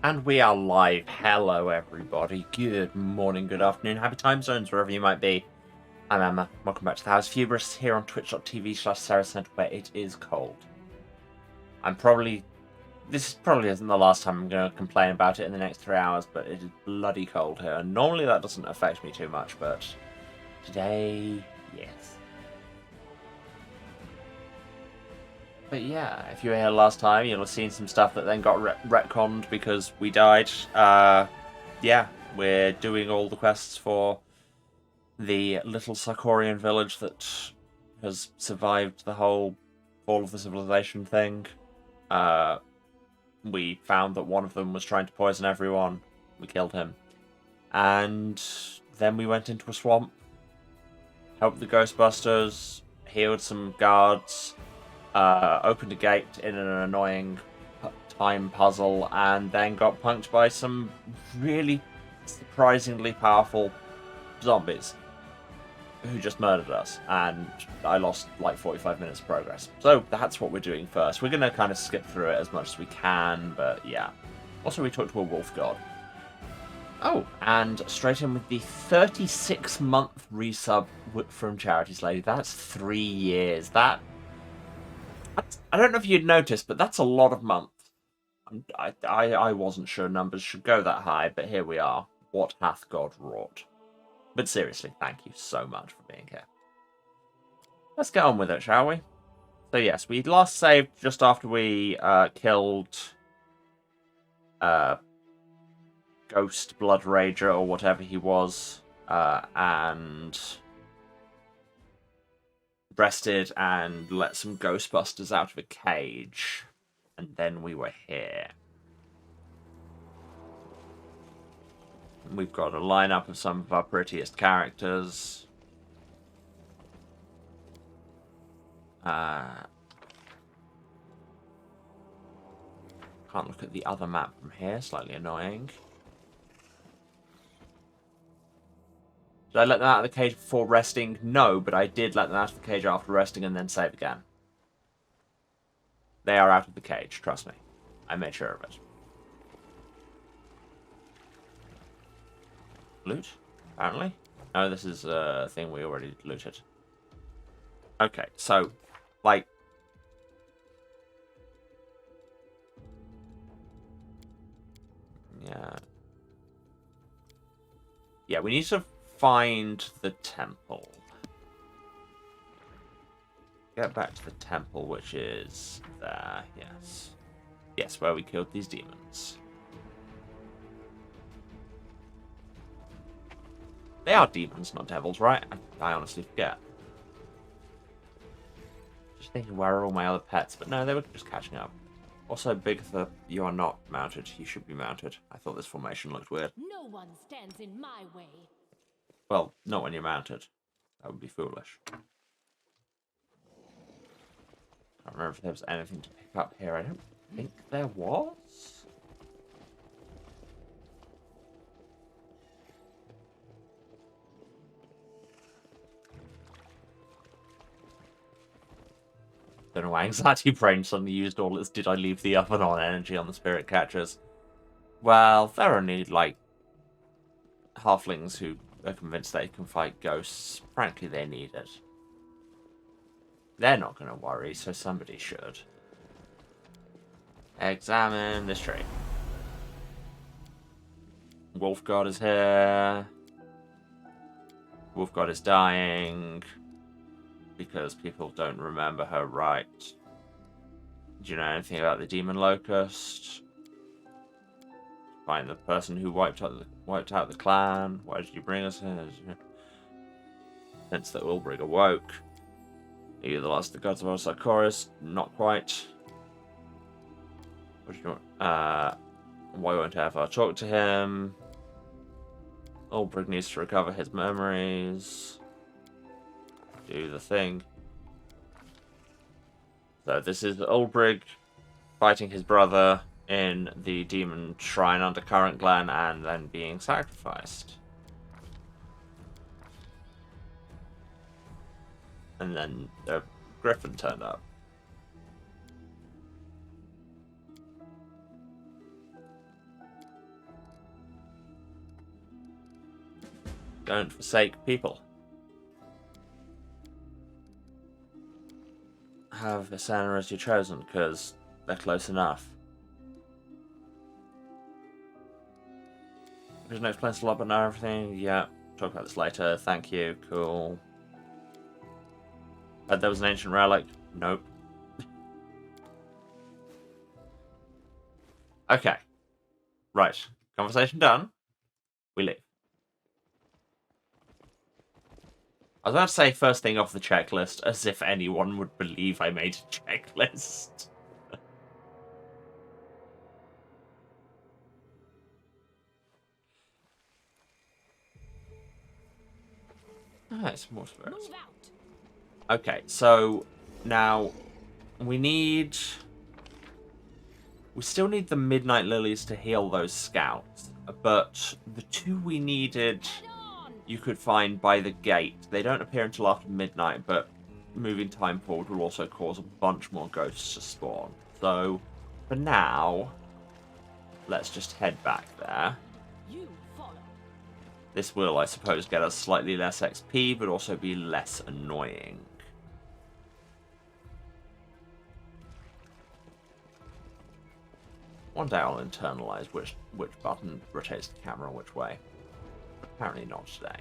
And we are live. Hello, everybody. Good morning, good afternoon, happy time zones, wherever you might be. I'm Emma. Welcome back to the House of Hubris here on twitch.tv/Saracent, where it is cold. This probably isn't the last time I'm going to complain about it in the next 3 hours, but it is bloody cold here. And normally that doesn't affect me too much, but today, yes. But yeah, if you were here last time, you'll have seen some stuff that then got retconned because we died. Yeah, we're doing all the quests for the little Sarkorian village that has survived the whole fall of the civilization thing. We found that one of them was trying to poison everyone. We killed him. And then we went into a swamp, helped the Ghostbusters, healed some guards, opened a gate in an annoying time puzzle, and then got punked by some really surprisingly powerful zombies who just murdered us, and I lost like 45 minutes of progress. So that's what we're doing first. We're going to kind of skip through it as much as we can, but yeah. Also, we talked to a wolf god. Oh, and straight in with the 36-month resub from Charities Lady. That's 3 years. I don't know if you'd noticed, but that's a lot of months. I wasn't sure numbers should go that high, but here we are. What hath God wrought? But seriously, thank you so much for being here. Let's get on with it, shall we? So yes, we last saved just after we killed Ghost Blood Rager, or whatever he was, and rested and let some Ghostbusters out of a cage. And then we were here. We've got a lineup of some of our prettiest characters. Can't look at the other map from here, slightly annoying. Did I let them out of the cage before resting? No, but I did let them out of the cage after resting and then save again. They are out of the cage, trust me. I made sure of it. Loot? Apparently? No, this is a thing we already looted. Okay, so, like... Yeah. Yeah, we need to find the temple. Get back to the temple, which is there, yes. Yes, where we killed these demons. They are demons, not devils, right? I honestly forget. Just thinking, where are all my other pets? But no, they were just catching up. Also, Bigitha, you are not mounted. You should be mounted. I thought this formation looked weird. No one stands in my way. Well, not when you're mounted. That would be foolish. I don't remember if there was anything to pick up here. I don't think there was. Don't know why Anxiety Brain suddenly used all its did I leave the oven on energy on the spirit catchers. Well, they're only like halflings who are convinced they can fight ghosts. Frankly, they need it. They're not going to worry, so somebody should. Examine this tree. Wolf God is here. Wolf God is dying because people don't remember her right. Do you know anything about the demon locust? Find the person who wiped out the clan. Why did you bring us here? Since that Ulbrich awoke. Are you the last of the gods of Osiris? Not quite. What do you want? Why won't I ever talk to him? Ulbrich needs to recover his memories. Do the thing. So this is Ulbrich fighting his brother in the demon shrine under Current Glen and then being sacrificed. And then a griffin turned up. Don't forsake people. Have Asana as your chosen, because they're close enough. There's no explains a lot, but not everything. Yeah, talk about this later. Thank you. Cool. There was an ancient relic. Nope. Okay. Right. Conversation done. We leave. I was about to say first thing off the checklist, as if anyone would believe I made a checklist. Alright, some more spirits. Move out. Okay, so now we still need the Midnight Lilies to heal those scouts, but the two we needed Head on. you could find by the gate. They don't appear until after midnight, but moving time forward will also cause a bunch more ghosts to spawn. So, for now, let's just head back there. You follow. This will, I suppose, get us slightly less XP, but also be less annoying. One day I'll internalize which button rotates the camera which way. Apparently not today.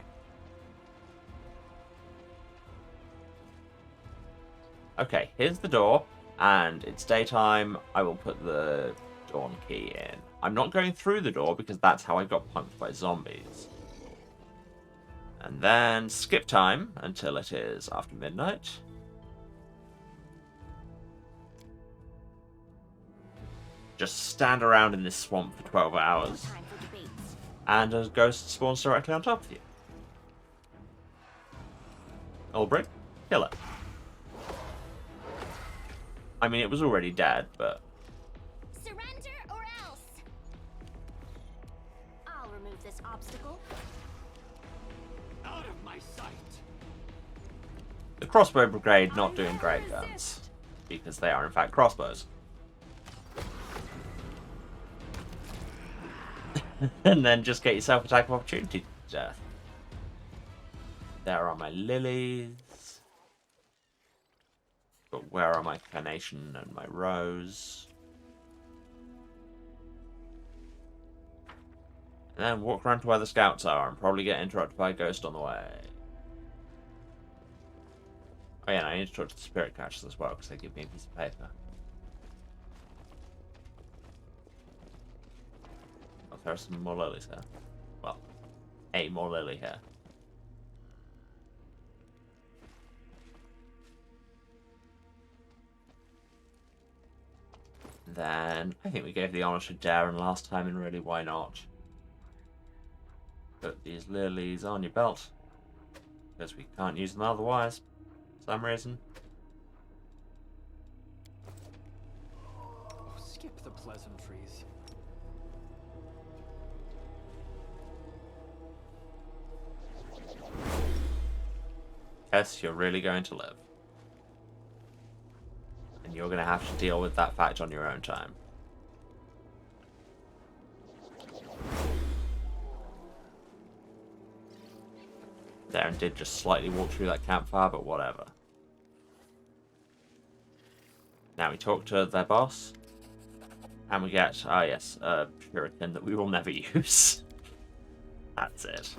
Okay, here's the door, and it's daytime. I will put the dawn key in. I'm not going through the door because that's how I got punked by zombies. And then skip time until it is after midnight. Just stand around in this swamp for 12 hours. Time for debates. And a ghost spawns directly on top of you. Ulbrich, kill it. I mean, it was already dead, but... Surrender or else. I'll remove this obstacle. Out of my sight. The crossbow brigade not doing great guns. Because they are, in fact, crossbows. And then just get yourself attack of opportunity to death. There are my lilies. But where are my carnation and my rose? And then walk around to where the scouts are and probably get interrupted by a ghost on the way. Oh yeah, and I need to talk to the spirit catchers as well because they give me a piece of paper. Oh, there are some more lilies here. Well, a more lily here. Then I think we gave the honor to Darren last time, and really, why not? Put these lilies on your belt because we can't use them otherwise, for some reason. Oh, skip the pleasantries. Yes, you're really going to live. And you're going to have to deal with that fact on your own time. Darren did just slightly walk through that campfire, but whatever. Now we talk to their boss. And we get, ah yes, a Puritan that we will never use. That's it.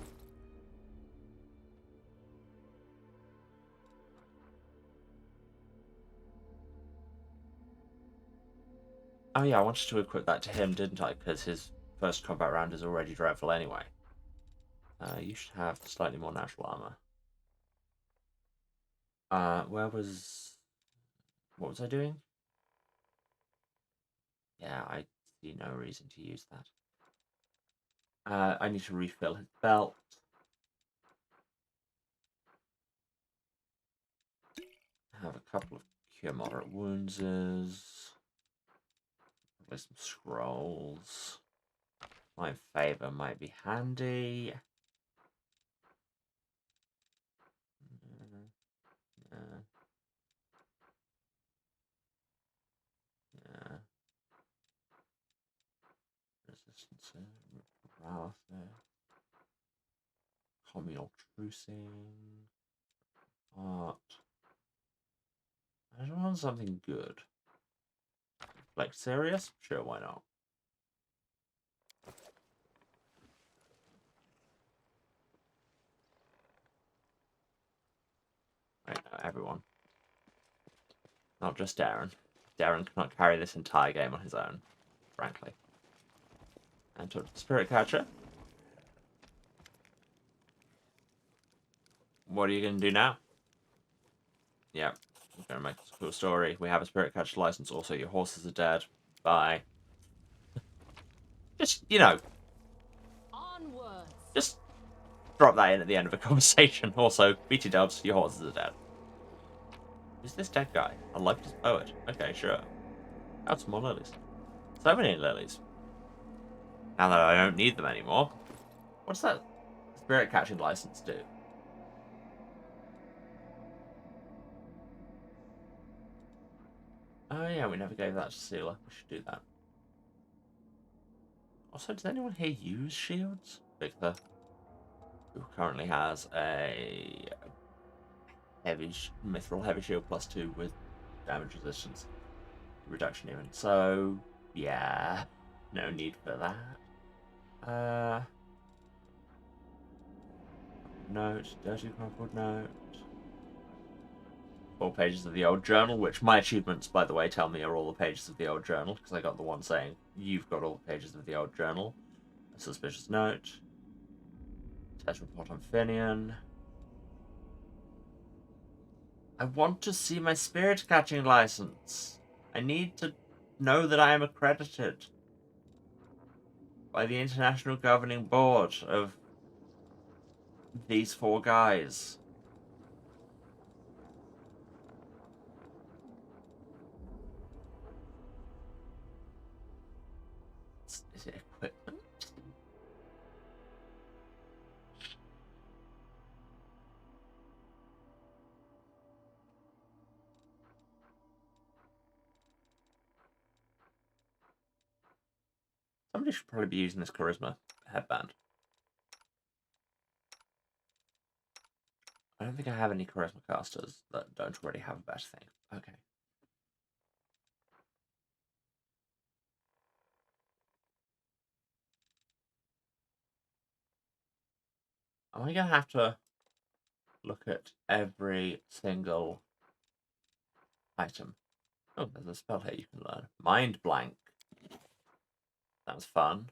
Oh yeah, I wanted to equip that to him, didn't I? Because his first combat round is already dreadful anyway. You should have slightly more natural armor. What was I doing? Yeah, I see no reason to use that. I need to refill his belt. Have a couple of cure moderate wounds. Probably some scrolls. My favor might be handy. Yeah. Yeah. Resistance. communal trucing. Art. I just want something good. Like, serious? Sure, why not? Right, no, everyone. Not just Darren. Darren cannot carry this entire game on his own, frankly. And to Spirit Catcher. What are you going to do now? Yeah, I'm going to make this a cool story. We have a Spirit Catcher license. Also, your horses are dead. Bye. Just, you know, Onwards. just drop that in at the end of a conversation. Also, BT dubs, your horses are dead. Who's this dead guy? I like his poet. Okay, sure. Have some more lilies. So many lilies. Now that I don't need them anymore. What's that spirit catching license do? Oh yeah, we never gave that to Sealer. We should do that. Also, does anyone here use shields? Bigitha, who currently has a heavy mithril heavy shield +2 with damage resistance reduction even. So yeah, no need for that. Note, dirty chronicled note. 4 pages of the old journal, which my achievements, by the way, tell me are all the pages of the old journal, because I got the one saying, you've got all the pages of the old journal. A suspicious note. Test report on Finian. I want to see my spirit catching license. I need to know that I am accredited by the International Governing Board of these 4 guys. Is it equipment? Somebody should probably be using this charisma headband. I don't think I have any charisma casters that don't already have a better thing. Okay. Am I going to have to look at every single item? Oh, there's a spell here you can learn. Mind Blank. Sounds fun.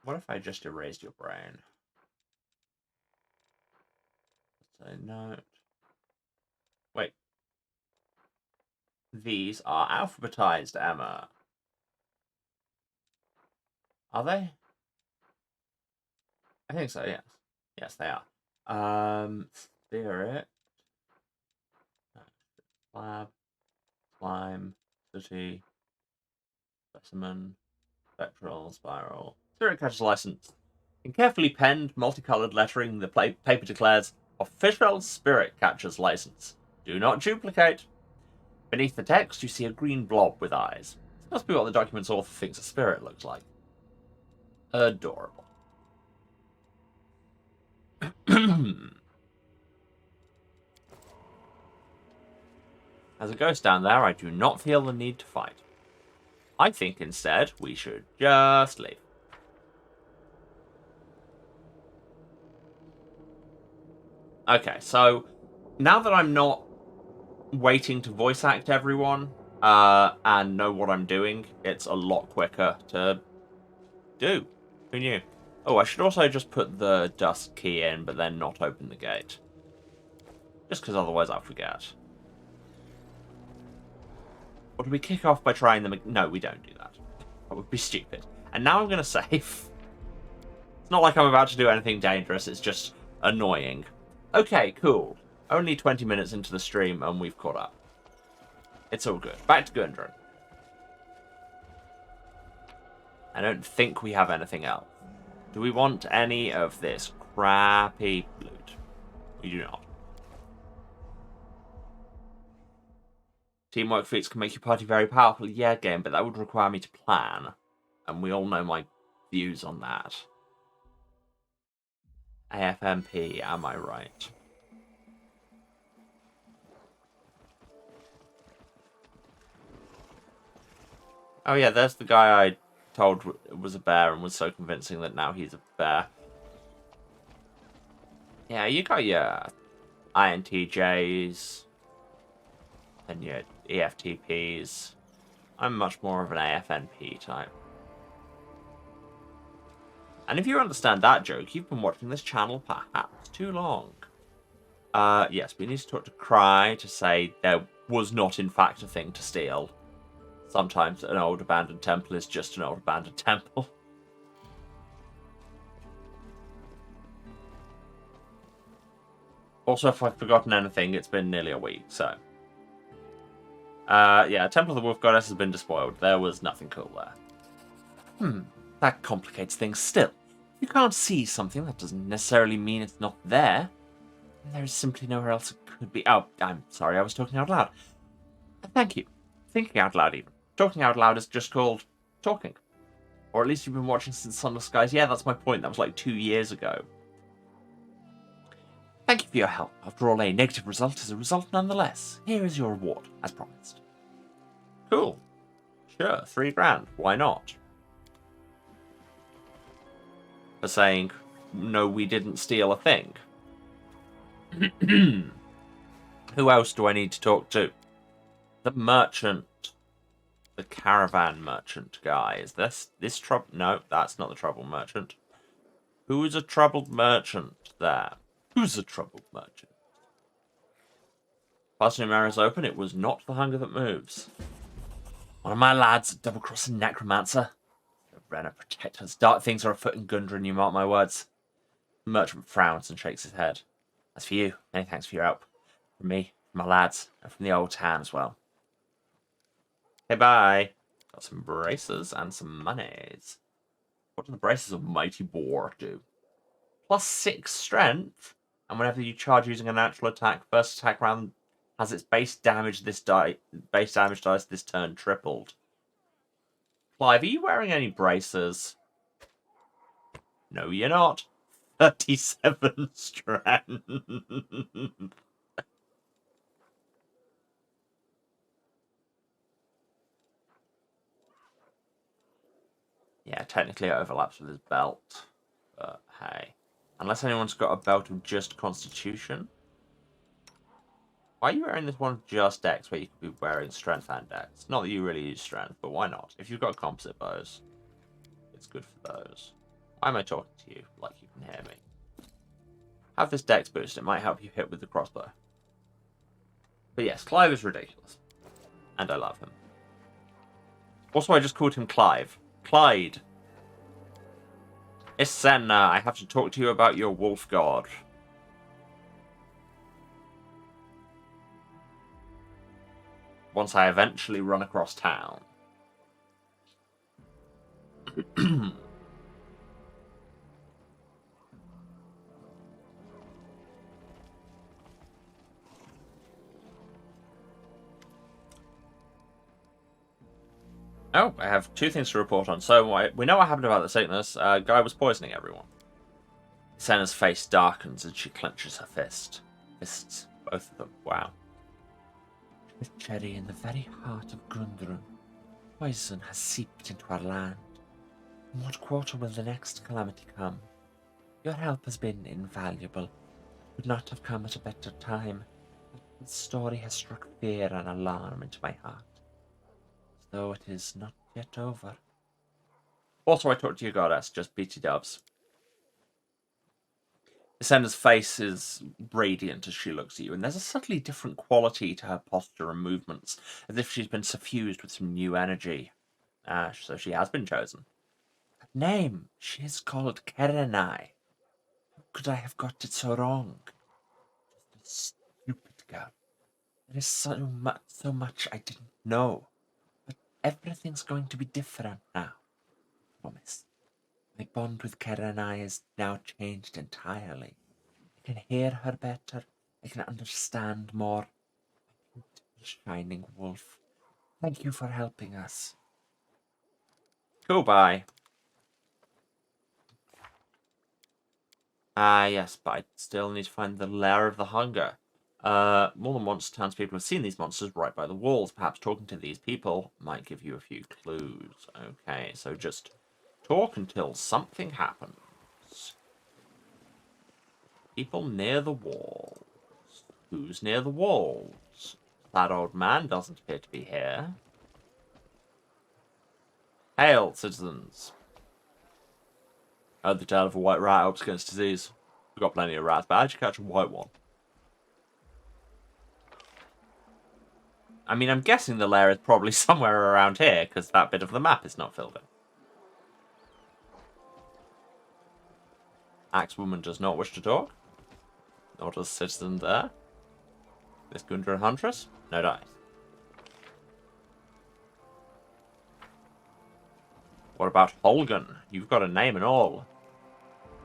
What if I just erased your brain? Let's say note. Wait. These are alphabetized, Emma. Are they? I think so, yes. Yes, they are. Spirit. Slab. Slime. Sooty. Specimen. Spectral. Spiral. Spirit Catcher's License. In carefully penned, multicolored lettering, the paper declares, Official Spirit Catcher's License. Do not duplicate. Beneath the text, you see a green blob with eyes. This must be what the document's author thinks a spirit looks like. Adorable. As a ghost down there, I do not feel the need to fight. I think instead we should just leave. Okay, so now that I'm not waiting to voice act everyone and know what I'm doing, it's a lot quicker to do. Who knew? Oh, I should also just put the dust key in, but then not open the gate. Just because otherwise I'll forget. Or do we kick off by trying them? No, we don't do that. That would be stupid. And now I'm going to save. It's not like I'm about to do anything dangerous, it's just annoying. Okay, cool. Only 20 minutes into the stream and we've caught up. It's all good. Back to Gundren. I don't think we have anything else. Do we want any of this crappy loot? We do not. Teamwork feats can make your party very powerful. Yeah, game, but that would require me to plan. And we all know my views on that. AFMP, am I right? Oh yeah, there's the guy I told was a bear and was so convincing that now he's a bear. Yeah, you got your INTJs and your EFTPs. I'm much more of an AFNP type. And if you understand that joke, you've been watching this channel perhaps too long. Yes, we need to talk to Cry to say there was not in fact a thing to steal. Sometimes an old abandoned temple is just an old abandoned temple. Also, if I've forgotten anything, it's been nearly a week, so... yeah, Temple of the Wolf Goddess has been despoiled. There was nothing cool there. That complicates things still. You can't see something, that doesn't necessarily mean it's not there. There is simply nowhere else it could be. Oh, I'm sorry, I was talking out loud. Thank you. Thinking out loud, even. Talking out loud is just called talking. Or at least you've been watching since Sunless Skies. Yeah, that's my point. That was like 2 years ago. Thank you for your help. After all, a negative result is a result nonetheless. Here is your reward, as promised. Cool. Sure, 3 grand. Why not? For saying, no, we didn't steal a thing. Who else do I need to talk to? The merchant. The caravan merchant guy. Is this trouble? No, that's not the troubled merchant. Who is a troubled merchant there? Who's a troubled merchant? Passing mirrors open, it was not the hunger that moves. One of my lads, a double-crossing necromancer. The Renner protectors. Dark things are afoot in Gundren, you mark my words. The merchant frowns and shakes his head. As for you, many thanks for your help. From me, from my lads, and from the old town as well. Hey, bye. Got some braces and some monies. What do the braces of Mighty Boar do? +6 strength. And whenever you charge using a natural attack, first attack round has its base damage dice this turn tripled. Clive, are you wearing any braces? No, you're not. 37 strength. Yeah, technically it overlaps with his belt. But hey. Unless anyone's got a belt of just Constitution. Why are you wearing this one of just Dex where you could be wearing Strength and Dex? Not that you really use Strength, but why not? If you've got composite bows, it's good for those. Why am I talking to you like you can hear me? Have this Dex boost, it might help you hit with the crossbow. But yes, Clive is ridiculous. And I love him. Also, I just called him Clive. Clyde. Isenna, I have to talk to you about your wolf god. Once I eventually run across town. Oh, I have 2 things to report on. So, we know what happened about the sickness. Guy was poisoning everyone. Senna's face darkens and she clenches her fist. Fists, both of them. Wow. Cherry in the very heart of Gundren. Poison has seeped into our land. In what quarter will the next calamity come? Your help has been invaluable. Could not have come at a better time. The story has struck fear and alarm into my heart. As though it is not yet over. Also, I talked to your goddess, just BT dubs. Senna's face is radiant as she looks at you, and there's a subtly different quality to her posture and movements, as if she's been suffused with some new energy. So she has been chosen. Her name, she is called Kerenai. How could I have got it so wrong? Just a stupid girl. There is so much I didn't know. But everything's going to be different now. I promise. My bond with Kerenai is now changed entirely. I can hear her better. I can understand more. My beautiful shining wolf. Thank you for helping us. Goodbye. Ah, yes, but I still need to find the lair of the hunger. More than once, townspeople have seen these monsters right by the walls. Perhaps talking to these people might give you a few clues. Okay, so just talk until something happens. People near the walls. Who's near the walls? That old man doesn't appear to be here. Hail, citizens. Heard the tale of a white rat helps against disease. We've got plenty of rats, but how'd you catch a white one? I mean, I'm guessing the lair is probably somewhere around here, because that bit of the map is not filled in. Axewoman does not wish to talk. Nor does citizen there. This Gundren Huntress? No dice. What about Holgen? You've got a name and all.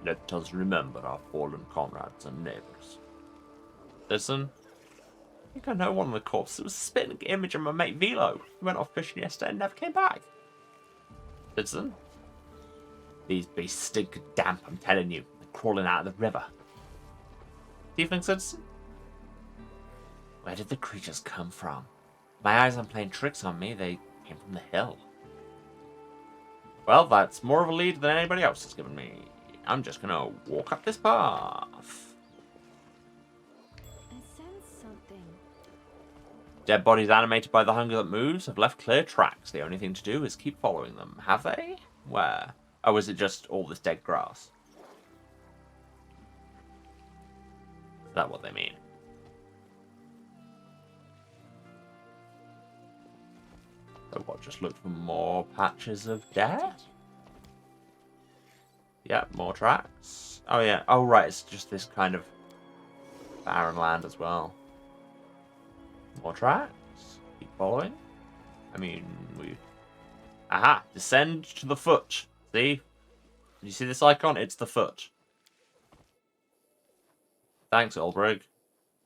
Let us remember our fallen comrades and neighbors. Citizen? I think I know one of the corpses. It was a spitting image of my mate Velo. He went off fishing yesterday and never came back. Citizen? These beasts stink of damp, I'm telling you. They're crawling out of the river. Tiefling citizen? Where did the creatures come from? My eyes aren't playing tricks on me. They came from the hill. Well, that's more of a lead than anybody else has given me. I'm just gonna walk up this path. I sense something. Dead bodies animated by the hunger that moves have left clear tracks. The only thing to do is keep following them. Have they? Where? Oh, is it just all this dead grass? Is that what they mean? So what, just look for more patches of death? Yeah, more tracks. Oh yeah, oh right, it's just this kind of barren land as well. More tracks. Keep following. I mean, we... Aha! Descend to the foot. See? You see this icon? It's the foot. Thanks, Ulbrig.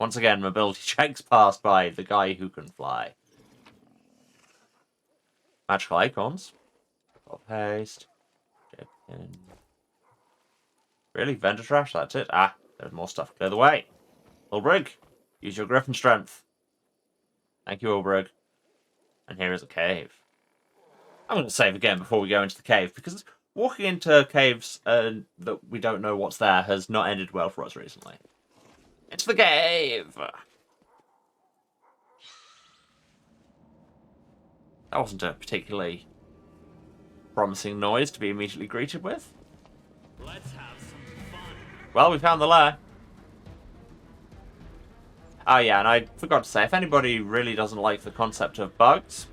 Once again, mobility checks passed by the guy who can fly. Magical icons. Paste. Really? Vendor trash? That's it? Ah, there's more stuff. Clear the way. Ulbrig, use your griffin strength. Thank you, Ulbrig. And here is a cave. I'm going to save again before we go into the cave, because walking into caves that we don't know what's there has not ended well for us recently. It's the cave! That wasn't a particularly promising noise to be immediately greeted with. Let's have some fun. Well, we found the lair. Oh yeah, and I forgot to say, if anybody really doesn't like the concept of bugs,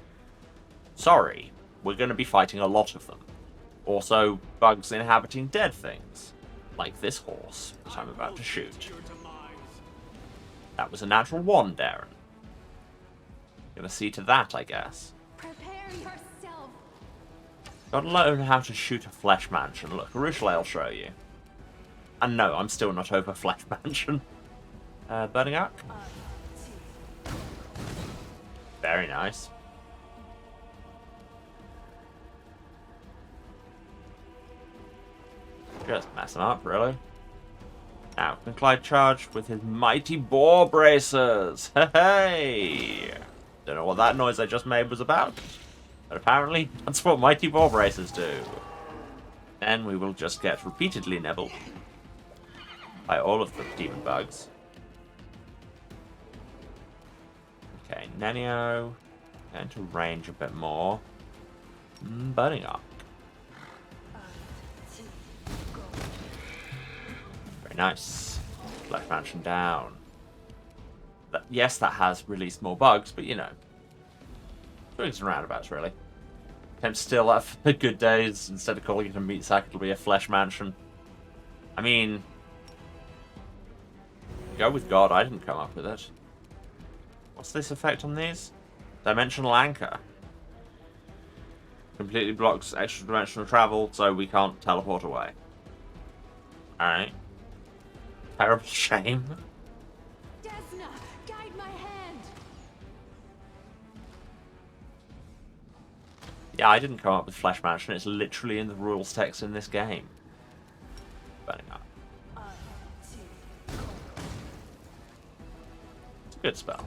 sorry, we're going to be fighting a lot of them. Also, bugs inhabiting dead things, like this horse that I'm about to shoot. That was a natural one, Darren. Gonna see to that, I guess. Prepare yourself. Gotta learn how to shoot a flesh mansion. Look, Rushley will show you. And no, I'm still not over flesh mansion. Burning up. Very nice. Just mess him up, really. Now, can Clyde charge with his mighty boar bracers? Hey! Don't know what that noise I just made was about, but apparently that's what mighty boar bracers do. Then we will just get repeatedly nibbled by all of the demon bugs. Okay, Nenio. Going to range a bit more. Burning up. Very nice. Flesh Mansion down. Yes, that has released more bugs, but you know. Swings and roundabouts, really. Can still have the good days. Instead of calling it a meat sack, it'll be a Flesh Mansion. I mean, go with God, I didn't come up with it. What's this effect on these? Dimensional Anchor. Completely blocks extra dimensional travel, so we can't teleport away. Alright. Terrible shame. Desna, guide my hand. Yeah, I didn't come up with Flesh Mansion. It's literally in the rules text in this game. Burning up. Good spell.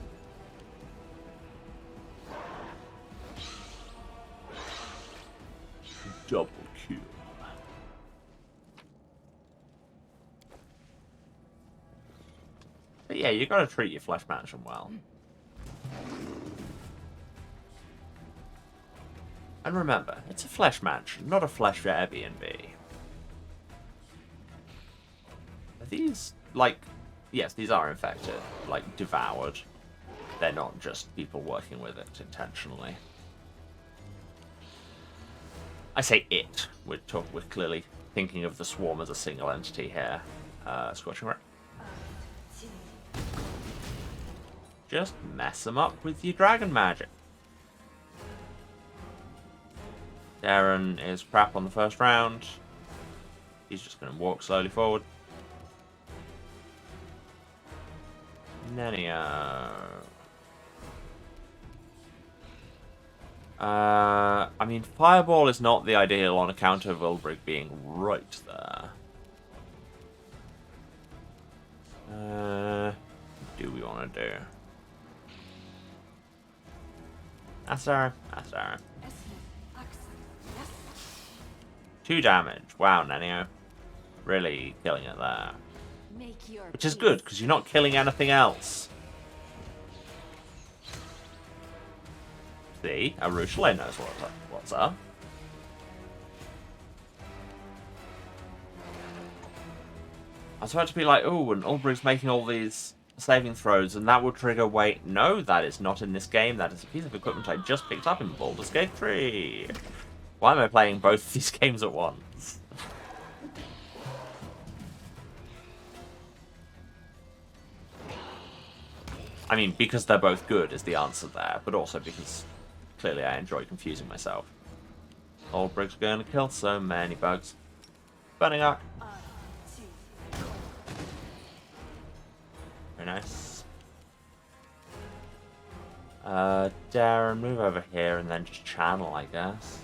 Double kill. But yeah, you gotta treat your flesh mansion well. And remember, it's a flesh mansion, not a flesh Airbnb. Are these, like... Yes, these are infected, like, devoured. They're not just people working with it intentionally. I say it. We're clearly thinking of the swarm as a single entity here. Scorching Ray. Just mess them up with your dragon magic. Darren is crap on the first round. He's just going to walk slowly forward. Nenio. I mean, Fireball is not the ideal on account of Ulbrich being right there. Do we want to do? Asar. 2 damage. Wow, Nenio. Really killing it there. Which is good, because you're not killing anything else. See? Arushale knows what's up. I was about to be like, oh, and Ulbrich's making all these saving throws, and that will trigger... Wait, no, that is not in this game. That is a piece of equipment I just picked up in Baldur's Gate 3. Why am I playing both of these games at once? I mean, because they're both good is the answer there, but also because clearly I enjoy confusing myself. Ulbrich's going to kill so many bugs. Burning Arc. Very nice. Darren, move over here and then just channel, I guess.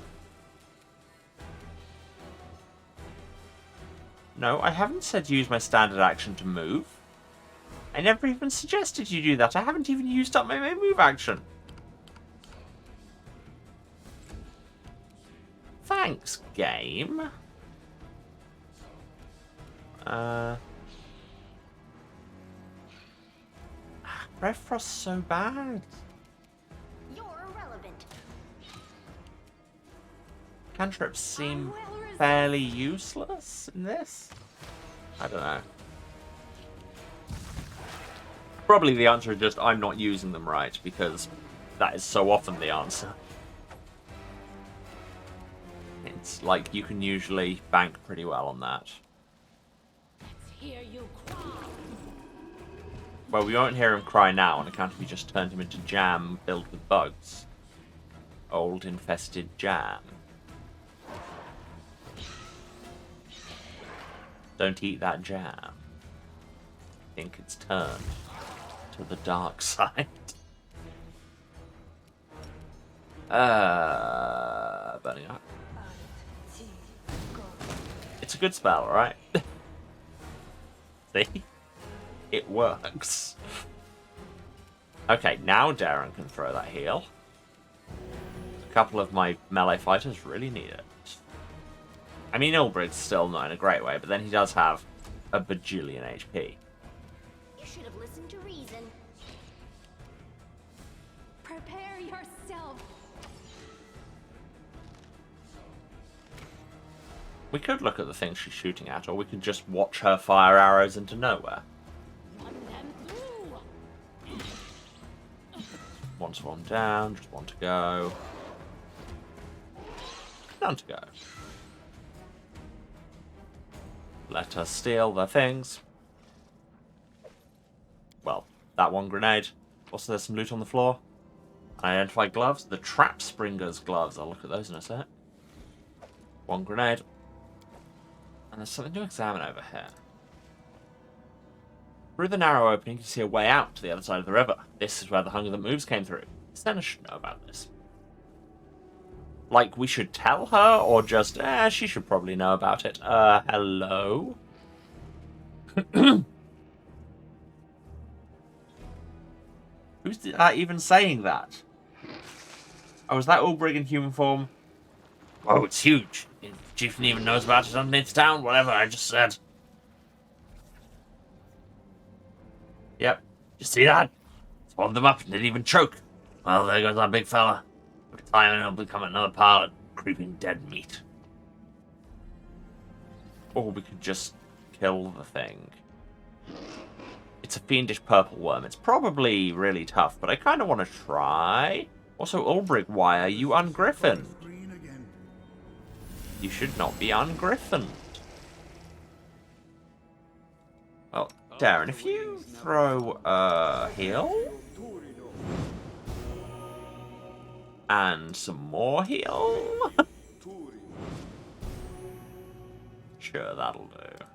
No, I haven't said use my standard action to move. I never even suggested you do that. I haven't even used up my main move action. Thanks, game. Breath Frost's so bad. You're irrelevant. Cantrips seem fairly useless in this. I don't know. Probably the answer is just I'm not using them right, because that is so often the answer. It's like you can usually bank pretty well on that. Let's hear you cry. Well, we won't hear him cry now on account of we just turned him into jam filled with bugs. Old infested jam. Don't eat that jam. I think it's turned to the dark side. Burning Up. It's a good spell, right? See? It works. Okay, now Darren can throw that heal. A couple of my melee fighters really need it. I mean, Ulbrich's still not in a great way, but then he does have a bajillion HP. You should have listened to reason. Prepare yourself. We could look at the things she's shooting at, or we could just watch her fire arrows into nowhere. Run them through. One swarm down, just one to go. None to go. Let us steal the things. Well, that one grenade. Also, there's some loot on the floor. Identify gloves. The Trap Springer's gloves. I'll look at those in a sec. One grenade. And there's something to examine over here. Through the narrow opening, you can see a way out to the other side of the river. This is where the Hunger That Moves came through. Senna should know about this. Like, we should tell her, or just, she should probably know about it. Hello? Who's even saying that? Oh, is that Ulbrig in human form? Oh, it's huge. If Chieftain even knows about it underneath town, whatever I just said. Yep. You see that? Swallowed them up and didn't even choke. Well, there goes our big fella. With time he'll become another pile of creeping dead meat. Or we could just kill the thing. It's a fiendish purple worm. It's probably really tough, but I kind of want to try. Also, Ulbrig, why are you ungriffened? You should not be ungriffened. Well, Darren, if you throw a heal and some more heal, sure, that'll do.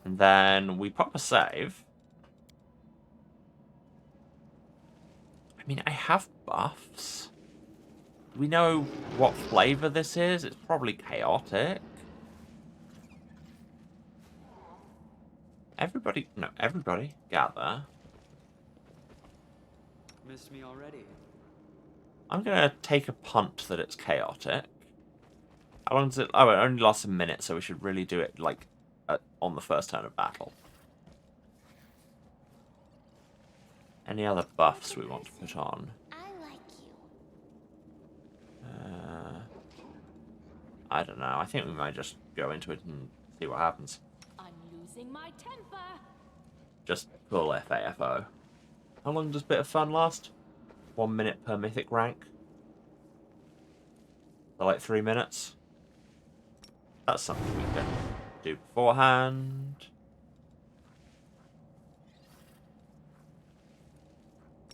And then we pop a save. I mean, I have buffs. Do we know what flavor this is? It's probably chaotic. Everybody gather. Missed me already. I'm gonna take a punt that it's chaotic. How long does it? Oh, it only lasts a minute, so we should really do it like on the first turn of battle. Any other buffs we want to put on? I like you. I don't know. I think we might just go into it and see what happens. I'm losing my temper. Just full FAFO. How long does Bit of Fun last? 1 minute per mythic rank. So like 3 minutes. That's something we can do beforehand.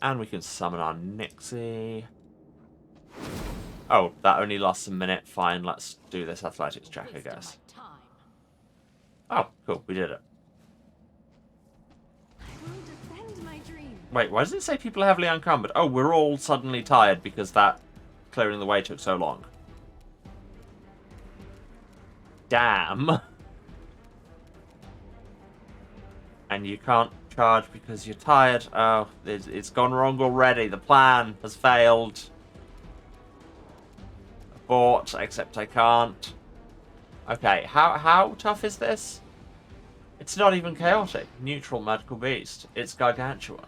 And we can summon our Nixie. Oh, that only lasts a minute. Fine, let's do this athletics check, I guess. Oh, cool, we did it. I will defend my dream. Wait, why does it say people are heavily encumbered? Oh, we're all suddenly tired because that clearing the way took so long. Damn. And you can't charge because you're tired. Oh, it's gone wrong already. The plan has failed. Abort, except I can't. Okay, how tough is this? It's not even chaotic. Neutral magical beast. It's gargantuan.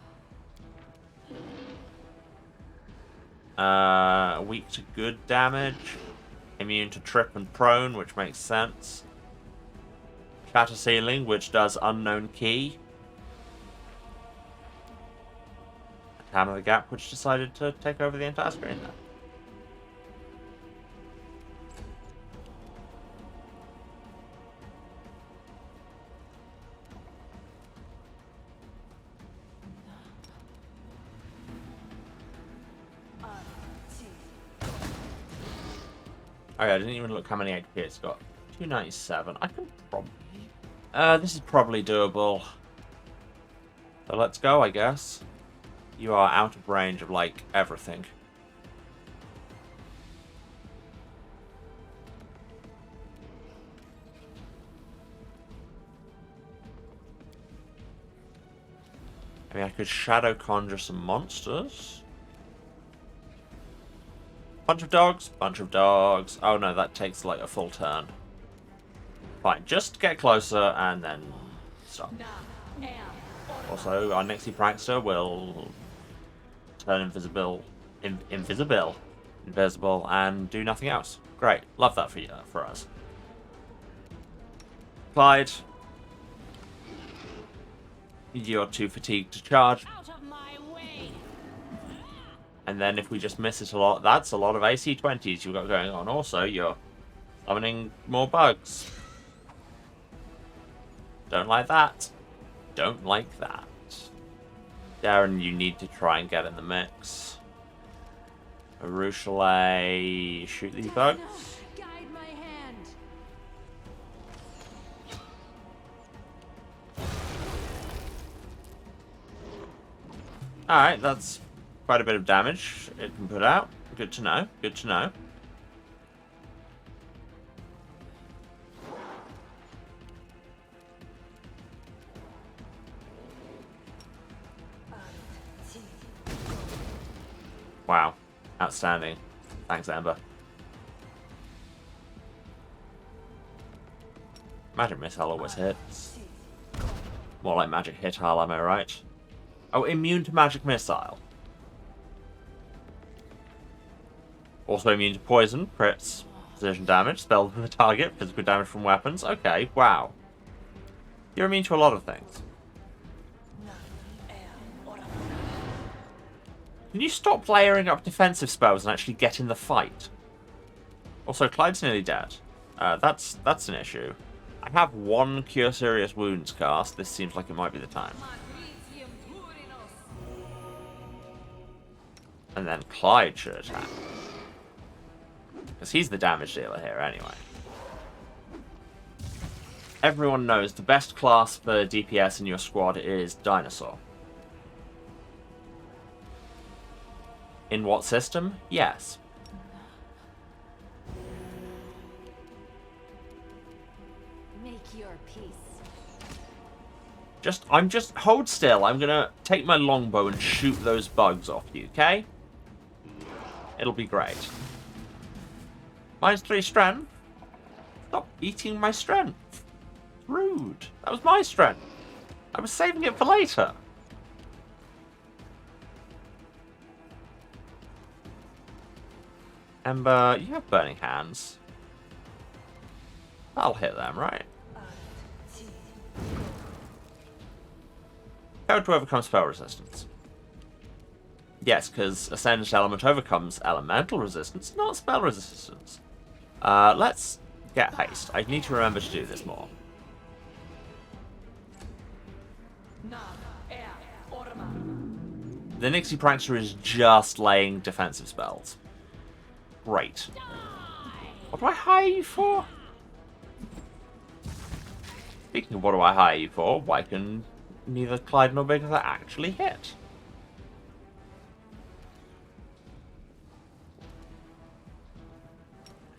Weak to good damage. Immune to trip and prone, which makes sense. Shatter ceiling, which does unknown key. Hammer the Gap, which decided to take over the entire screen there. Oh yeah, I didn't even look how many HP it's got. 297. I can probably... this is probably doable. So let's go, I guess. You are out of range of, like, everything. I mean, I could shadow conjure some monsters. Bunch of dogs, bunch of dogs. Oh no, that takes like a full turn. Fine, just get closer and then stop. Also, our Nixie Prankster will turn invisible, and do nothing else. Great, love that for you, for us. Clyde, you're too fatigued to charge. Out of my way. And then if we just miss it a lot, that's a lot of AC 20s you've got going on. Also, you're summoning more bugs. Don't like that. Don't like that. Darren, you need to try and get in the mix. Arushale, shoot these bugs. Guide my hand. Alright, that's quite a bit of damage it can put out. Good to know. Good to know. Wow. Outstanding. Thanks, Ember. Magic Missile always hits. More like Magic Hit-Hile, am I right? Oh, immune to Magic Missile. Also immune to poison, crits, precision damage, spell to the target, physical damage from weapons. Okay, wow. You're immune to a lot of things. Can you stop layering up defensive spells and actually get in the fight? Also, Clyde's nearly dead. That's an issue. I have one Cure Serious Wounds cast. This seems like it might be the time. And then Clyde should attack. Because he's the damage dealer here anyway. Everyone knows the best class for DPS in your squad is Dinosaur. In what system? Yes. Make your peace. I'm just hold still. I'm gonna take my longbow and shoot those bugs off you, okay? It'll be great. -3 strength? Stop eating my strength. Rude. That was my strength. I was saving it for later. Ember, you have burning hands. That'll hit them, right? How to overcome spell resistance. Yes, because Ascendant Element overcomes elemental resistance, not spell resistance. Let's get haste. I need to remember to do this more. The Nixie Prankster is just laying defensive spells. Great. What do I hire you for? Speaking of what do I hire you for, why can neither Clyde nor Bigitha actually hit?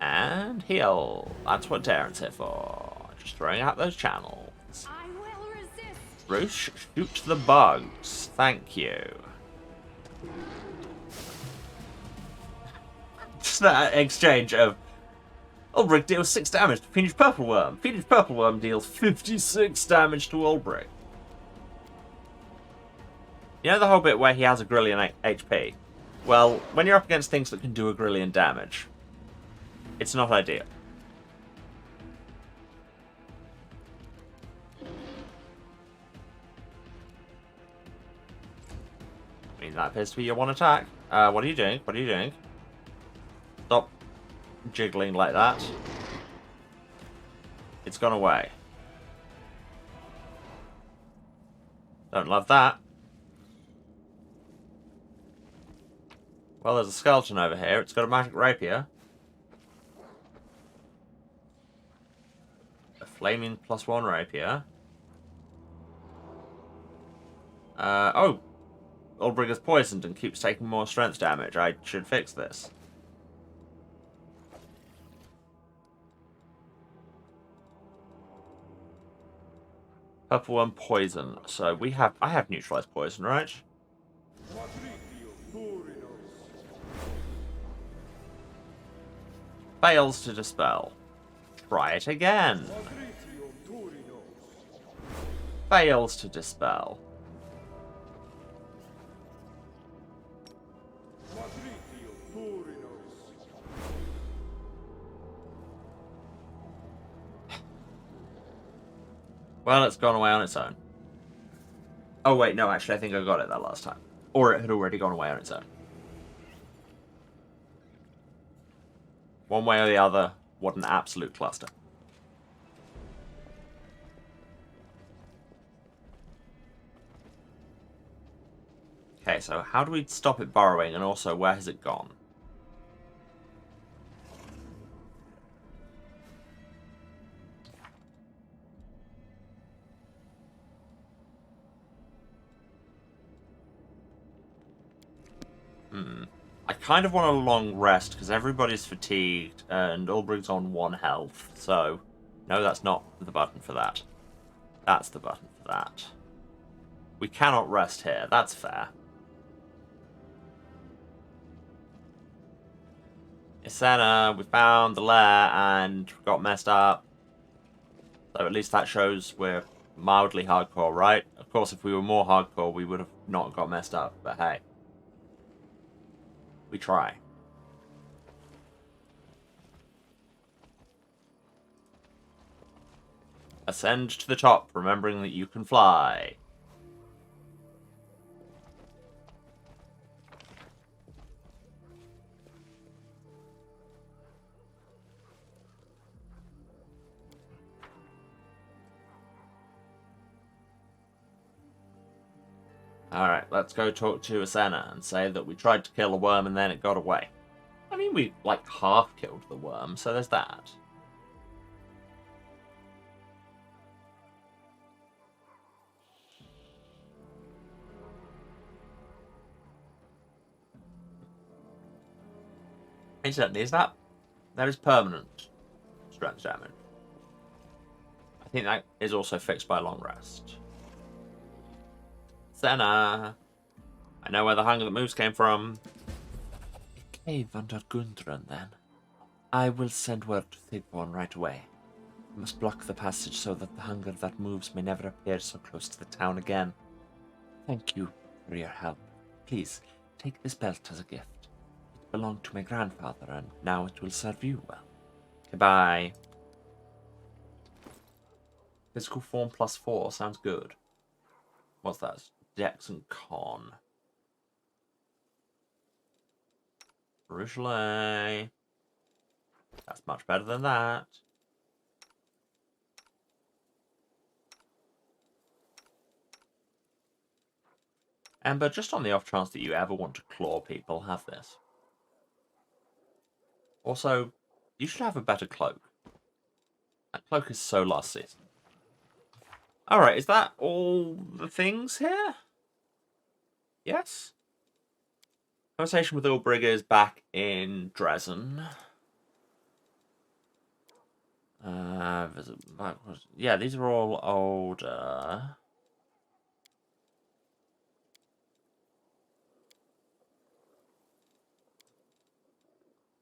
And heal. That's what Darren's here for. Just throwing out those channels. I will resist. Roosh, shoot the bugs. Thank you. Just that exchange of Ulbrich deals 6 damage to Fiendish Purple Worm. Fiendish Purple Worm deals 56 damage to Ulbrich. You know the whole bit where he has a grillion HP? Well, when you're up against things that can do a grillion damage, it's not ideal. I mean, that appears to be your one attack. What are you doing? What are you doing? Stop jiggling like that. It's gone away. Don't love that. Well, there's a skeleton over here. It's got a magic rapier. A flaming +1 rapier. Oh! Ulbrich is poisoned and keeps taking more strength damage. I should fix this. Purple one poison. So I have neutralized poison, right? Fails to dispel. Try it again. Fails to dispel. Well, it's gone away on its own. Oh wait, no, actually I think I got it that last time. Or it had already gone away on its own. One way or the other, what an absolute cluster. Okay, so how do we stop it burrowing, and also where has it gone? I kind of want a long rest because everybody's fatigued and Ulbrich's on 1 health. So, no, that's not the button for that. That's the button for that. We cannot rest here. That's fair. Isena, we found the lair and got messed up. So at least that shows we're mildly hardcore, right? Of course, if we were more hardcore, we would have not got messed up. But hey, we try. Ascend to the top, remembering that you can fly. Alright, let's go talk to Asena and say that we tried to kill a worm and then it got away. I mean, we, like, half killed the worm, so there's that. Incidentally, that is permanent strength damage. I think that is also fixed by long rest. Senna! I know where the hunger that moves came from. A cave under Gundren, then. I will send word to Thigborn right away. We must block the passage so that the hunger that moves may never appear so close to the town again. Thank you for your help. Please, take this belt as a gift. It belonged to my grandfather, and now it will serve you well. Goodbye. Physical form +4 sounds good. What's that? Dex and Con. Rougelet. That's much better than that. Ember, just on the off chance that you ever want to claw people, have this. Also, you should have a better cloak. That cloak is so last season. Alright, is that all the things here? Yes? Conversation with Ulbriggers back in Dresden. Yeah, these are all older.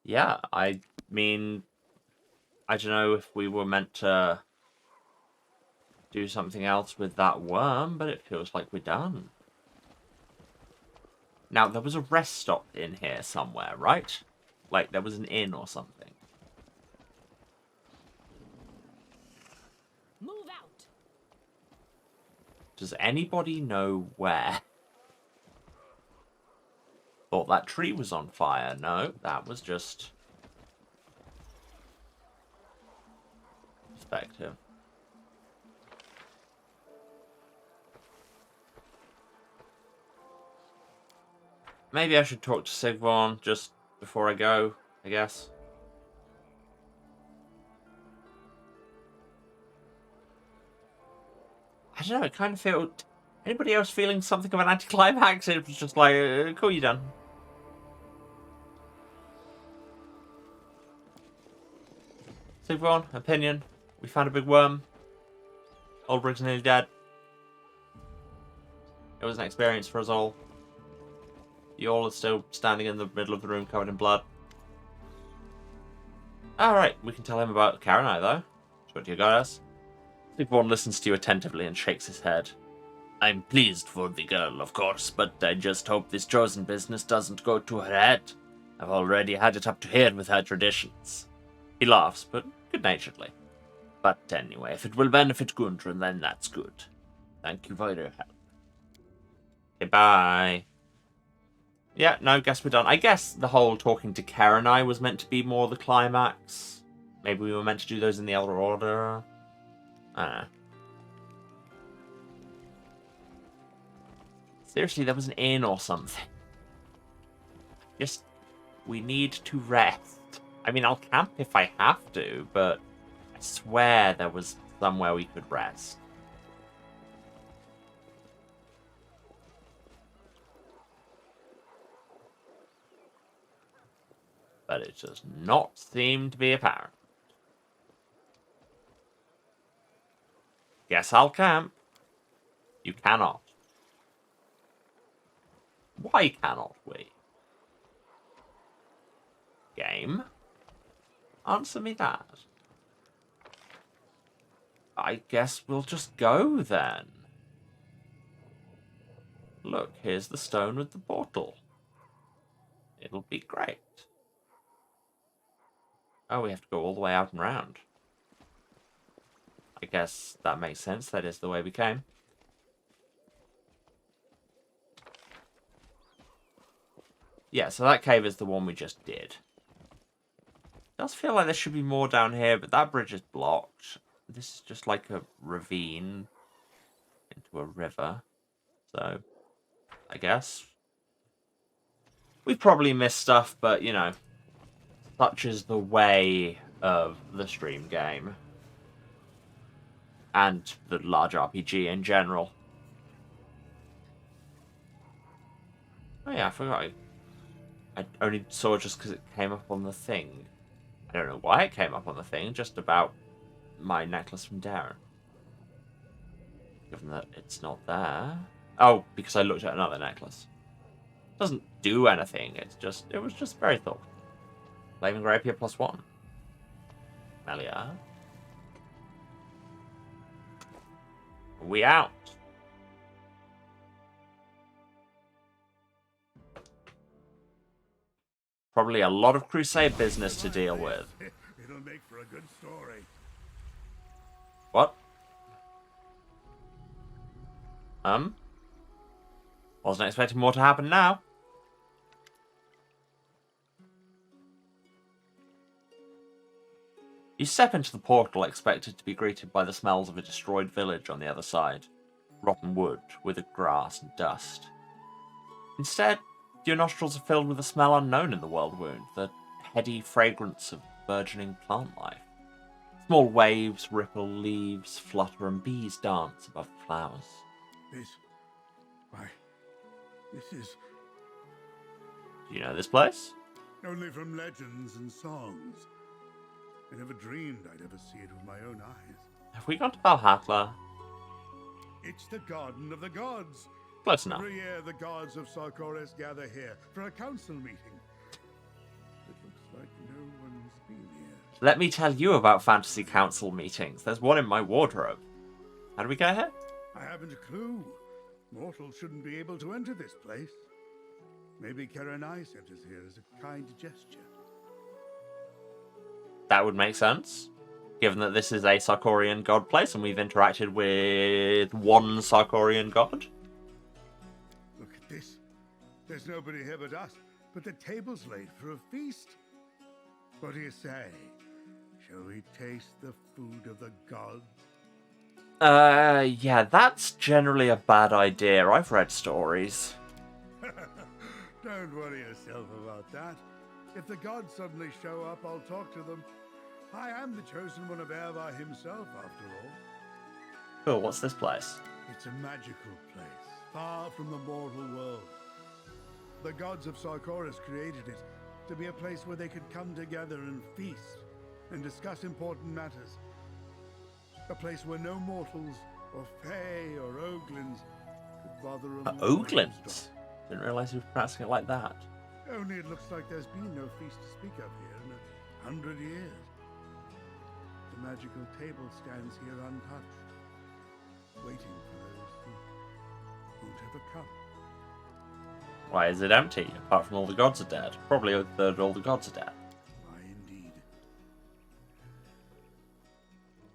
Yeah, I mean, I don't know if we were meant to do something else with that worm, but it feels like we're done. Now, there was a rest stop in here somewhere, right? Like, there was an inn or something. Move out. Does anybody know where? Thought that tree was on fire. No, that was just perspective. Maybe I should talk to Sigvorn just before I go, I guess. I don't know, it kind of felt... Anybody else feeling something of an anticlimax? It was just like, cool, you done. Sigvorn, opinion. We found a big worm. Ulbrigg's nearly dead. It was an experience for us all. You all are still standing in the middle of the room covered in blood. Alright, we can tell him about Karanai, though. What you got us? Sigvorn listens to you attentively and shakes his head. I'm pleased for the girl, of course, but I just hope this chosen business doesn't go to her head. I've already had it up to here with her traditions. He laughs, but good-naturedly. But anyway, if it will benefit Gundren, then that's good. Thank you for your help. Goodbye. Yeah, no, guess we're done. I guess the whole talking to Karanai was meant to be more the climax. Maybe we were meant to do those in the Elder Order. I don't know. Seriously, there was an inn or something. Just, we need to rest. I mean, I'll camp if I have to, but I swear there was somewhere we could rest. But it does not seem to be apparent. Guess I'll camp. You cannot. Why cannot we? Game? Answer me that. I guess we'll just go then. Look, here's the stone with the portal. It'll be great. Oh, we have to go all the way out and round. I guess that makes sense. That is the way we came. Yeah, so that cave is the one we just did. It does feel like there should be more down here, but that bridge is blocked. This is just like a ravine into a river. So, I guess. We've probably missed stuff, but, you know, such is the way of the stream game. And the large RPG in general. Oh yeah, I forgot. I only saw just because it came up on the thing. I don't know why it came up on the thing, just about my necklace from Darren. Given that it's not there. Oh, because I looked at another necklace. It doesn't do anything, it was just very thoughtful. Flaming Rapier +1. Melia. We out. Probably a lot of crusade business to deal with. It'll make for a good story. What? Wasn't expecting more to happen now. You step into the portal expected to be greeted by the smells of a destroyed village on the other side. Rotten wood, withered grass and dust. Instead, your nostrils are filled with a smell unknown in the world wound, the heady fragrance of burgeoning plant life. Small waves ripple, leaves flutter, and bees dance above the flowers. This is Do you know this place? only from legends and songs. I never dreamed I'd ever see it with my own eyes. Have we gone to Valhalla? It's the Garden of the Gods. Close enough. Every year, the gods of Sarkoris gather here for a council meeting. It looks like no one's been here. Let me tell you about fantasy council meetings. There's one in my wardrobe. How do we get here? I haven't a clue. Mortals shouldn't be able to enter this place. Maybe Karanai sent us here as a kind gesture. That would make sense, given that this is a Sarkorian god place and we've interacted with one Sarkorian god. Look at this. There's nobody here but us, but the table's laid for a feast. What do you say? Shall we taste the food of the gods? Yeah, that's generally a bad idea. I've read stories. Don't worry yourself about that. If the gods suddenly show up, I'll talk to them. I am the chosen one of Ervar himself, after all. Cool, what's this place? It's a magical place, far from the mortal world. The gods of Sarkoris created it to be a place where they could come together and feast and discuss important matters. A place where no mortals, or fae, or oglins could bother a Oglins? Didn't realise you were pronouncing it like that. Only it looks like there's been no feast to speak of here in 100 years. The magical table stands here untouched, waiting for those who won't ever come. Why is it empty, apart from all the gods are dead? Probably that all the gods are dead. Why, indeed.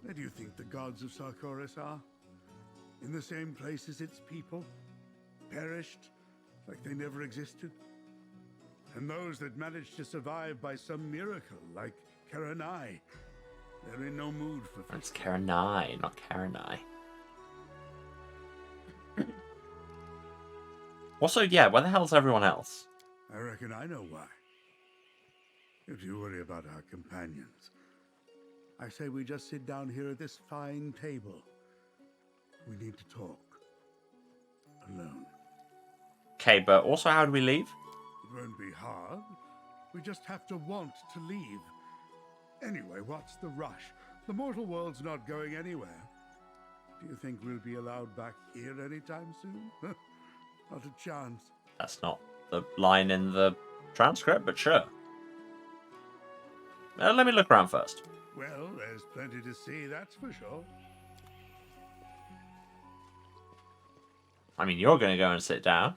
Where do you think the gods of Sarkoris are? In the same place as its people? Perished, like they never existed? And those that managed to survive by some miracle, like Karanai, they're in no mood for It's Karanai, not Karanai. Also, yeah, where the hell's everyone else? I reckon I know why. If you worry about our companions, I say we just sit down here at this fine table. We need to talk. Alone. Okay, but also how do we leave? It won't be hard. We just have to want to leave. Anyway, what's the rush? The mortal world's not going anywhere. Do you think we'll be allowed back here anytime soon? Not a chance. That's not the line in the transcript, but sure. Let me look around first. Well, there's plenty to see, that's for sure. I mean, you're going to go and sit down,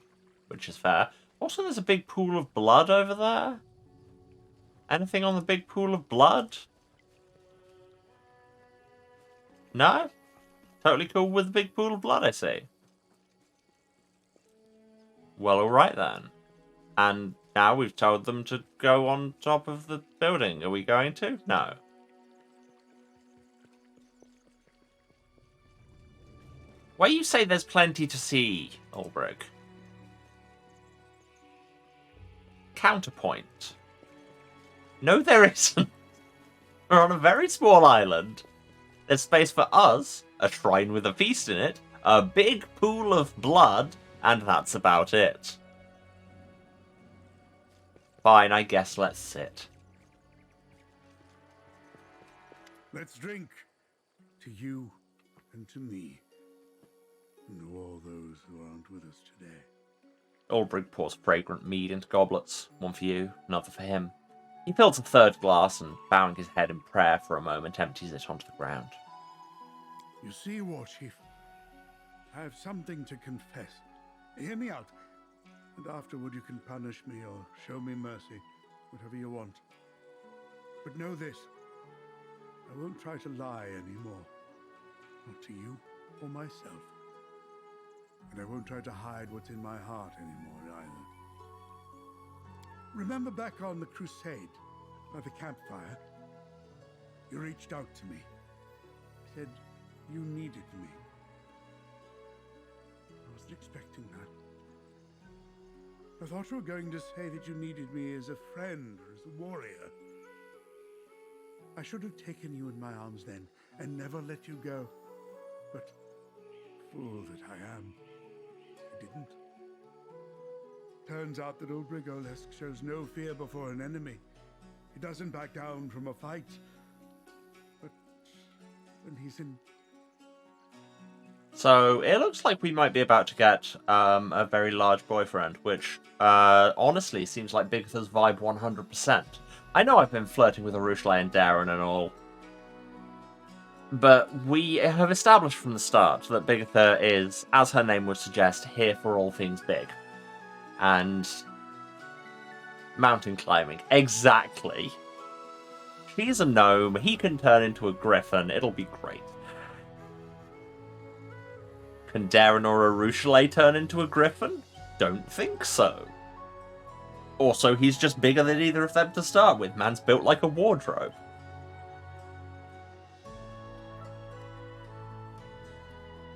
which is fair. Also, there's a big pool of blood over there. Anything on the big pool of blood? No? Totally cool with the big pool of blood, I see. Well, alright then. And now we've told them to go on top of the building. Are we going to? No. Where you say there's plenty to see, Ulbrich? Counterpoint. No, there isn't. We're on a very small island. There's space for us, a shrine with a feast in it, a big pool of blood, and that's about it. Fine, I guess let's sit. Let's drink to you and to me, and to all those who aren't with us today. Ulbrich pours fragrant mead into goblets, one for you, another for him. He fills a third glass and, bowing his head in prayer for a moment, empties it onto the ground. You see, War Chief, I have something to confess. Hear me out, and afterward you can punish me or show me mercy, whatever you want. But know this, I won't try to lie anymore, not to you or myself. And I won't try to hide what's in my heart anymore either. Remember back on the crusade, by the campfire? You reached out to me, said you needed me. I wasn't expecting that. I thought you were going to say that you needed me as a friend or as a warrior. I should have taken you in my arms then and never let you go. But, fool that I am, I didn't. Turns out that Ulbrich Olesk shows no fear before an enemy. He doesn't back down from a fight. But when he's in... So, it looks like we might be about to get a very large boyfriend, which honestly seems like Bigitha's vibe 100%. I know I've been flirting with Arushale and Darren and all, but we have established from the start that Bigitha is, as her name would suggest, here for all things big. And mountain climbing. Exactly. She's a gnome, he can turn into a griffin, it'll be great. Can Darren or Arushale turn into a griffin? Don't think so. Also, he's just bigger than either of them to start with. Man's built like a wardrobe.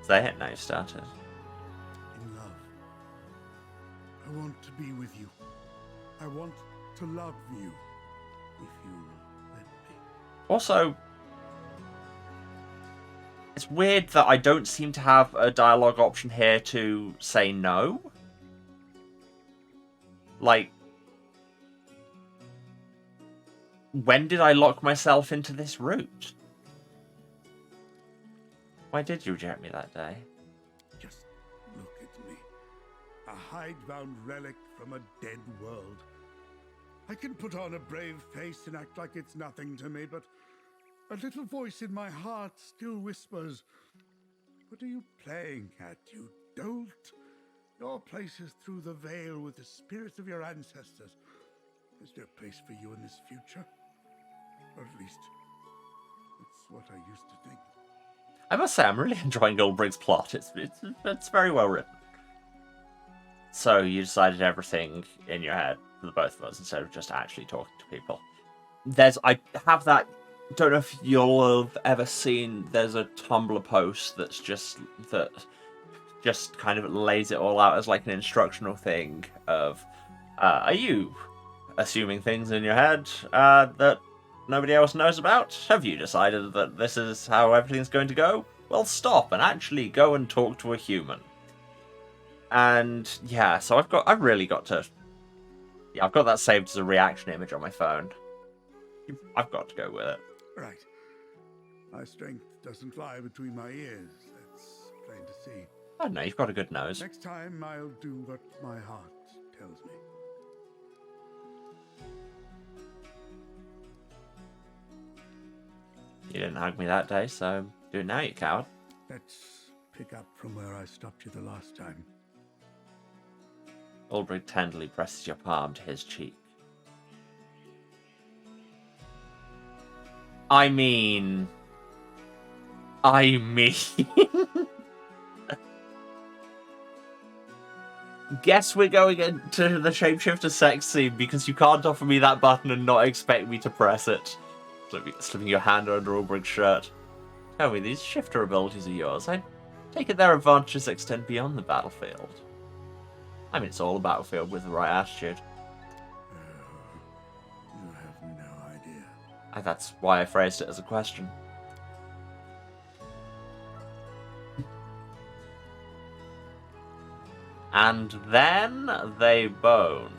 Is that it now started? In love. I want to be with you. I want to love you. If you let me. Also, it's weird that I don't seem to have a dialogue option here to say no. Like, when did I lock myself into this route? Why did you reject me that day? Just look at me. A hidebound relic from a dead world. I can put on a brave face and act like it's nothing to me, but a little voice in my heart still whispers, "What are you playing at, you dolt? Your place is through the veil with the spirits of your ancestors. There's no place for you in this future. Or at least, that's what I used to think." I must say, I'm really enjoying Ulbrich's plot. It's very well written. So you decided everything in your head for the both of us instead of just actually talking to people. I have that. Don't know if you'll have ever seen. There's a Tumblr post that just kind of lays it all out as like an instructional thing of, are you assuming things in your head that nobody else knows about? Have you decided that this is how everything's going to go? Well, stop and actually go and talk to a human. And yeah, so I've got that saved as a reaction image on my phone. I've got to go with it. Right. My strength doesn't lie between my ears. That's plain to see. I don't know, you've got a good nose. Next time, I'll do what my heart tells me. You didn't hug me that day, so do it now, you coward. Let's pick up from where I stopped you the last time. Ulbrich tenderly presses your palm to his cheek. I mean... Guess we're going into the shapeshifter sex scene because you can't offer me that button and not expect me to press it. Slipping your hand under Ulbrich's shirt. Tell me, these shifter abilities are yours. I take it their advantages extend beyond the battlefield. I mean, it's all a battlefield with the right attitude. You have no idea. That's why I phrased it as a question. And then they boned.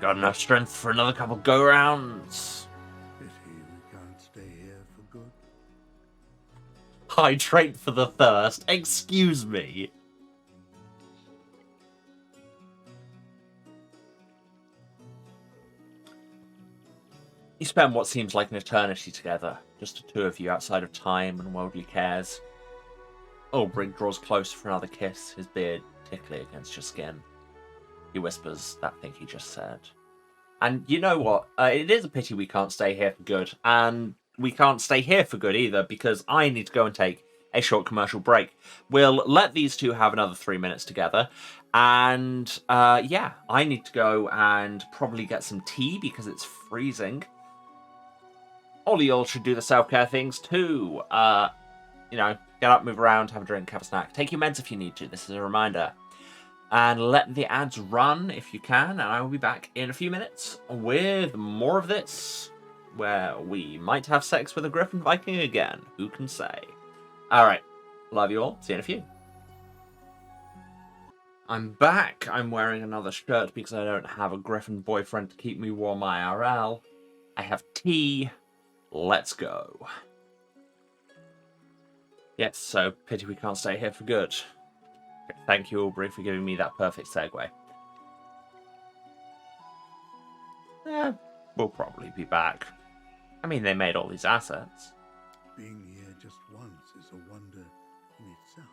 Got enough strength for another couple go-rounds. Pity we can't stay here for good. Hydrate for the thirst. Excuse me. You spend what seems like an eternity together, just the two of you outside of time and worldly cares. Ulbrich draws closer for another kiss, his beard tickly against your skin. He whispers that thing he just said. And you know what? It is a pity we can't stay here for good. And we can't stay here for good either, because I need to go and take a short commercial break. We'll let these two have another 3 minutes together. And yeah, I need to go and probably get some tea because it's freezing. All of y'all should do the self-care things too. You know, get up, move around, have a drink, have a snack. Take your meds if you need to. This is a reminder. And let the ads run if you can. And I will be back in a few minutes with more of this, where we might have sex with a Griffin Viking again. Who can say? All right. Love you all. See you in a few. I'm back. I'm wearing another shirt because I don't have a Griffin boyfriend to keep me warm IRL. I have tea. Let's go. Yes, so pity we can't stay here for good. Thank you, Aubrey, for giving me that perfect segue. We'll probably be back. I mean, they made all these assets. Being here just once is a wonder in itself.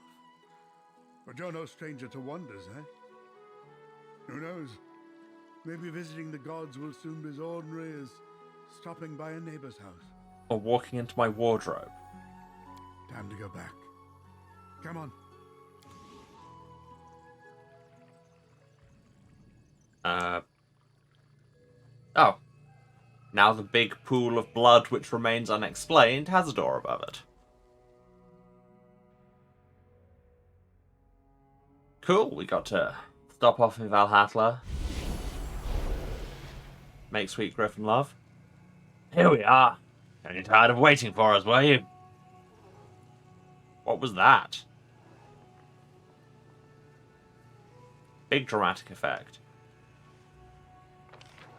But you're no stranger to wonders, eh? Who knows? Maybe visiting the gods will soon be as ordinary as stopping by a neighbor's house. Or walking into my wardrobe. Time to go back. Come on. Oh. Now the big pool of blood which remains unexplained has a door above it. Cool, we got to stop off in Valhalla. Make sweet Griffin love. Here we are. And you're tired of waiting for us, were you? What was that? Big dramatic effect.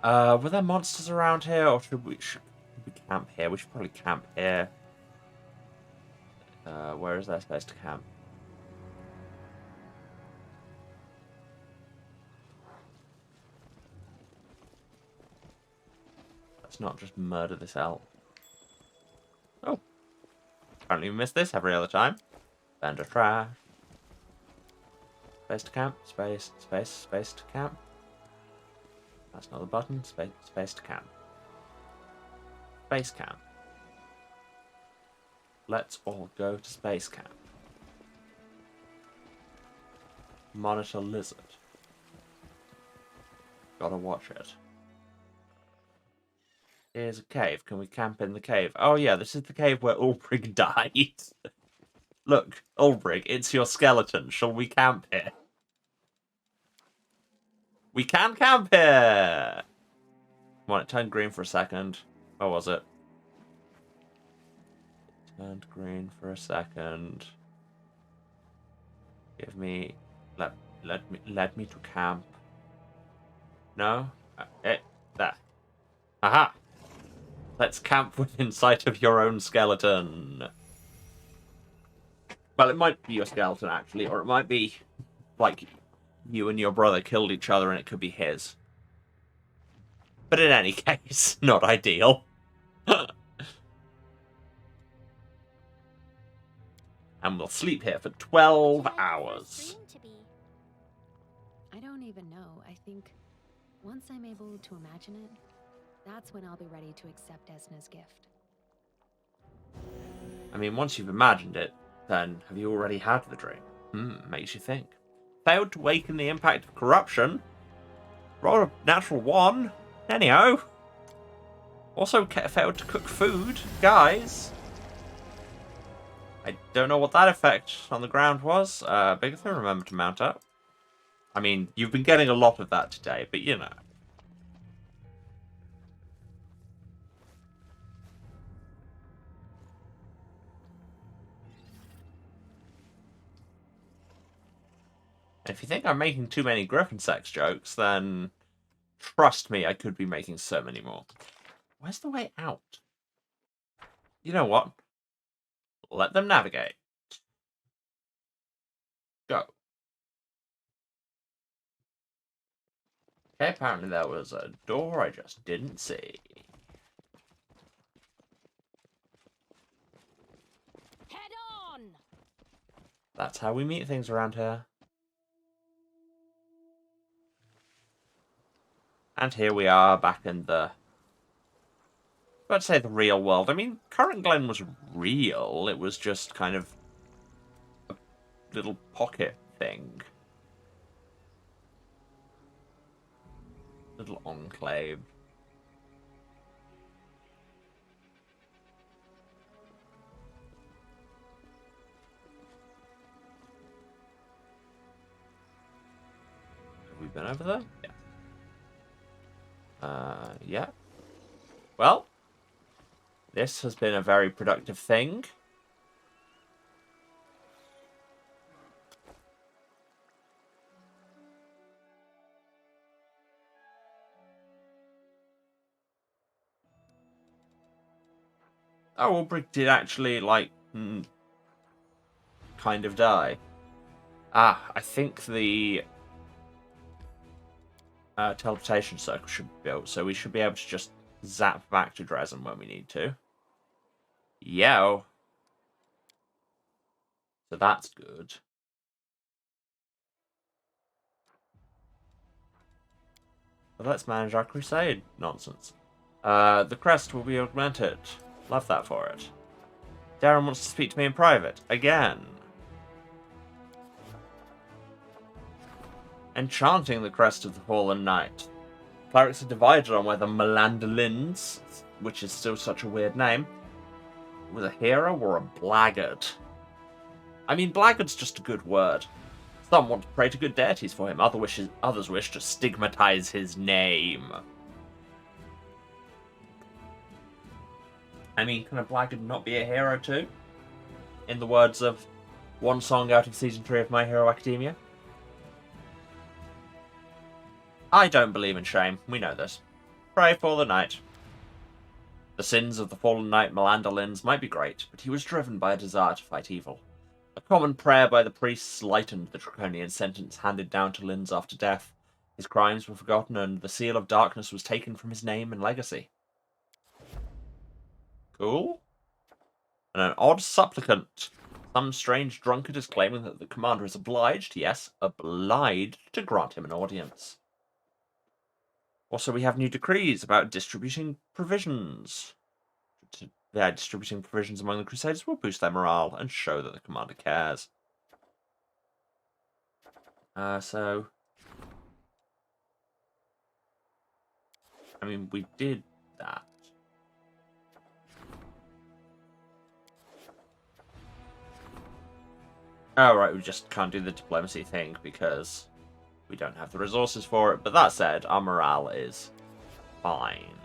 Were there monsters around here, or should we camp here? We should probably camp here. Where is there space to camp? Let's not just murder this elk. Oh. Apparently we miss this every other time. Vendor trash. Space to camp. Space to camp. That's not the button. Space to camp. Space camp. Let's all go to space camp. Monitor lizard. Gotta watch it. Here's a cave. Can we camp in the cave? Oh yeah, this is the cave where Ulbrich died. Look, Ulbrich, it's your skeleton. Shall we camp here? We can camp here! Come on, it turned green for a second. Where was it? It turned green for a second. Give me... Let me to camp. No? There. Aha! Let's camp within sight of your own skeleton. Well, it might be your skeleton, actually, or it might be, like, you and your brother killed each other and it could be his. But in any case, not ideal. And we'll sleep here for 12 hours. I don't even know. I think once I'm able to imagine it, that's when I'll be ready to accept Esna's gift. I mean, once you've imagined it, then have you already had the dream? Makes you think. Failed to awaken the impact of corruption. Roll a natural 1. Anyhow. Also failed to cook food. Guys. I don't know what that effect on the ground was. Bigitha, remember to mount up. I mean, you've been getting a lot of that today, but you know. If you think I'm making too many Griffin sex jokes, then trust me, I could be making so many more. Where's the way out? You know what? Let them navigate. Go. Okay, apparently there was a door I just didn't see. Head on! That's how we meet things around here. And here we are back in the... I'd say the real world. I mean, Current Glen was real. It was just kind of a little pocket thing. Little enclave. Have we been over there? Yeah. Yeah. Well, this has been a very productive thing. Oh, Ulbrich did actually, like, kind of die. Ah, I think the teleportation circle should be built, so we should be able to just zap back to Dresden when we need to. Yo. So that's good. But let's manage our crusade nonsense. The crest will be augmented. Love that for it. Darren wants to speak to me in private. Again. Enchanting the crest of the fallen knight. Clerics are divided on whether Melandolins, which is still such a weird name, was a hero or a blackguard. I mean, blackguard's just a good word. Some want to pray to good deities for him, others wish to stigmatize his name. I mean, can a blackguard not be a hero too? In the words of one song out of Season 3 of My Hero Academia. I don't believe in shame, we know this. Pray for the knight. The sins of the fallen knight Melandolins might be great, but he was driven by a desire to fight evil. A common prayer by the priests lightened the draconian sentence handed down to Linz after death. His crimes were forgotten and the seal of darkness was taken from his name and legacy. Cool. And an odd supplicant. Some strange drunkard is claiming that the commander is obliged, yes, obliged, to grant him an audience. Also, we have new decrees about distributing provisions. Distributing provisions among the Crusaders will boost their morale and show that the commander cares. So... I mean, we did that. Oh, right, we just can't do the diplomacy thing because we don't have the resources for it. But that said, our morale is fine.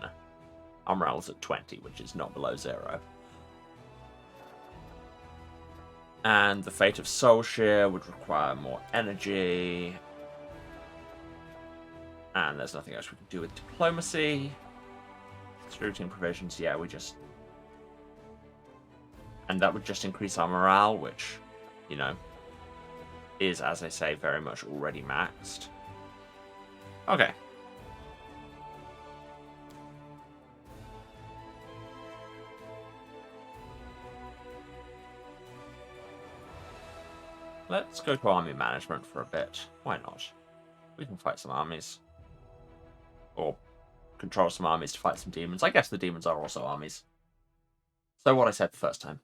Our morale is at 20, which is not below 0. And the Fate of Soulshare would require more energy. And there's nothing else we can do with diplomacy. Distributing provisions, yeah, we just... And that would just increase our morale, which, you know, is, as I say, very much already maxed. Okay. let's go to army management for a bit. Why not? We can fight some armies. Or control some armies to fight some demons. I guess the demons are also armies. So what I said the first time.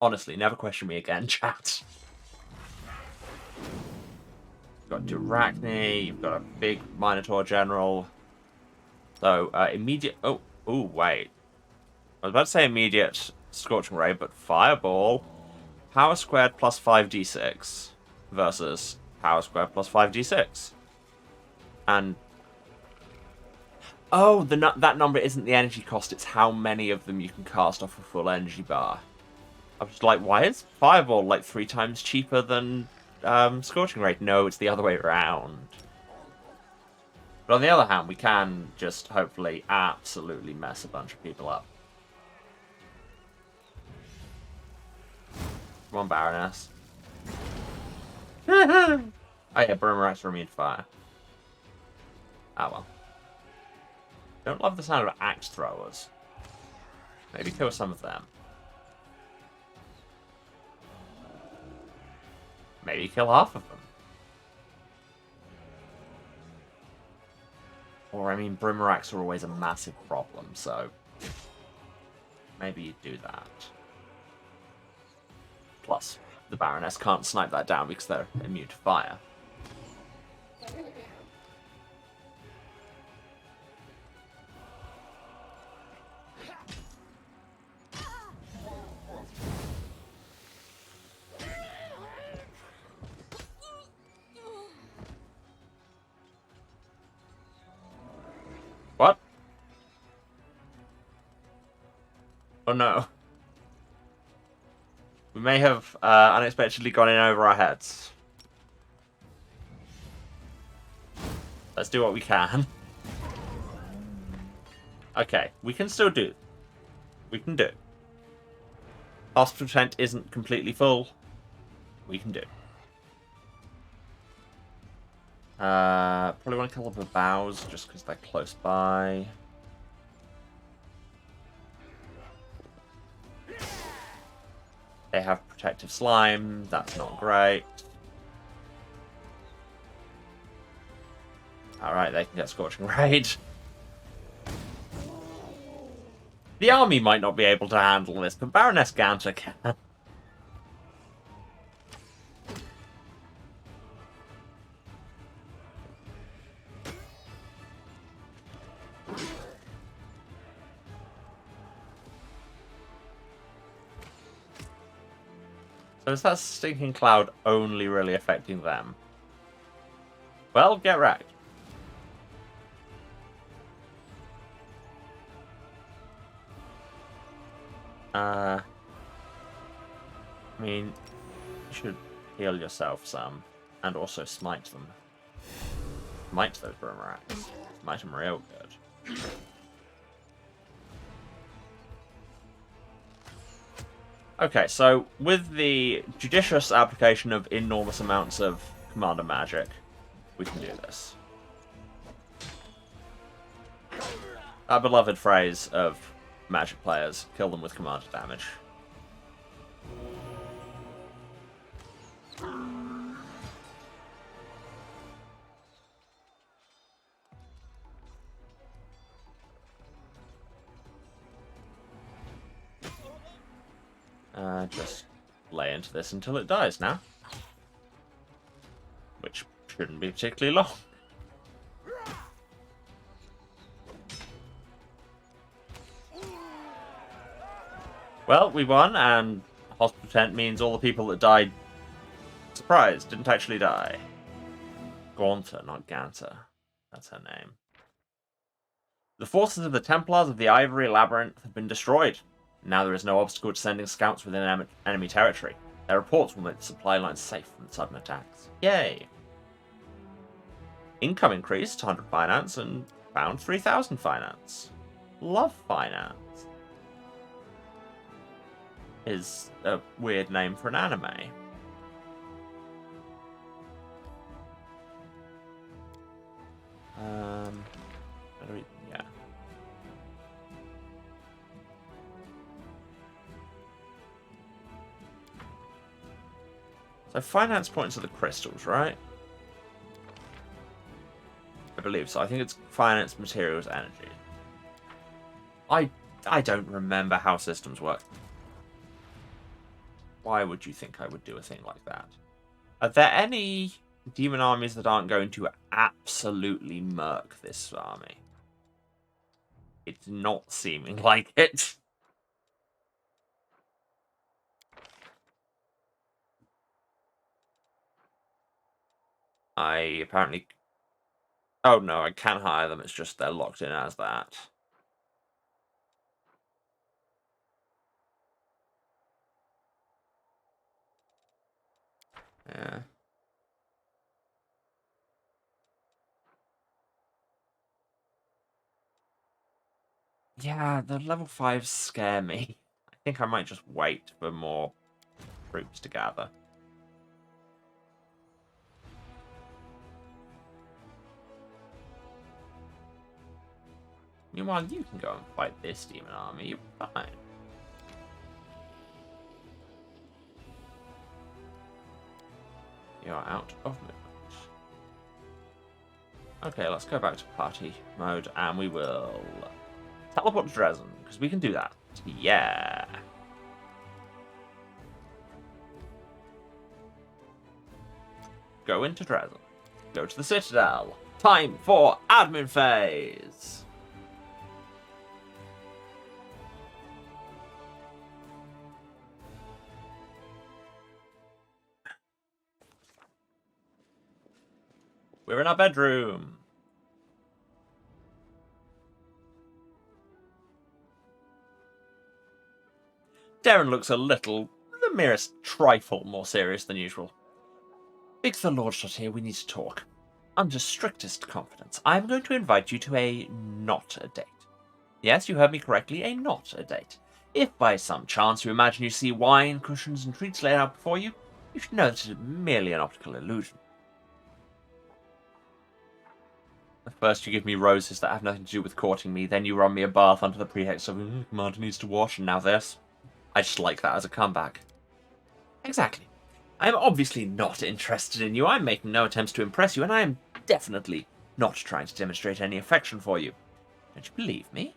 Honestly, never question me again, chat. You've got Duracne, you've got a big Minotaur general. So, immediate... Oh, wait. I was about to say immediate Scorching Ray, but Fireball. Power squared plus 5d6 versus power squared plus 5d6. And... Oh, that number isn't the energy cost, it's how many of them you can cast off a full energy bar. I was like, why is Fireball like 3 times cheaper than Scorching Ray? No, it's the other way around. But on the other hand, we can just hopefully absolutely mess a bunch of people up. Come on, Baroness. Oh yeah, Boomerangs are immune to fire. Ah well. Don't love the sound of axe throwers. Maybe kill some of them. Maybe kill half of them. Or, I mean, Boomerangs are always a massive problem, so... maybe you do that. Plus, the Baroness can't snipe that down because they're immune to fire. What? Oh no. We may have unexpectedly gone in over our heads. Let's do what we can. Okay, we can still do. We can do. Hospital tent isn't completely full. We can do. Probably want to kill the bows just because they're close by. They have protective slime. That's not great. Alright, they can get Scorching Raid. The army might not be able to handle this, but Baroness Ganta can. So is that stinking cloud only really affecting them? Well, get wrecked. I mean, you should heal yourself some, and also smite them. Smite those Boomerangs. Smite them real good. Okay, so with the judicious application of enormous amounts of commander magic, we can do this. Our beloved phrase of magic players, kill them with commander damage. Just lay into this until it dies now. Which shouldn't be particularly long. Well, we won, and hospital tent means all the people that died, surprise, didn't actually die. Gaunter, not Ganta. That's her name. The forces of the Templars of the Ivory Labyrinth have been destroyed. Now there is no obstacle to sending scouts within enemy territory. Their reports will make the supply lines safe from sudden attacks. Yay! Income increased 100 finance and found 3,000 finance. Love finance. Is a weird name for an anime. Yeah. So finance points are the crystals, right? I believe so. I think it's finance, materials, energy. I don't remember how systems work. Why would you think I would do a thing like that? Are there any demon armies that aren't going to absolutely murk this army? It's not seeming like it. I apparently... Oh no, I can hire them. It's just they're locked in as that. Yeah. Yeah, the level 5s scare me. I think I might just wait for more troops to gather. Meanwhile, you can go and fight this demon army. You're fine. You're out of movement. Okay, let's go back to party mode, and we will teleport to Dresden, because we can do that. Yeah. Go into Dresden. Go to the Citadel. Time for admin phase. We're in our bedroom. Darren looks a little, the merest trifle more serious than usual. Bigitha Lordshot here, we need to talk. Under strictest confidence, I am going to invite you to a not a date. Yes, you heard me correctly, a not a date. If by some chance you imagine you see wine, cushions, and treats laid out before you, you should know that it is merely an optical illusion. First you give me roses that have nothing to do with courting me, then you run me a bath under the pretext of Commander needs to wash, and now this. I just like that as a comeback. Exactly. I am obviously not interested in you, I'm making no attempts to impress you, and I am definitely not trying to demonstrate any affection for you. Don't you believe me?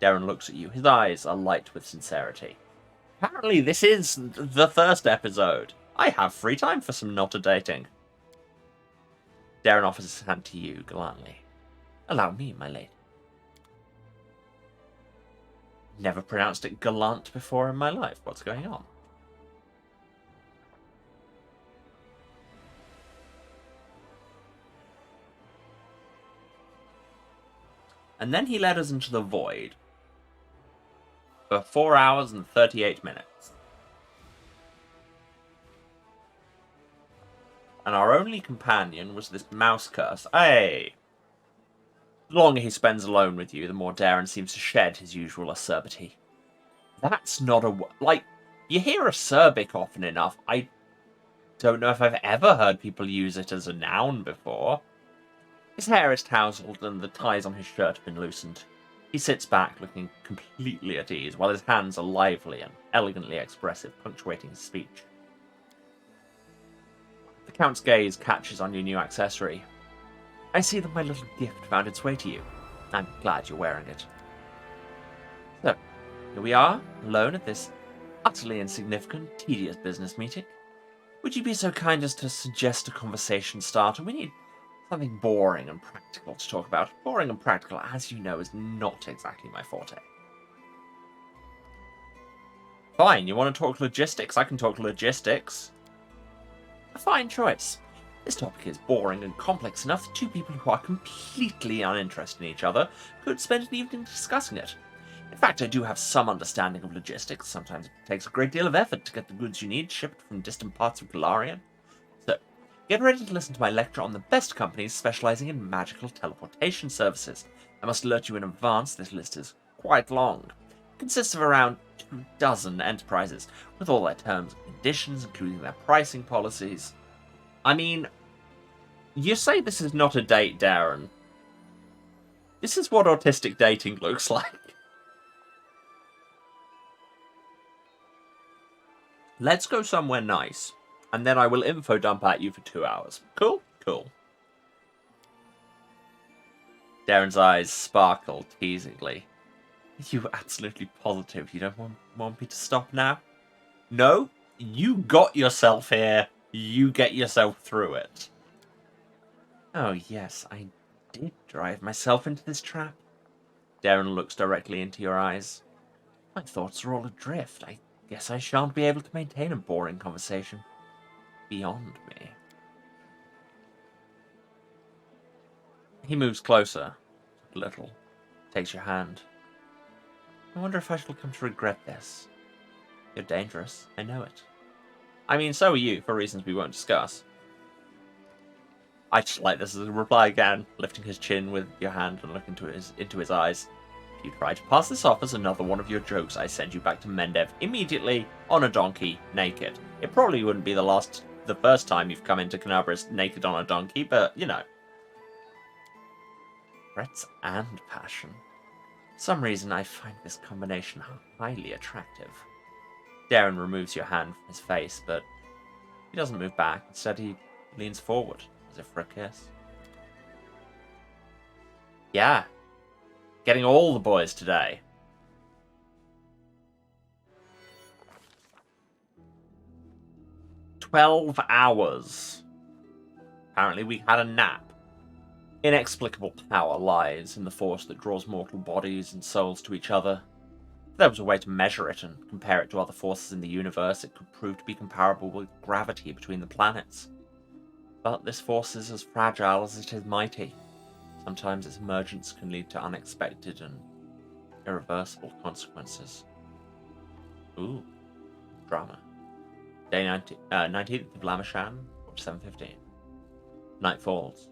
Darren looks at you, his eyes are light with sincerity. Apparently this is the first episode. I have free time for some not a dating. Darren offers his hand to you gallantly. Allow me, my lady. Never pronounced it gallant before in my life. What's going on? And then he led us into the void for 4 hours and 38 minutes. And our only companion was this mouse curse. Hey! The longer he spends alone with you, the more Darren seems to shed his usual acerbity. That's not a... Like, you hear acerbic often enough. I don't know if I've ever heard people use it as a noun before. His hair is tousled and the ties on his shirt have been loosened. He sits back, looking completely at ease, while his hands are lively and elegantly expressive, punctuating his speech. The Count's gaze catches on your new accessory. I see that my little gift found its way to you. I'm glad you're wearing it. So, here we are, alone at this utterly insignificant, tedious business meeting. Would you be so kind as to suggest a conversation starter? We need something boring and practical to talk about. Boring and practical, as you know, is not exactly my forte. Fine, you want to talk logistics? I can talk logistics. A fine choice. This topic is boring and complex enough that two people who are completely uninterested in each other could spend an evening discussing it. In fact, I do have some understanding of logistics. Sometimes it takes a great deal of effort to get the goods you need shipped from distant parts of Galarian. So, get ready to listen to my lecture on the best companies specializing in magical teleportation services. I must alert you in advance, this list is quite long. It consists of around 24 enterprises, with all their terms and conditions, including their pricing policies. I mean, you say this is not a date, Darren. This is what autistic dating looks like. Let's go somewhere nice. and then I will info dump at you for 2 hours. Cool? Cool. Darren's eyes sparkle teasingly. Are you absolutely positive you don't want me to stop now? No? You got yourself here. You get yourself through it. Oh, yes, I did drive myself into this trap. Darren looks directly into your eyes. My thoughts are all adrift. I guess I shan't be able to maintain a boring conversation. Beyond me. He moves closer. A little. Takes your hand. I wonder if I shall come to regret this. You're dangerous. I know it. I mean, so are you, for reasons we won't discuss. I just like this as a reply again, lifting his chin with your hand and looking into his eyes. If you try to pass this off as another one of your jokes, I send you back to Mendev immediately on a donkey, naked. It probably wouldn't be the first time you've come into Canabris naked on a donkey, but, you know. Threats and passion. For some reason, I find this combination highly attractive. Darren removes your hand from his face, but he doesn't move back. Instead, he leans forward, as if for a kiss. Yeah. Getting all the boys today. "12 hours. Apparently we had a nap. Inexplicable power lies in the force that draws mortal bodies and souls to each other. If there was a way to measure it and compare it to other forces in the universe, it could prove to be comparable with gravity between the planets. But this force is as fragile as it is mighty. Sometimes its emergence can lead to unexpected and irreversible consequences." Ooh. Drama. Day 19th of Lamashan, 7:15. Night falls.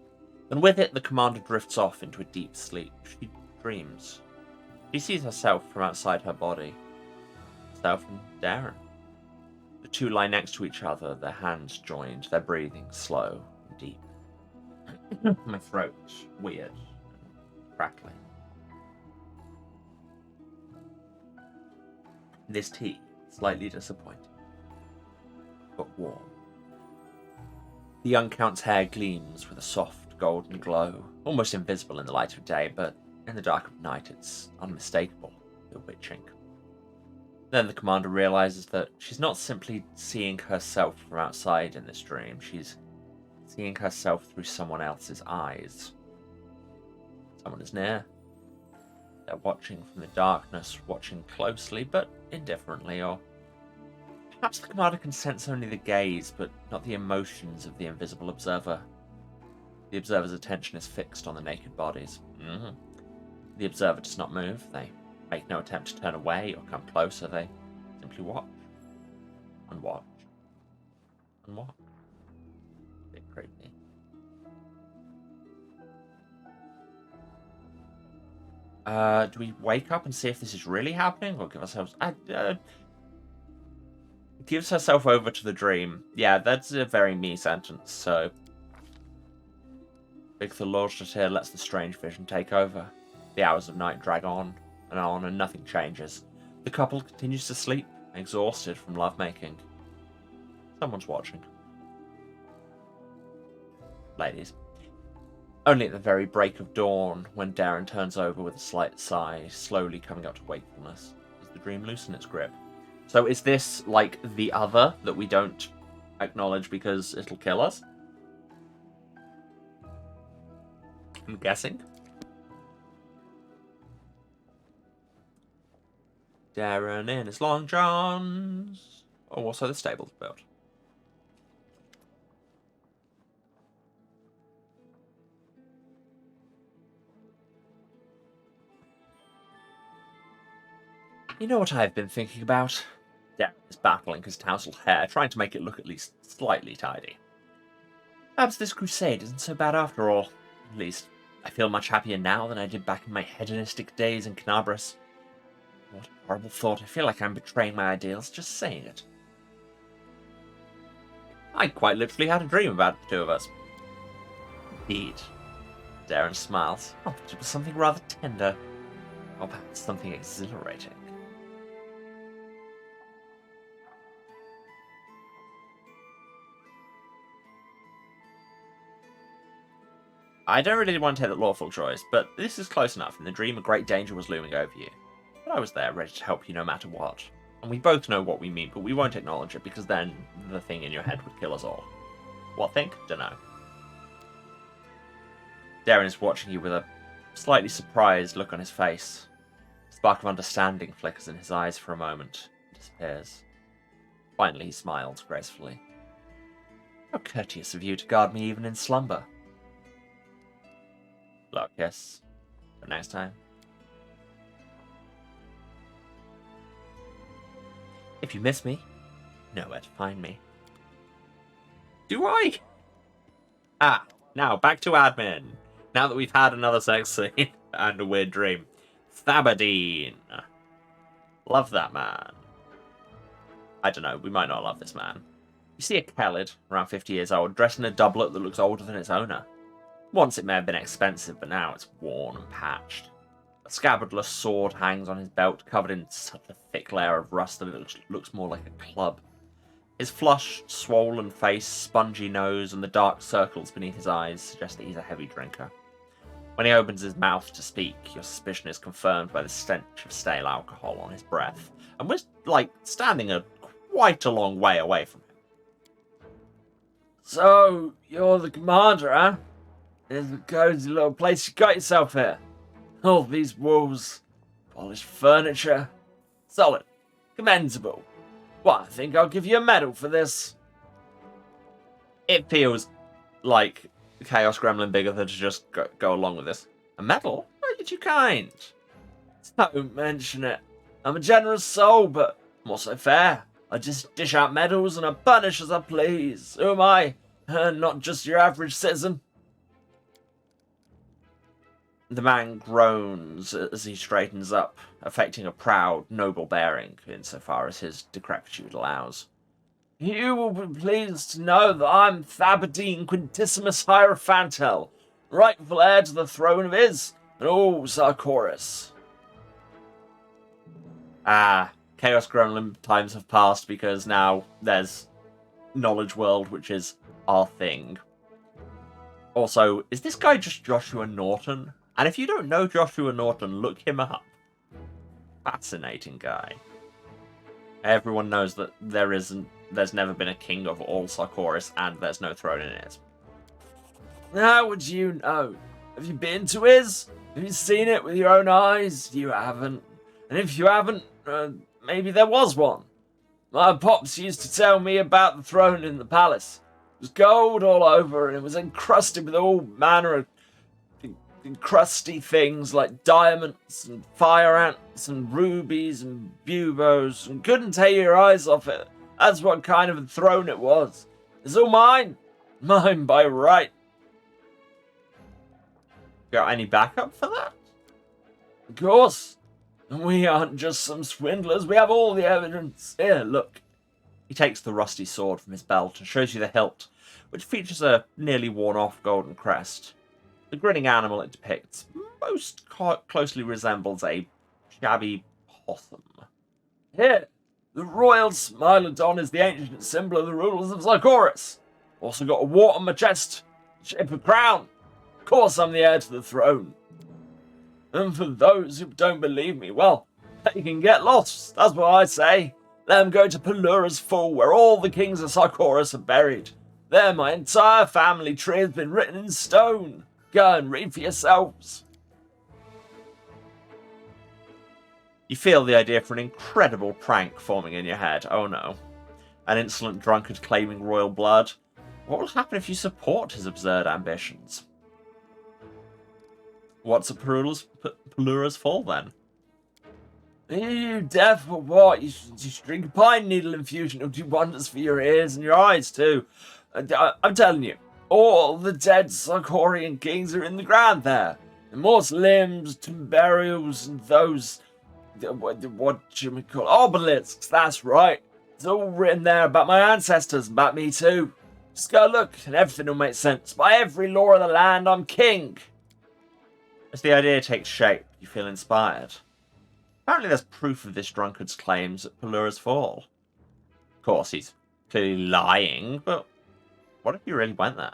And with it, the commander drifts off into a deep sleep. She dreams. She sees herself from outside her body. Herself and Darren. The two lie next to each other, their hands joined, their breathing slow and deep. My throat weird and crackling. This tea, slightly disappointing, but warm. The young count's hair gleams with a soft golden glow, almost invisible in the light of day, but in the dark of night it's unmistakable, bewitching. Then the commander realizes that she's not simply seeing herself from outside in this dream, she's seeing herself through someone else's eyes. Someone is near. They're watching from the darkness, watching closely but indifferently, or perhaps the commander can sense only the gaze, but not the emotions of the invisible observer. The observer's attention is fixed on the naked bodies. The observer does not move. They make no attempt to turn away or come closer. They simply watch. And watch. And watch. A bit creepy. Do we wake up and see if this is really happening, or give ourselves... gives herself over to the dream. Yeah, that's a very me sentence, so... Bigitha lodged here lets the strange vision take over. The hours of night drag on, and nothing changes. The couple continues to sleep, exhausted from lovemaking. Someone's watching. Ladies. Only at the very break of dawn, when Darren turns over with a slight sigh, slowly coming up to wakefulness, does the dream loosen its grip. So is this like the other that we don't acknowledge because it'll kill us? I'm guessing. Darren in his long johns. Oh, also the stable's built. You know what I've been thinking about? Darren is battling his tousled hair, trying to make it look at least slightly tidy. Perhaps this crusade isn't so bad after all. At least, I feel much happier now than I did back in my hedonistic days in Canabris. What a horrible thought. I feel like I'm betraying my ideals just saying it. I quite literally had a dream about the two of us. Indeed. Darren smiles. Oh, but it was something rather tender. Or perhaps something exhilarating. I don't really want to take the lawful choice, but this is close enough. In the dream, a great danger was looming over you. But I was there, ready to help you no matter what. And we both know what we mean, but we won't acknowledge it, because then the thing in your head would kill us all. What think? Dunno. Darren is watching you with a slightly surprised look on his face. A spark of understanding flickers in his eyes for a moment, and disappears. Finally, he smiles gracefully. How courteous of you to guard me even in slumber. Look, yes. But next time. If you miss me, you know where to find me. Do I? Ah, now back to admin. Now that we've had another sex scene and a weird dream. Thabadine. Love that man. I don't know, we might not love this man. You see a Khalid, around 50 years old, dressed in a doublet that looks older than its owner. Once it may have been expensive, but now it's worn and patched. A scabbardless sword hangs on his belt, covered in such a thick layer of rust that it looks more like a club. His flushed, swollen face, spongy nose, and the dark circles beneath his eyes suggest that he's a heavy drinker. When he opens his mouth to speak, your suspicion is confirmed by the stench of stale alcohol on his breath, and we're, standing quite a long way away from him. So, you're the commander, huh? There's a cozy little place you got yourself here. All these walls, polished furniture. Solid. Commendable. Why, I think I'll give you a medal for this. It feels like Chaos Gremlin Bigitha to just go along with this. A medal? Oh, you're too kind. Don't mention it. I'm a generous soul, but I'm also fair. I just dish out medals and I punish as I please. Who am I? Not just your average citizen. The man groans as he straightens up, affecting a proud, noble bearing, insofar as his decrepitude allows. You will be pleased to know that I'm Thabadine Quintissimus Hierophantel, rightful heir to the throne of Iz and all Sarkoris. Chaos Gremlin times have passed because now there's Knowledge World, which is our thing. Also, is this guy just Joshua Norton? And if you don't know Joshua Norton, look him up. Fascinating guy. Everyone knows that there's never been a king of all Sarkoris, and there's no throne in it. How would you know? Have you been to Iz? Have you seen it with your own eyes? You haven't. And if you haven't, maybe there was one. My pops used to tell me about the throne in the palace. It was gold all over, and it was encrusted with all manner of crusty things like diamonds and fire ants and rubies and buboes, and couldn't take your eyes off it. That's what kind of a throne it was. It's all mine. Mine by right. Got any backup for that? Of course. And we aren't just some swindlers. We have all the evidence. Here, look. He takes the rusty sword from his belt and shows you the hilt, which features a nearly worn-off golden crest. The grinning animal it depicts most closely resembles a shabby possum. Here, the royal Smilodon is the ancient symbol of the rulers of Sarkoris. Also got a wart on my chest, shape of crown. Of course I'm the heir to the throne. And for those who don't believe me, well, they can get lost, that's what I say. Let them go to Pelura's Fall, where all the kings of Sarkoris are buried. There my entire family tree has been written in stone. Go and read for yourselves. You feel the idea for an incredible prank forming in your head. Oh no. An insolent drunkard claiming royal blood. What will happen if you support his absurd ambitions? What's a Pelura's Fall then? Are you deaf or what? You should drink a pine needle infusion. It'll do wonders for your ears and your eyes too. I'm telling you. All the dead Sarkorian kings are in the ground there. Immortal limbs, tomb burials, and those... what should we call obelisks, that's right. It's all written there about my ancestors, and about me too. Just go look, and everything will make sense. By every law of the land, I'm king. As the idea takes shape, you feel inspired. Apparently there's proof of this drunkard's claims at Pelura's Fall. Of course, he's clearly lying, but... what if you really went there?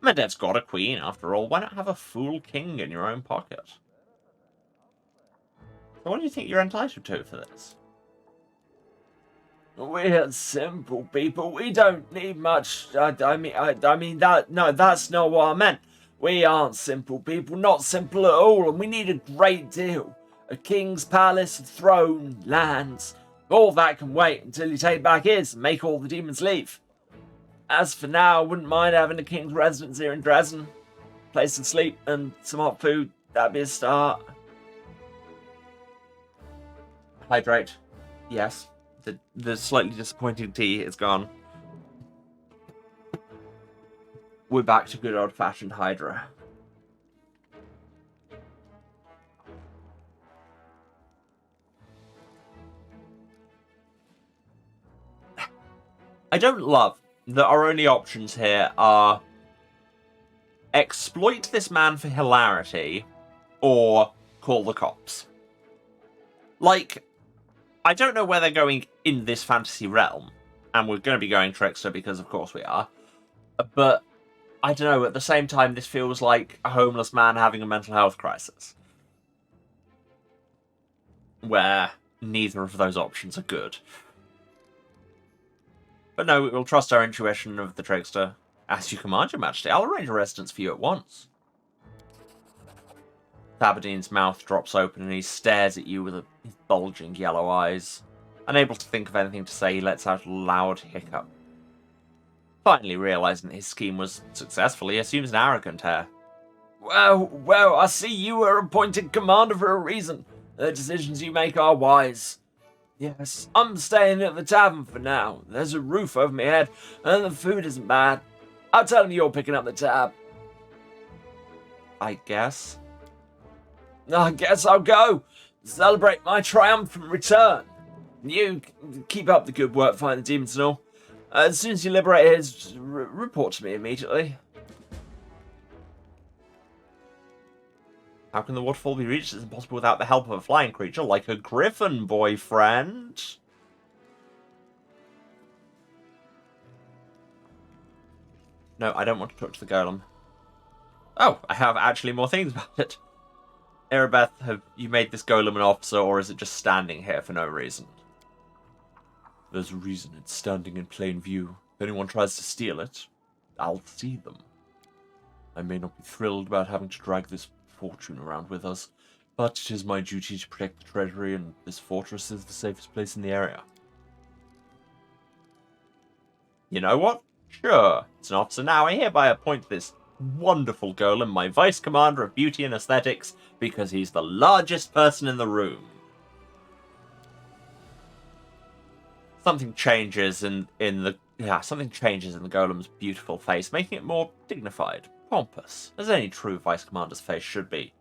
Medev's got a queen, after all. Why not have a fool king in your own pocket? So what do you think you're entitled to for this? We're simple people. We don't need much. I mean that. No, that's not what I meant. We aren't simple people. Not simple at all. And we need a great deal. A king's palace, a throne, lands. All that can wait until you take back his and make all the demons leave. As for now, I wouldn't mind having a king's residence here in Dresden. Place to sleep and some hot food. That'd be a start. Hydrate. Yes. The slightly disappointing tea is gone. We're back to good old-fashioned Hydra. I don't love that our only options here are exploit this man for hilarity or call the cops. Like, I don't know where they're going in this fantasy realm, and we're going to be going Trickster because of course we are, but I don't know, at the same time this feels like a homeless man having a mental health crisis, where neither of those options are good. But no, we'll trust our intuition of the Trickster. As you command, Your Majesty, I'll arrange a residence for you at once. Thaberdine's mouth drops open and he stares at you with his bulging yellow eyes. Unable to think of anything to say, he lets out a loud hiccup. Finally realizing that his scheme was successful, he assumes an arrogant air. Well, I see you were appointed commander for a reason. The decisions you make are wise. Yes, I'm staying at the tavern for now. There's a roof over my head, and the food isn't bad. I'll tell him you're picking up the tab. I guess I'll go. Celebrate my triumphant return. You keep up the good work fighting the demons and all. As soon as you liberate his, report to me immediately. How can the waterfall be reached? It's impossible without the help of a flying creature like a griffin, boyfriend. No, I don't want to talk to the golem. Oh, I have actually more things about it. Erebeth, have you made this golem an officer, or is it just standing here for no reason? There's a reason it's standing in plain view. If anyone tries to steal it, I'll see them. I may not be thrilled about having to drag this fortune around with us, but it is my duty to protect the treasury, and this fortress is the safest place in the area. You know what? Sure, it's an officer now. I hereby appoint this wonderful golem my vice commander of beauty and aesthetics, because he's the largest person in the room. Something changes in the golem's beautiful face, making it more dignified, pompous, as any true vice commander's face should be.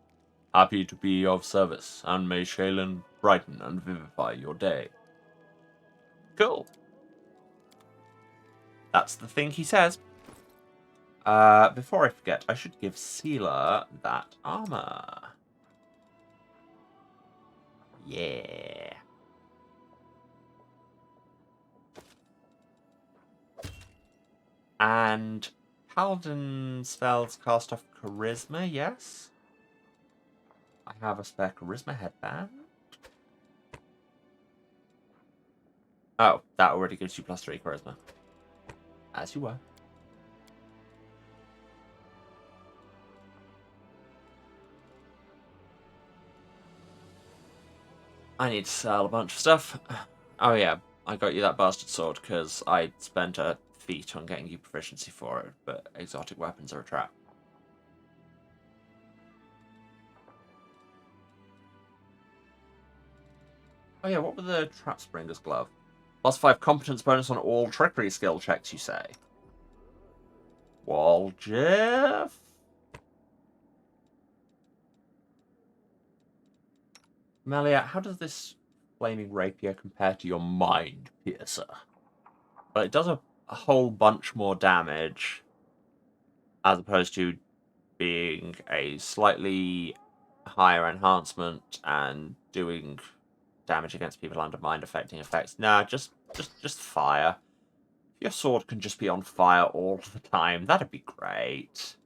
Happy to be of service, and may Shaylin brighten and vivify your day. Cool. That's the thing he says. Before I forget, I should give Seela that armor. Yeah. And Paladin spells cast off Charisma, yes? I have a spare Charisma headband. Oh, that already gives you +3 Charisma. As you were. I need to sell a bunch of stuff. Oh yeah, I got you that bastard sword because I spent a feat on getting you proficiency for it, but exotic weapons are a trap. Oh yeah, what were the Trap Springer's glove? +5 competence bonus on all trickery skill checks, you say? Waljeff? Melia, how does this flaming rapier compare to your mind piercer? Well, it does a whole bunch more damage, as opposed to being a slightly higher enhancement and doing damage against people under mind affecting effects. Nah, just fire. your sword can just be on fire all the time, that'd be great.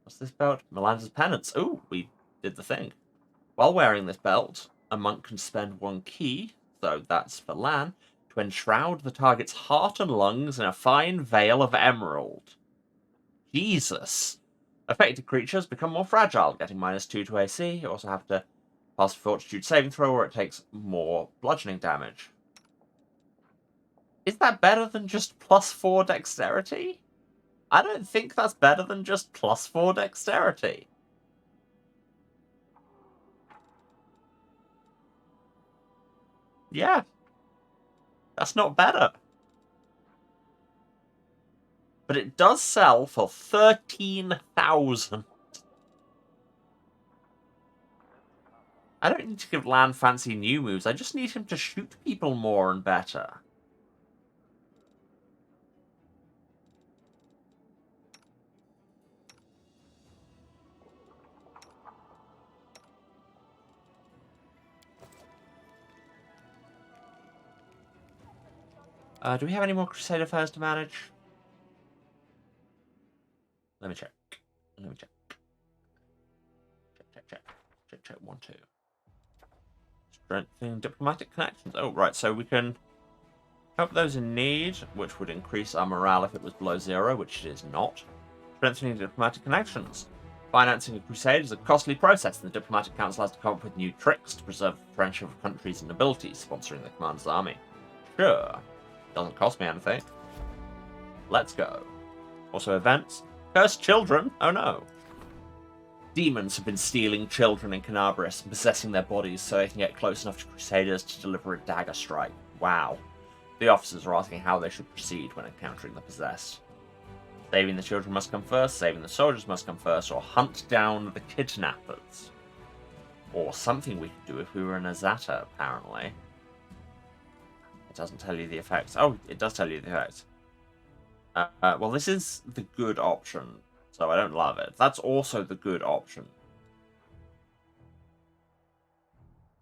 What's this belt? Melander's penance. Ooh, we did the thing. While wearing this belt, a monk can spend 1 key, so that's for Lan, to enshroud the target's heart and lungs in a fine veil of emerald. Jesus. Affected creatures become more fragile, getting -2 to AC. You also have to pass a fortitude saving throw where it takes more bludgeoning damage. Is that better than just +4 dexterity? I don't think that's better than just +4 dexterity. Yeah. That's not better. But it does sell for 13,000. I don't need to give Lan fancy new moves. I just need him to shoot people more and better. Do we have any more Crusade affairs to manage? Let me check. Let me check. Check. 1, 2. Strengthening diplomatic connections. Oh, right. So we can help those in need, which would increase our morale if it was below 0, which it is not. Strengthening diplomatic connections. Financing a crusade is a costly process, and the diplomatic council has to come up with new tricks to preserve the friendship of countries and nobilities, sponsoring the commander's army. Sure. Doesn't cost me anything. Let's go. Also events. Cursed children? Oh no. Demons have been stealing children in Canabris and possessing their bodies so they can get close enough to Crusaders to deliver a dagger strike. Wow. The officers are asking how they should proceed when encountering the possessed. Saving the children must come first, saving the soldiers must come first, or hunt down the kidnappers. Or something we could do if we were in Azata, apparently. It doesn't tell you the effects. Oh, it does tell you the effects. Well, this is the good option, so I don't love it. That's also the good option.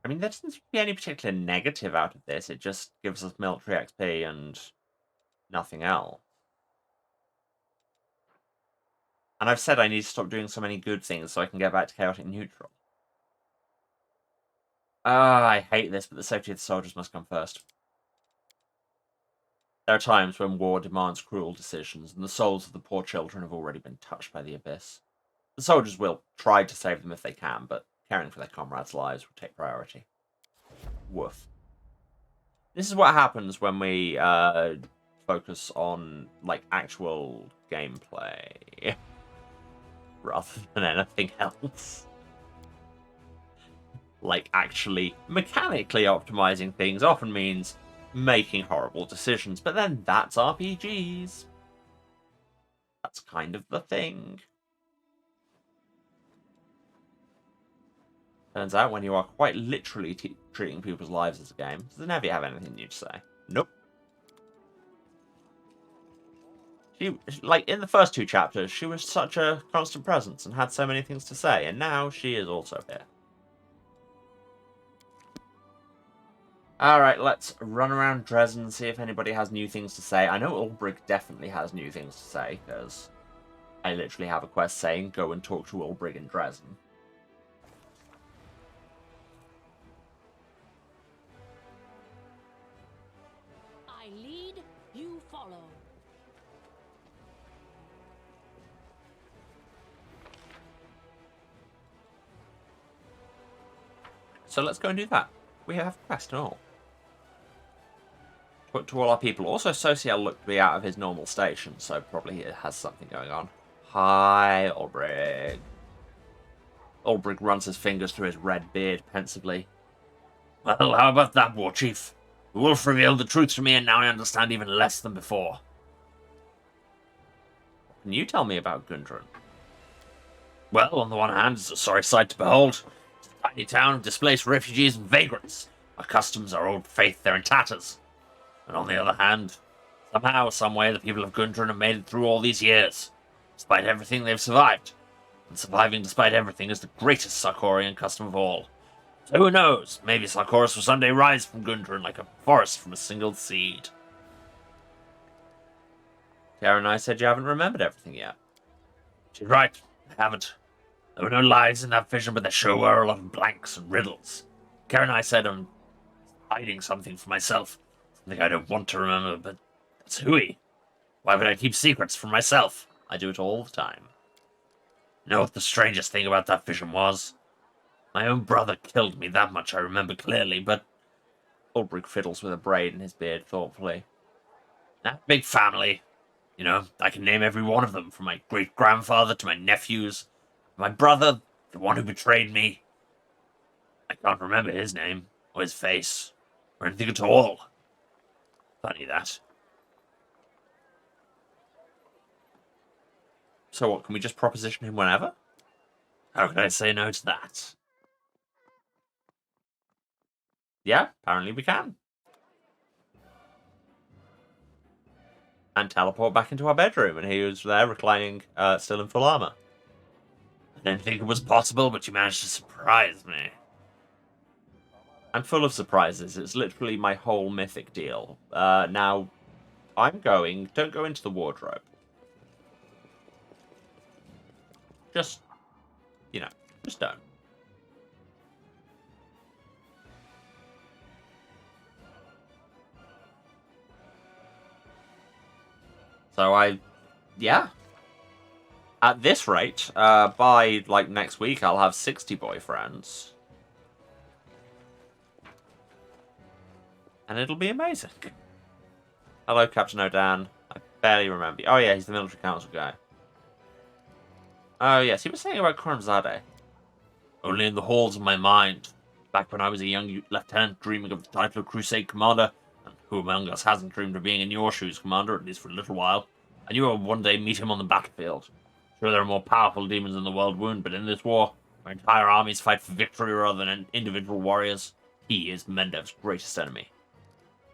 I mean, there doesn't seem to be any particular negative out of this. It just gives us military XP and nothing else. And I've said I need to stop doing so many good things so I can get back to chaotic neutral. I hate this, but the safety of the soldiers must come first. There are times when war demands cruel decisions, and the souls of the poor children have already been touched by the abyss. The soldiers will try to save them if they can, but caring for their comrades' lives will take priority. Woof. This is what happens when we focus on, like, actual gameplay rather than anything else. Like, actually mechanically optimizing things often means making horrible decisions, but then that's RPGs. That's kind of the thing. Turns out when you are quite literally treating people's lives as a game, does it never have anything new to say? Nope. She, like, in the first 2 chapters, she was such a constant presence and had so many things to say, and now she is also here. Alright, let's run around Dresden and see if anybody has new things to say. I know Ulbrich definitely has new things to say, because I literally have a quest saying, go and talk to Ulbrich in Dresden. I lead, you follow. So let's go and do that. We have a quest and all. Put to all our people. Also, Sociel looked to be out of his normal station, so probably it has something going on. Hi, Ulbrich. Ulbrich runs his fingers through his red beard pensively. Well, how about that, War Chief? The wolf revealed the truth to me, and now I understand even less than before. What can you tell me about Gundren? Well, on the one hand, it's a sorry sight to behold. It's a tiny town of displaced refugees and vagrants. Our customs, our old faith, they're in tatters. And on the other hand, somehow, someway, the people of Gundren have made it through all these years. Despite everything, they've survived. And surviving despite everything is the greatest Sarkorian custom of all. So who knows? Maybe Sarkoris will someday rise from Gundren like a forest from a single seed. Karen, I said you haven't remembered everything yet. She's right. I haven't. There were no lies in that vision, but there sure were a lot of blanks and riddles. Karen, I said I'm hiding something from myself. Something I don't want to remember, but that's hooey. Why would I keep secrets from myself? I do it all the time. You know what the strangest thing about that vision was? My own brother killed me, that much I remember clearly, but... Ulbrich fiddles with a braid in his beard thoughtfully. That big family. You know, I can name every one of them, from my great-grandfather to my nephews. My brother, the one who betrayed me. I can't remember his name, or his face, or anything at all. Funny that. So what, can we just proposition him whenever? How could I say no to that? Yeah, apparently we can. And teleport back into our bedroom, and he was there reclining, still in full armor. I didn't think it was possible, but you managed to surprise me. I'm full of surprises. It's literally my whole mythic deal. Now, don't go into the wardrobe. Just, just don't. So yeah. At this rate, by, next week, I'll have 60 boyfriends. And it'll be amazing. Hello, Captain O'Dan. I barely remember you. Oh, yeah, he's the military council guy. Oh, yes, he was saying about Kormzadeh. Only in the halls of my mind. Back when I was a young lieutenant dreaming of the title of Crusade Commander, and who among us hasn't dreamed of being in your shoes, Commander, at least for a little while, I knew I would one day meet him on the battlefield. Sure, there are more powerful demons in the world wound, but in this war, where entire armies fight for victory rather than individual warriors, he is Mendev's greatest enemy.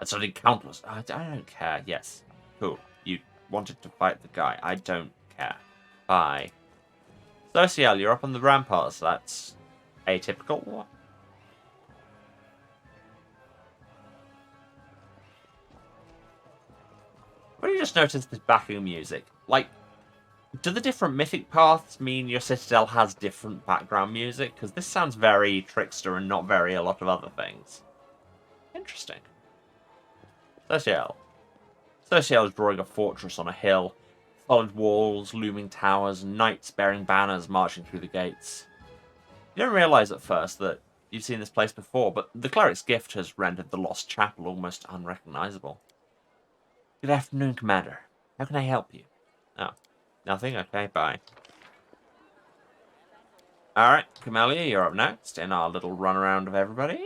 I've studied countless... I don't care. Yes. Cool. You wanted to fight the guy. I don't care. Bye. Sociel, you're up on the ramparts. That's atypical. What do you just notice this backing music? Do the different mythic paths mean your citadel has different background music? Because this sounds very trickster and not very a lot of other things. Interesting. Sociel. Sociel is drawing a fortress on a hill. Solid walls, looming towers, and knights bearing banners marching through the gates. You don't realise at first that you've seen this place before, but the cleric's gift has rendered the lost chapel almost unrecognisable. Good afternoon, Commander. How can I help you? Oh, nothing? Okay, bye. Alright, Camellia, you're up next in our little run around of everybody.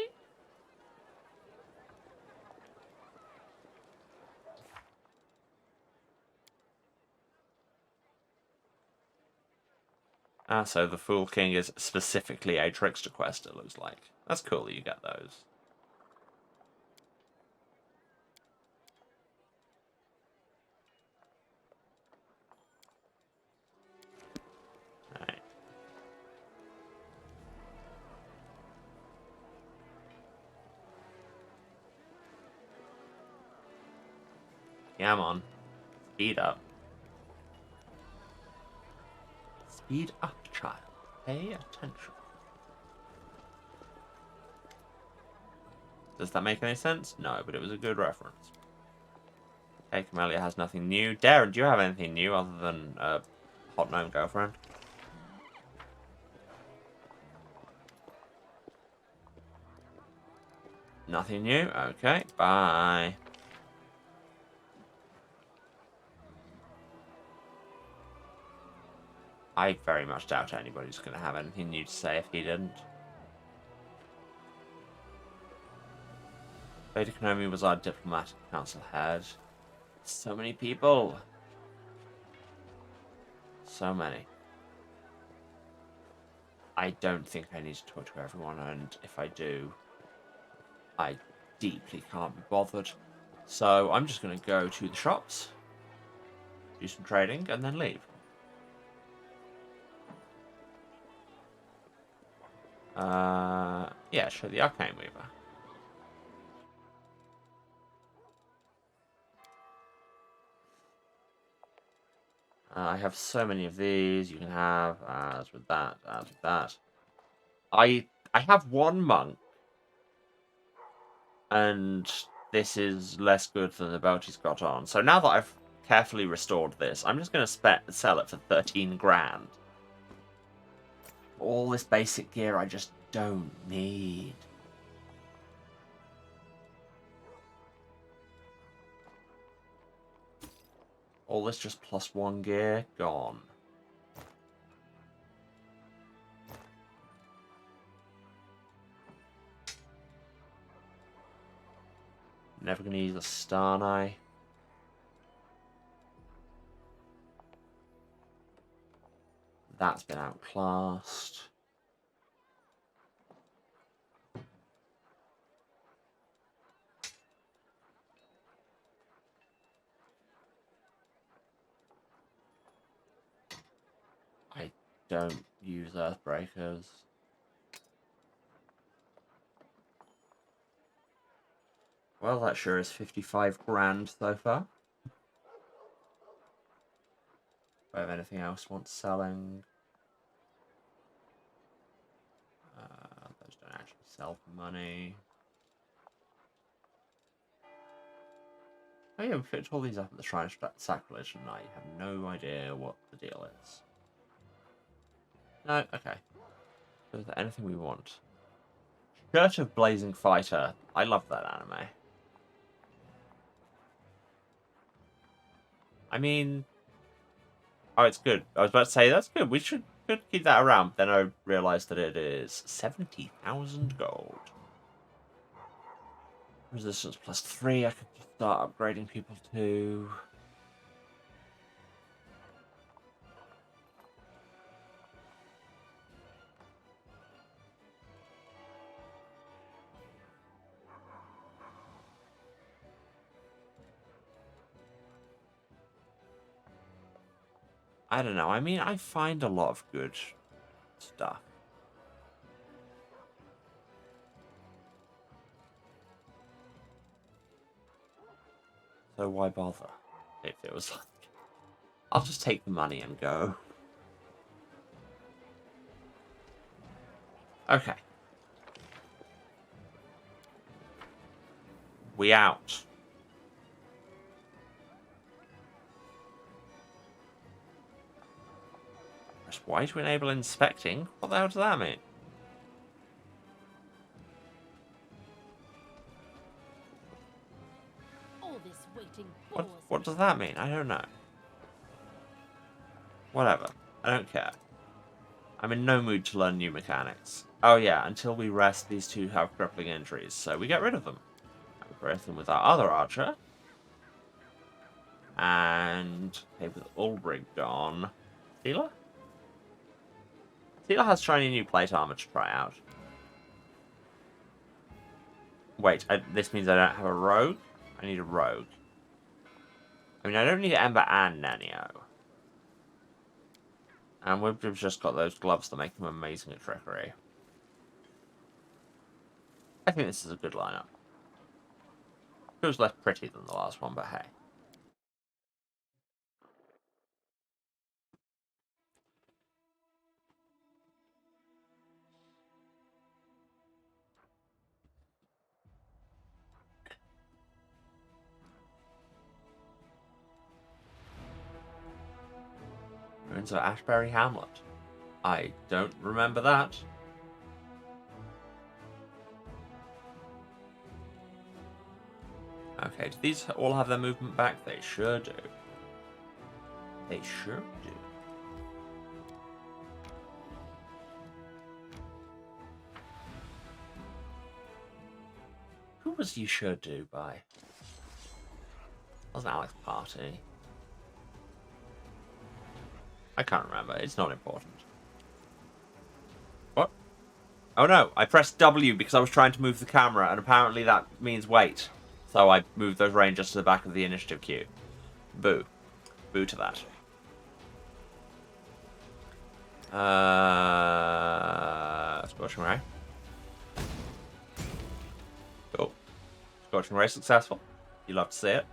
So the Fool King is specifically a trickster quest, it looks like. That's cool that you get those. Alright. Come on. Speed up. Speed up, child. Pay attention. Does that make any sense? No, but it was a good reference. Okay, Camellia has nothing new. Darren, do you have anything new other than a hot gnome girlfriend? Nothing new? Okay, bye. I very much doubt anybody's going to have anything new to say if he didn't. Lady Konomi was our diplomatic council head. So many people. So many. I don't think I need to talk to everyone, and if I do, I deeply can't be bothered. So I'm just going to go to the shops, do some trading, and then leave. Yeah, show the Arcane Weaver. I have so many of these. You can have as with that, as with that. I have one monk, and this is less good than the belt he's got on. So now that I've carefully restored this, I'm just going to sell it for 13 grand. All this basic gear I just don't need. All this just +1 gear, gone. Never gonna use a Star Eye. That's been outclassed. I don't use Earthbreakers. Well, that sure is 55 grand so far. Do I have anything else worth selling? Those don't actually sell for money. Oh yeah, we picked all these up at the Shrine of Sacrilege, and I have no idea what the deal is. No, okay. Is there anything we want? Church of Blazing Fighter. I love that anime. I mean... Oh, it's good. I was about to say, that's good. We should keep that around. Then I realised that it is 70,000 gold. Resistance +3. I could just start upgrading people to... I don't know. I mean, I find a lot of good stuff. So why bother? If it was like... I'll just take the money and go. Okay. We out. Press Y to enable inspecting? What the hell does that mean? All this waiting bores What me. does that mean? I don't know. Whatever. I don't care. I'm in no mood to learn new mechanics. Oh yeah, until we rest, these two have crippling injuries, so we get rid of them. Replace them with our other archer. And... okay, with Ulbrich gone. Sealer? Sealer has shiny new plate armor to try out. Wait, this means I don't have a rogue? I need a rogue. I mean, I don't need Ember and Nanio. And we've just got those gloves that make them amazing at trickery. I think this is a good lineup. Feels less pretty than the last one, but hey. Ruins of Ashbury Hamlet. I don't remember that. Okay, do these all have their movement back? They sure do. They sure do. Who was You Sure Do by? Wasn't Alex Party? I can't remember. It's not important. What? Oh no, I pressed W because I was trying to move the camera, and apparently that means wait. So I moved those rangers to the back of the initiative queue. Boo. Boo to that. Scorching Ray. Cool. Scorching Ray successful. You love to see it.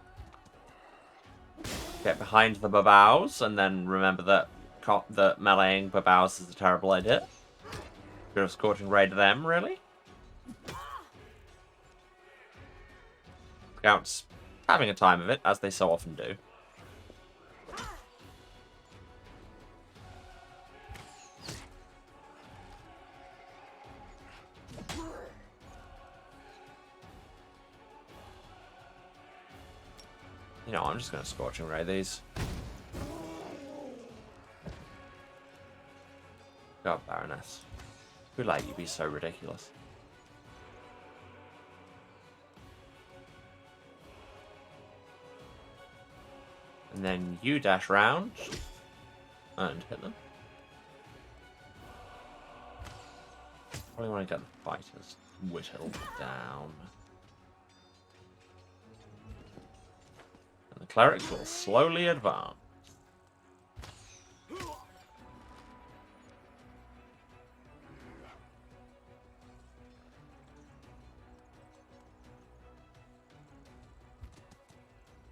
Okay, get behind the babaus, and then remember that that meleeing babaus is a terrible idea. Bit of Scorching Ray to them, really. Scouts having a time of it, as they so often do. You know, I'm just going to Scorching Ray these. God, Baroness. Who let you be so ridiculous? And then you dash round and hit them. Probably want to get the fighters whittled down. And the clerics will slowly advance.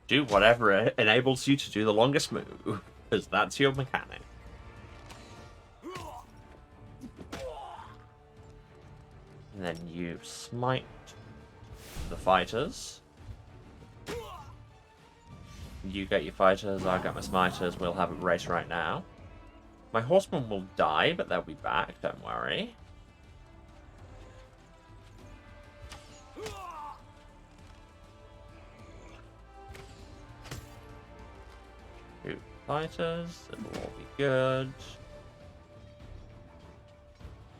Do whatever enables you to do the longest move, because that's your mechanic. And then you smite the fighters. You get your fighters, I get my smiters, we'll have a race right now. My horsemen will die, but they'll be back, don't worry. Two fighters, it'll all be good.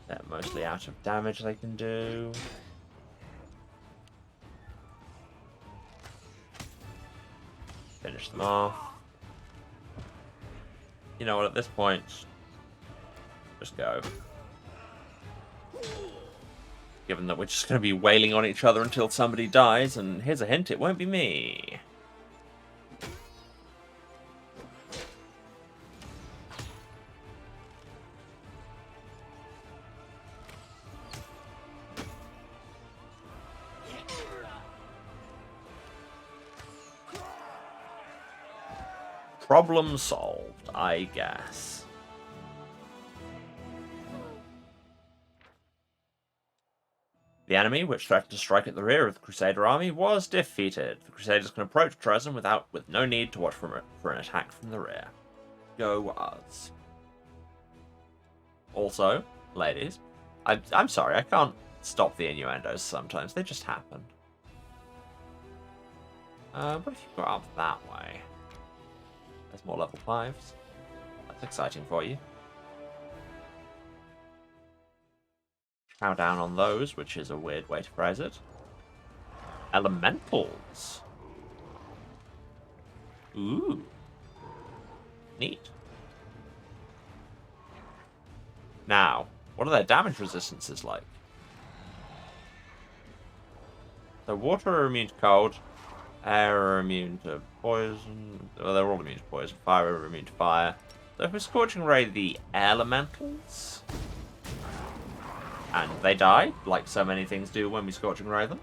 They're mostly out of damage they can do. Finish them off. You know what, at this point, just go. Given that we're just going to be wailing on each other until somebody dies, and here's a hint, it won't be me. Problem solved, I guess. The enemy, which threatened to strike at the rear of the Crusader army, was defeated. The Crusaders can approach Trezen with no need to watch for an attack from the rear. Go us. Also, ladies, I'm sorry, I can't stop the innuendos sometimes. They just happen. What if you go up that way? There's more level 5s. That's exciting for you. Chow down on those, which is a weird way to phrase it. Elementals. Ooh. Neat. Now, what are their damage resistances like? So water are immune to cold. Air are immune to poison. Well, they're all immune to poison. Fire are immune to fire. So if we're Scorching Ray the elementals, and they die, like so many things do when we Scorching Ray them.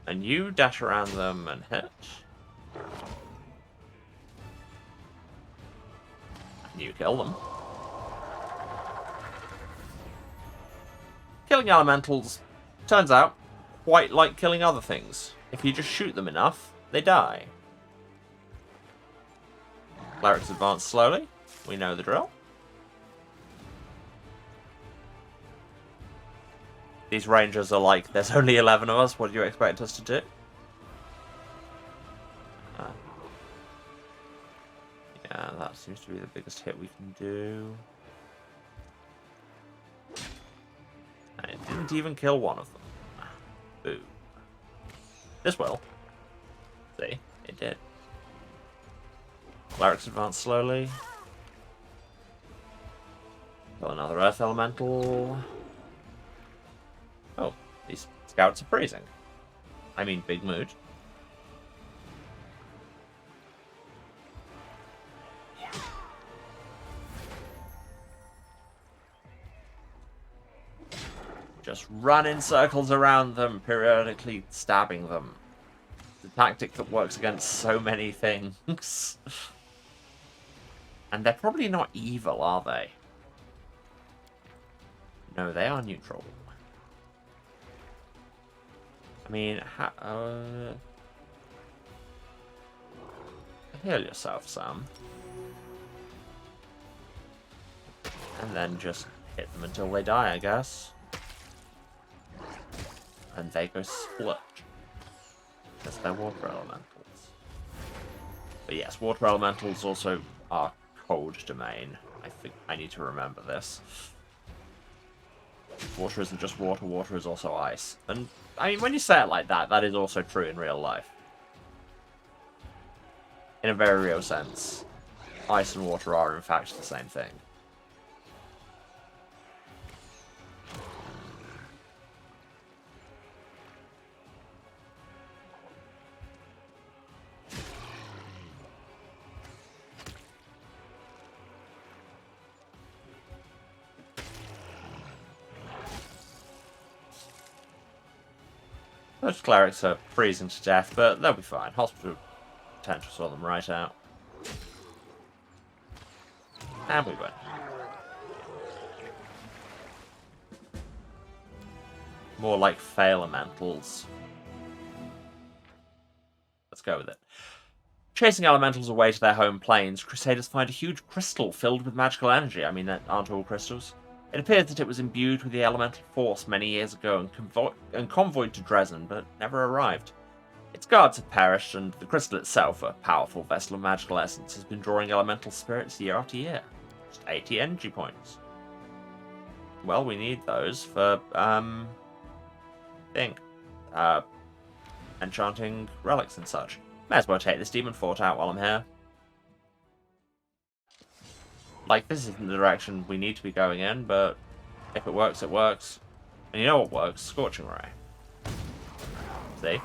And you dash around them and hit. And you kill them. Killing elementals, turns out, quite like killing other things. If you just shoot them enough, they die. Clerics advance slowly. We know the drill. These rangers are like, there's only 11 of us, what do you expect us to do? Yeah, that seems to be the biggest hit we can do. And it didn't even kill one of them. Boo. This will. See, it did. Clerics advance slowly. Got another Earth Elemental. Oh, these scouts are freezing. I mean, big mood. Just run in circles around them, periodically stabbing them. The tactic that works against so many things. And they're probably not evil, are they? No, they are neutral. I mean, heal yourself, Sam. And then just hit them until they die, I guess. And they go split. Because they're water elementals. But yes, water elementals also are cold domain. I think I need to remember this. Water isn't just water, water is also ice. And, I mean, when you say it like that, that is also true in real life. In a very real sense. Ice and water are, in fact, the same thing. Those clerics are freezing to death, but they'll be fine. Hospital potential saw them right out. And we win. More like fail elementals. Let's go with it. Chasing elementals away to their home planes, Crusaders find a huge crystal filled with magical energy. I mean, that aren't all crystals. It appears that it was imbued with the elemental force many years ago and convoyed to Dresden, but never arrived. Its guards have perished, and the crystal itself, a powerful vessel of magical essence, has been drawing elemental spirits year after year. Just 80 energy points. Well, we need those for, enchanting relics and such. May as well take this demon fort out while I'm here. Like, this isn't the direction we need to be going in, but if it works, it works. And you know what works? Scorching Ray. See?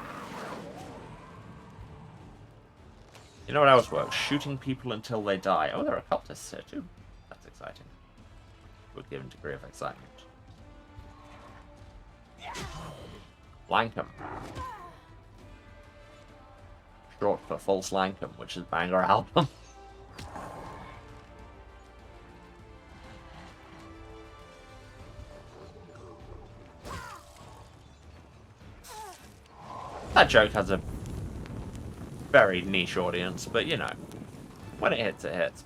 You know what else works? Shooting people until they die. Oh, there are cultists here too. That's exciting. Would give a degree of excitement. Lankum. Short for False Lankum, which is Banger album. That joke has a very niche audience, but you know, when it hits, it hits.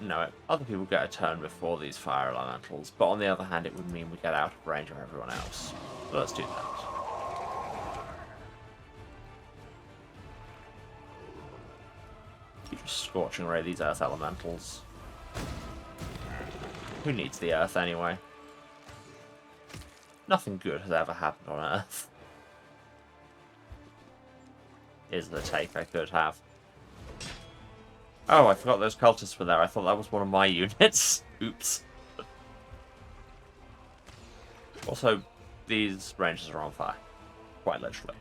No, other people get a turn before these fire elementals, but on the other hand, it would mean we get out of range of everyone else. So let's do that. You just scorching ray these earth elementals. Who needs the earth anyway? Nothing good has ever happened on Earth. Is the take I could have. Oh, I forgot those cultists were there. I thought that was one of my units. Oops. Also, these rangers are on fire. Quite literally.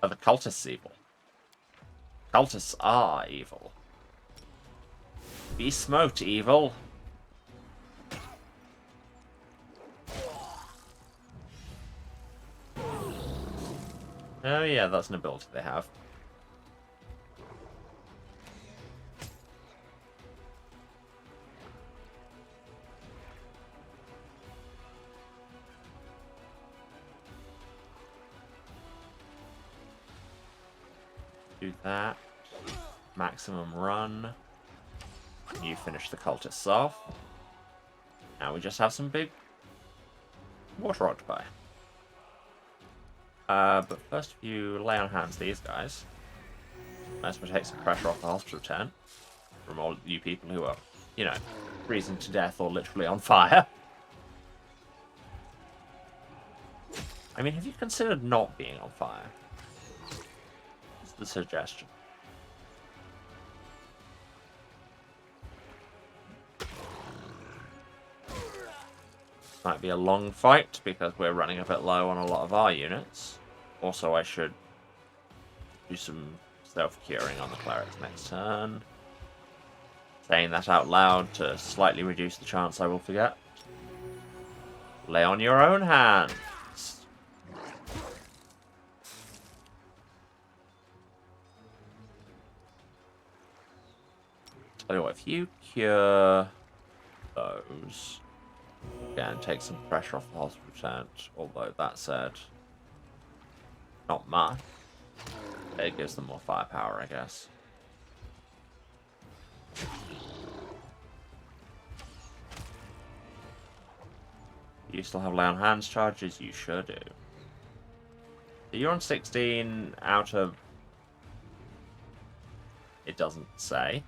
Are the cultists evil? Cultists are evil. Be smote, evil. Oh yeah, that's an ability they have. Do that. Maximum run. You finish the cultists off. Now we just have some big water octopi. But first, if you lay on hands these guys, might as well take some pressure off the hospital tent from all you people who are, you know, freezing to death or literally on fire. I mean, have you considered not being on fire? That's the suggestion. might be a long fight because we're running a bit low on a lot of our units. Also, I should do some self-curing on the clerics next turn. Saying that out loud to slightly reduce the chance I will forget. Lay on your own hands. Tell you what, if you cure those, again, take some pressure off the hospital tent. Although that said, not much. It gives them more firepower, I guess. You still have lay on hands charges? You sure do. So you're on 16 out of... It doesn't say.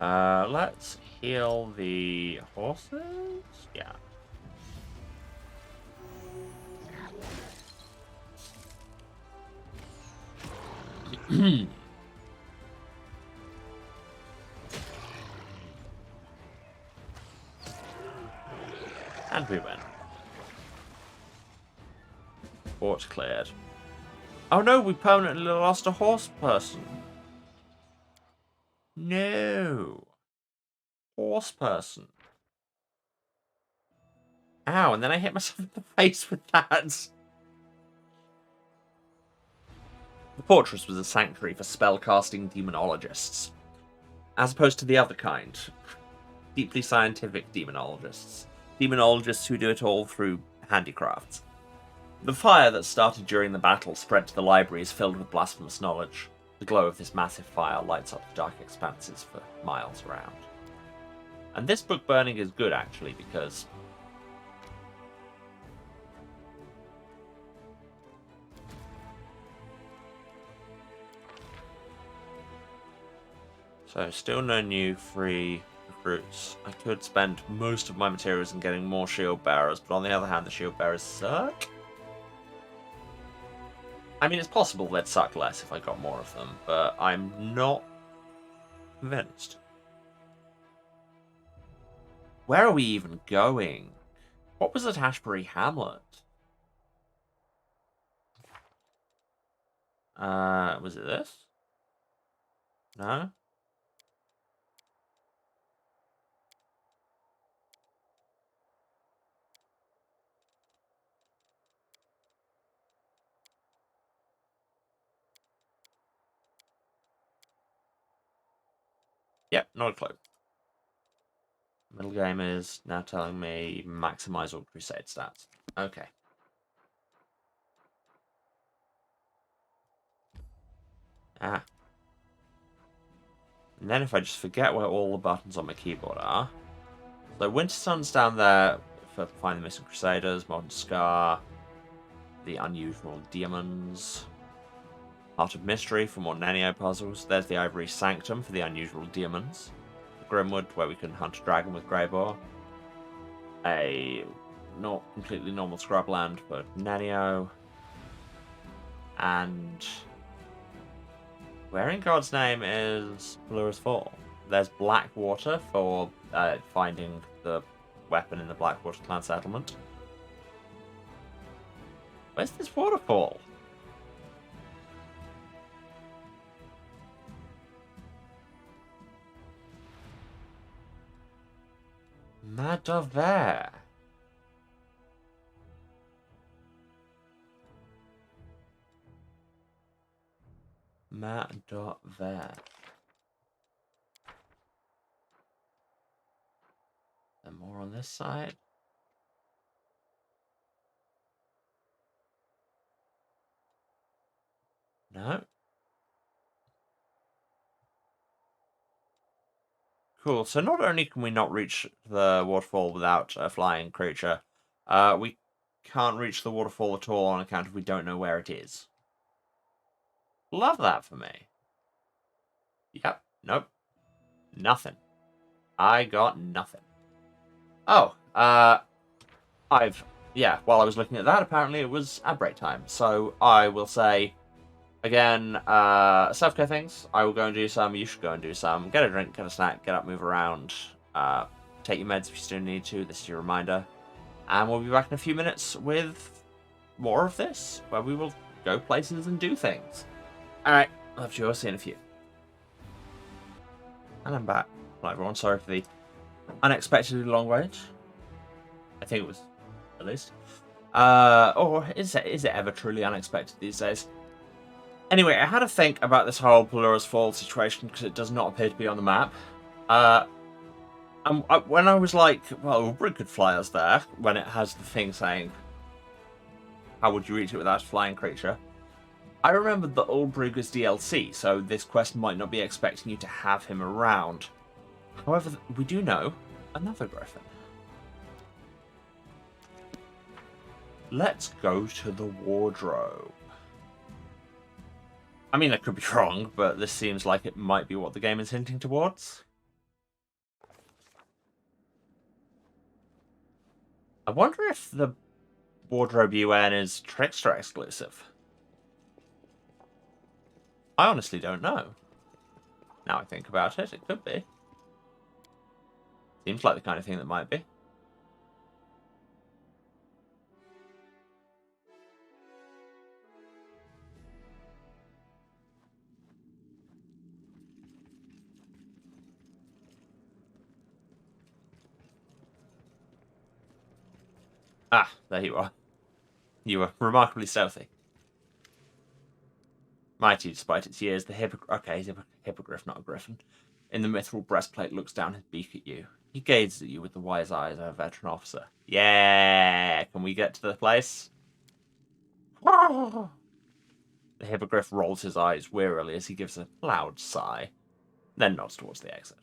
Let's heal the horses? Yeah. And we win. Fort cleared. Oh no, we permanently lost a horse person. No. Horse person. Ow, and then I hit myself in the face with that. The fortress was a sanctuary for spellcasting demonologists, as opposed to the other kind. Deeply scientific demonologists. Demonologists who do it all through handicrafts. The fire that started during the battle spread to the libraries filled with blasphemous knowledge. The glow of this massive fire lights up the dark expanses for miles around. And this book burning is good, actually, because... So, still no new free recruits. I could spend most of my materials in getting more shield bearers, but on the other hand, the shield bearers suck. I mean, it's possible they'd suck less if I got more of them, but I'm not convinced. Where are we even going? What was at Ashbury Hamlet? Was it this? No? Yep, not a clue. Middle game is now telling me maximize all crusade stats. Okay. Ah. And then if I just forget where all the buttons on my keyboard are. So Winter Sun's down there for Find the Missing Crusaders, Modern Scar, The Unusual Demons, Heart of Mystery for more Nenio puzzles. There's the Ivory Sanctum for the Unusual Demons. Grimwood, where we can hunt a dragon with Greyboar. A not completely normal scrubland for Nenio. And where in God's name is Blur's Fall? There's Blackwater for finding the weapon in the Blackwater clan settlement. Where's this waterfall? Madover. Madover. And more on this side. No. Cool. So not only can we not reach the waterfall without a flying creature, we can't reach the waterfall at all on account of we don't know where it is. Love that for me. Yep. Nope. Nothing. I got nothing. Oh, yeah, while I was looking at that, apparently it was ad break time. So I will say, again, self-care things. I will go and do some. You should go and do some. Get a drink, get a snack, get up, move around. Take your meds if you still need to. This is your reminder. And we'll be back in a few minutes with more of this, where we will go places and do things. Alright, love you. I'll see you in a few. And I'm back. Hello everyone, sorry for the unexpectedly long wait. I think it was, at least. Or is it ever truly unexpected these days? Anyway, I had to think about this whole Pelura's Fall situation because it does not appear to be on the map. When I was like, well, Ullbrug could fly us there, when it has the thing saying, how would you reach it without a flying creature? I remembered that Ullbrug is DLC, so this quest might not be expecting you to have him around. However, we do know another griffin. Let's go to the wardrobe. I mean, I could be wrong, but this seems like it might be what the game is hinting towards. I wonder if the wardrobe UN is Trickster exclusive. I honestly don't know. Now I think about it, it could be. Seems like the kind of thing that might be. Ah, there you are. You were remarkably stealthy. Mighty despite its years, the he's a hippogriff, not a griffin. In the mithril breastplate looks down his beak at you. He gazes at you with the wise eyes of a veteran officer. Yeah! Can we get to the place? The hippogriff rolls his eyes wearily as he gives a loud sigh, then nods towards the exit.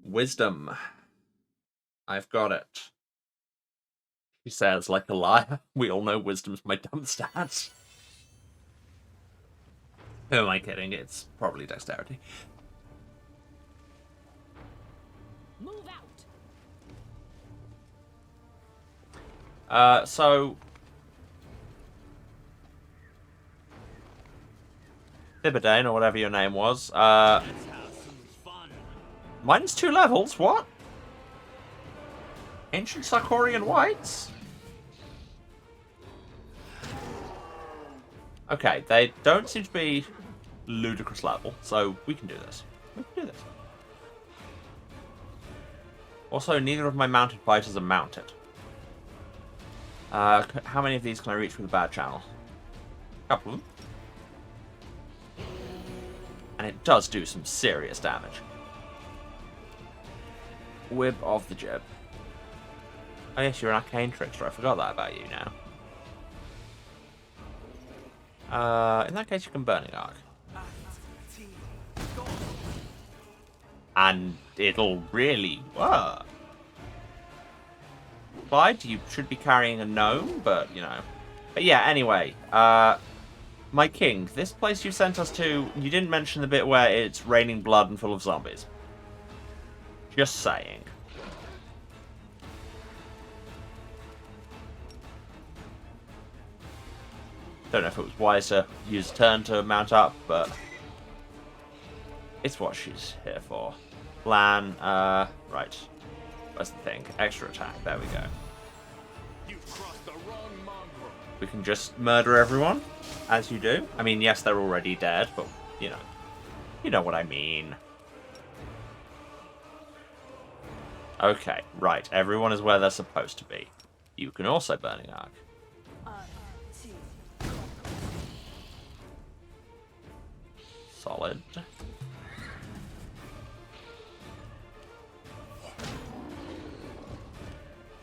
Wisdom. I've got it. He says like a liar. We all know wisdom's my dumb stat. Who am I kidding? It's probably dexterity. Move out. So Thibidane, or whatever your name was, Let's have some fun. minus 2 levels, what? Ancient Sarkorian Whites? Okay, they don't seem to be ludicrous level, so we can do this. We can do this. Also, neither of my mounted fighters are mounted. How many of these can I reach with a bad channel? A couple of them. And it does do some serious damage. Whib of the Jib. Oh yes, you're an arcane trickster. I forgot that about you now. In that case, you can Burning Arc. And it'll really work. Clyde, you should be carrying a gnome, but, you know. But yeah, anyway. My king, this place you sent us to, you didn't mention the bit where it's raining blood and full of zombies. Just saying. Don't know if it was wise to use a turn to mount up, but it's what she's here for. Plan, right. Where's the thing? Extra attack. There we go. You've crossed the wrong mongrel. We can just murder everyone, as you do. I mean, yes, they're already dead, but, you know what I mean. Okay, right. Everyone is where they're supposed to be. You can also Burning Arc. Solid.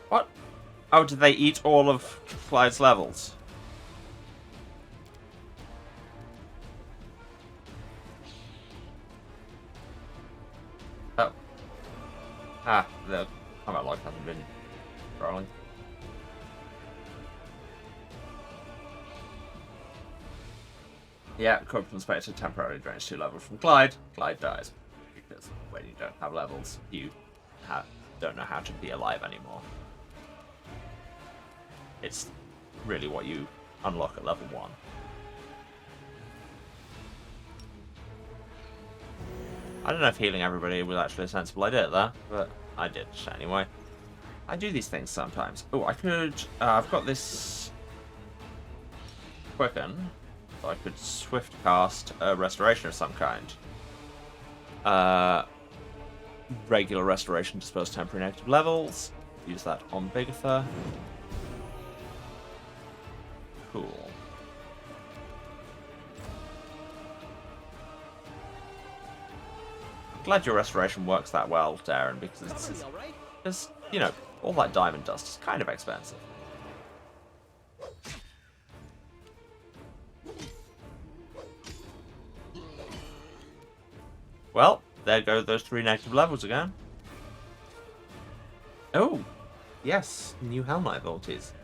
What? Oh, did they eat all of Clyde's levels? Oh. Ah, the combat log hasn't been rolling. Yeah, Corpus Spectre temporarily drains 2 levels from Clyde. Clyde dies. Because when you don't have levels, you don't know how to be alive anymore. It's really what you unlock at level 1. I don't know if healing everybody was actually a sensible idea there, but I did anyway. I do these things sometimes. Oh, I could... I've got this... Quicken. So I could swift cast a restoration of some kind. Regular restoration dispels temporary negative levels. Use that on Bigitha. Cool. I'm glad your restoration works that well, Darren, because it's you know, all that diamond dust is kind of expensive. Well, there go those 3 negative levels again. Oh, yes, new Hell Knight abilities.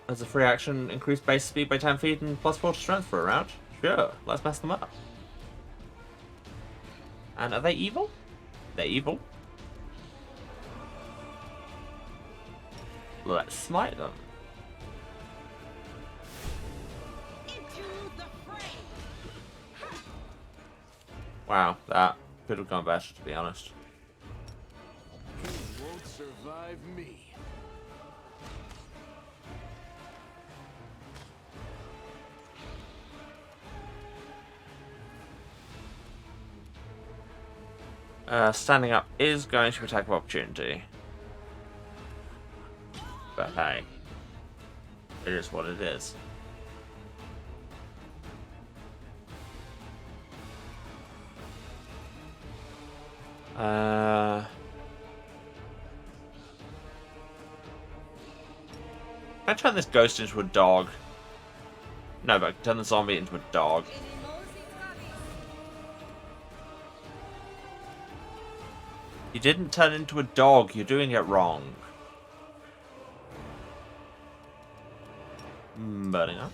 As a free action, increase base speed by 10 feet and +4 to strength for a round. Sure, let's mess them up. And are they evil? They're evil. Let's smite them. Wow, that could have gone better, to be honest. You won't survive me. Standing up is going to attack of opportunity. But hey, it is what it is. Can I turn this ghost into a dog? No, but I can turn the zombie into a dog. You didn't turn into a dog, you're doing it wrong. Burning up.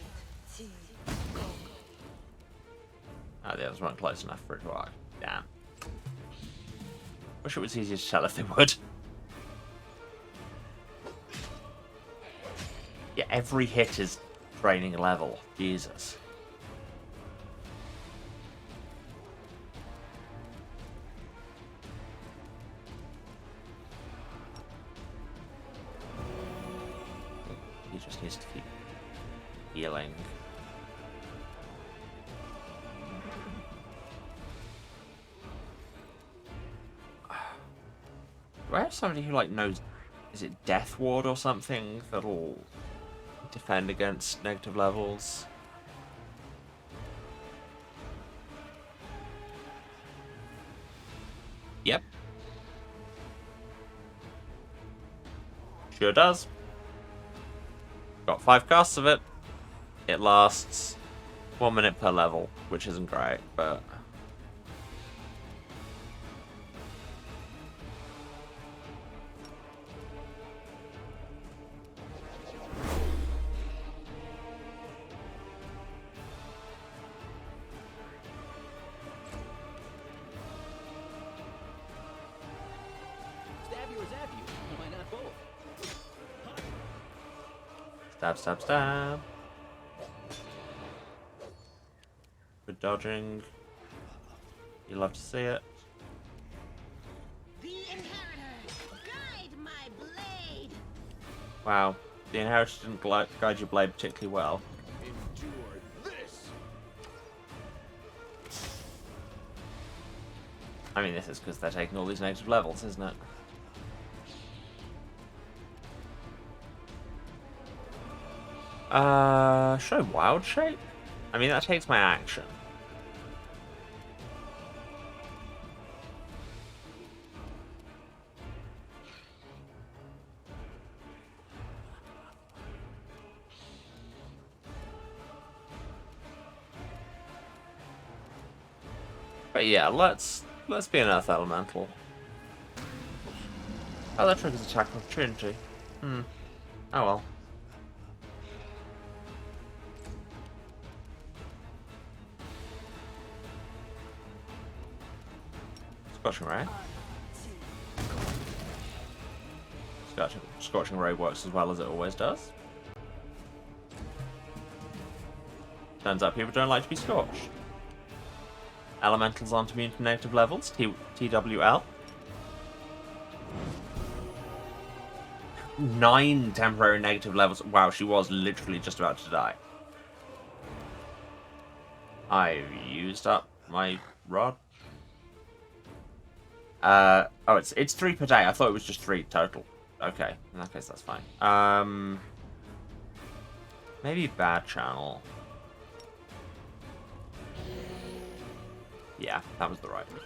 Oh, the others weren't close enough for it to work. Damn. Wish it was easier to tell if they would. Yeah, every hit is training level. Jesus. He just needs to keep healing. Do I have somebody who, like, knows... Is it Death Ward or something that'll defend against negative levels? Yep. Sure does. Got 5 casts of it. It lasts 1 minute per level, which isn't great, but... Stab, stab, stab. Good dodging. You love to see it. The Inheritor, guide my blade. Wow, the Inheritor didn't guide your blade particularly well. Endure this. I mean, this is because they're taking all these negative levels, isn't it? Show Wild Shape? I mean, that takes my action. But yeah, let's be an Earth Elemental. Oh, that triggers attack of opportunity. Oh well. Scorching Ray. Scorching Ray works as well as it always does. Turns out people don't like to be scorched. elementals aren't immune to negative levels. TWL. 9 temporary negative levels. Wow, she was literally just about to die. I've used up my rod. Oh, it's 3 per day. I thought it was just 3 total. Okay, in that case, that's fine. Maybe bad channel. Yeah, that was the right move.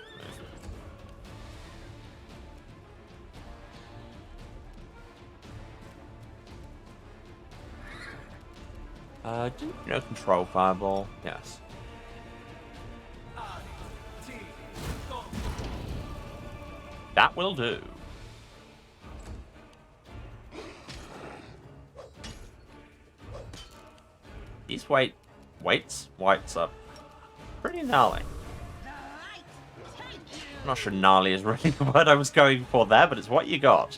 Didn't you know control fireball? Yes. That will do. These whites are pretty gnarly. I'm not sure gnarly is really the word I was going for there, but it's what you got.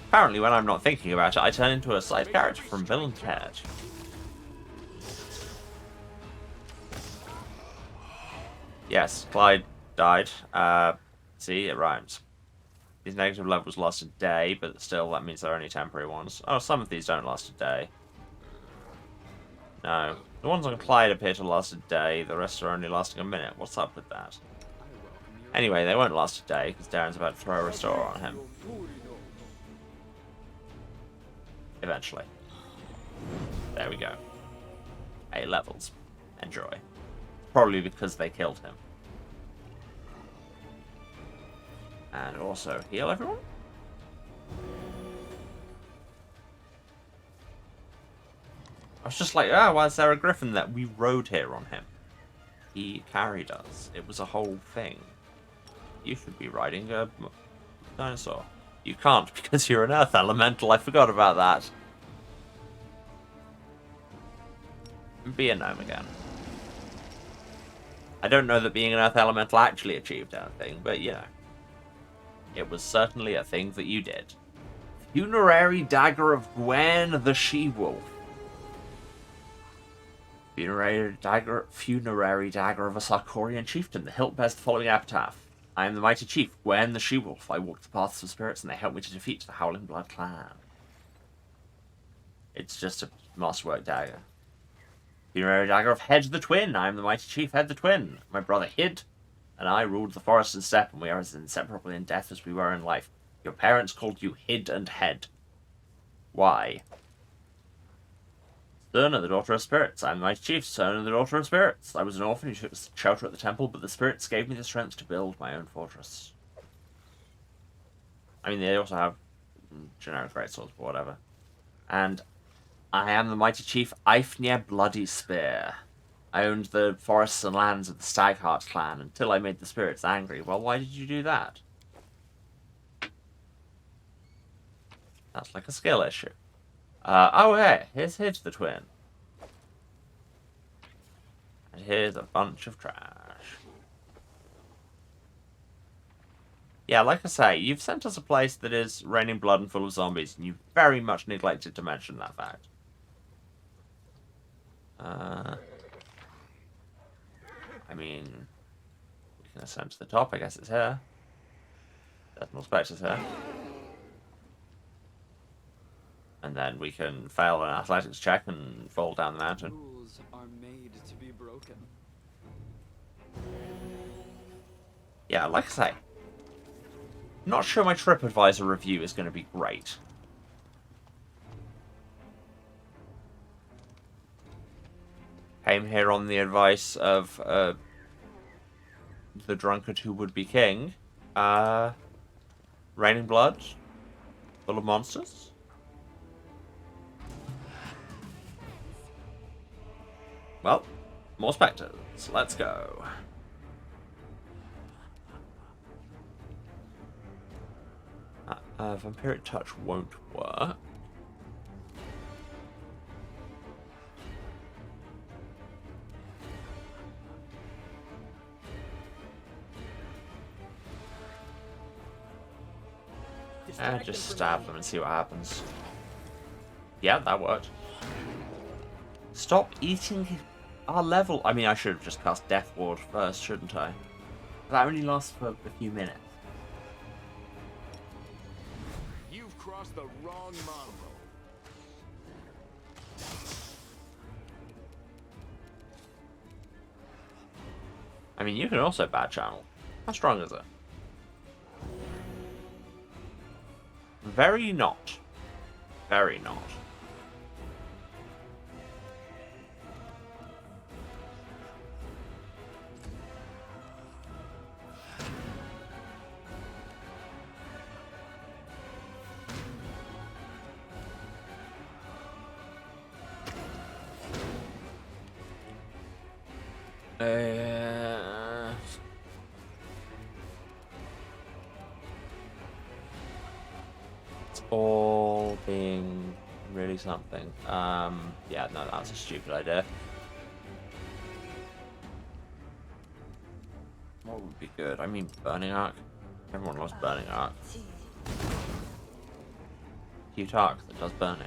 Apparently, when I'm not thinking about it, I turn into a side character from Bill and Ted. Yes, Clyde died. See, it rhymes. These negative levels last a day, but still, that means they're only temporary ones. Oh, some of these don't last a day. No. The ones on Clyde appear to last a day, the rest are only lasting a minute. What's up with that? Anyway, they won't last a day, because Darren's about to throw a restore on him. Eventually. There we go. A levels. Enjoy. Probably because they killed him. And also heal everyone? I was just like, oh, why is there a griffin that we rode here on him? He carried us. It was a whole thing. You should be riding a dinosaur. You can't because you're an earth elemental. I forgot about that. Be a gnome again. I don't know that being an earth elemental actually achieved anything, but you know. It was certainly a thing that you did. Funerary Dagger of Gwen the She-Wolf. Funerary Dagger of a Sarkorian chieftain. The hilt bears the following epitaph. I am the mighty chief, Gwen the She-Wolf. I walk the paths of spirits, and they help me to defeat the Howling Blood clan. It's just a masterwork dagger. Funerary Dagger of Head the Twin. I am the mighty chief, Head the Twin. My brother Hid and I ruled the forest and steppe, and we are as inseparable in death as we were in life. Your parents called you Hid and Head. Why? Serna, the daughter of spirits. I am the mighty chief, Serna, the daughter of spirits. I was an orphan who took shelter at the temple, but the spirits gave me the strength to build my own fortress. I mean, they also have generic greatswords, but whatever. And I am the mighty chief, Eifnir Bloody Spear. I owned the forests and lands of the Stagheart clan until I made the spirits angry. Well, why did you do that? That's like a skill issue. Oh, hey, here's the twin. And here's a bunch of trash. Yeah, like I say, you've sent us a place that is raining blood and full of zombies, and you very much neglected to mention that fact. I mean, we can ascend to the top. I guess it's here. Decimal Spectre's here. And then we can fail an athletics check and fall down the mountain. Rules are made to be broken. Yeah, like I say, not sure my TripAdvisor review is going to be great. Came here on the advice of the drunkard who would be king. Raining blood, full of monsters. Well, more specters. Let's go. Vampiric Touch won't work. Just stab them and see what happens. Yeah, that worked. Stop eating Our level... I mean, I should have just cast Death Ward first, shouldn't I? That only lasts for a few minutes. You've crossed the wrong mongrel. I mean, you can also bad channel. How strong is it? Very not. Very not. It's all being really something. Yeah, no, that's a stupid idea. What would be good? I mean, Burning Arc. Everyone loves Burning Arc. Cute arc that does burning.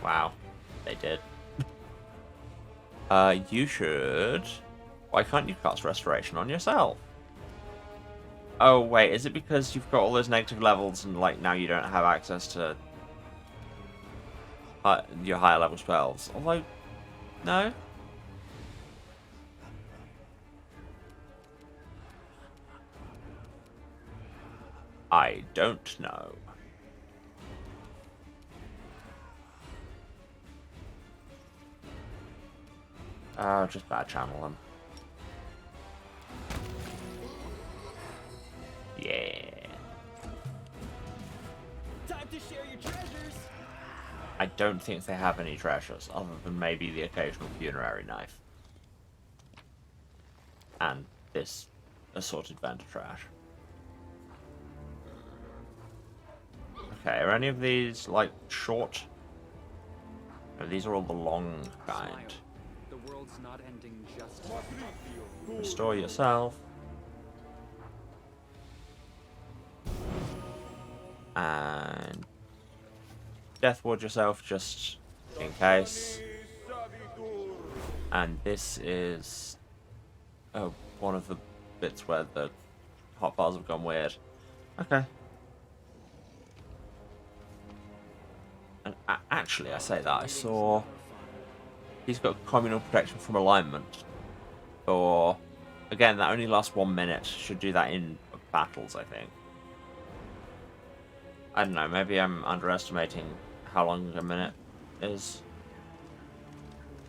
Wow, they did. You should... Why can't you cast Restoration on yourself? Oh, wait, is it because you've got all those negative levels and, like, now you don't have access to your higher level spells? Although, no? I don't know. Just bad channel them. Yeah. Time to share your treasures. I don't think they have any treasures, other than maybe the occasional funerary knife. And this assorted vendor trash. Okay, are any of these, like, short? No, these are all the long kind. Smile. The world's not ending just yet. Restore yourself. And Death Ward yourself just in case. And this is one of the bits where the hotbars have gone weird. Okay. And actually, I say that, I saw he's got communal protection from alignment. Or, again, that only lasts 1 minute. Should do that in battles, I think. I don't know, maybe I'm underestimating how long a minute is.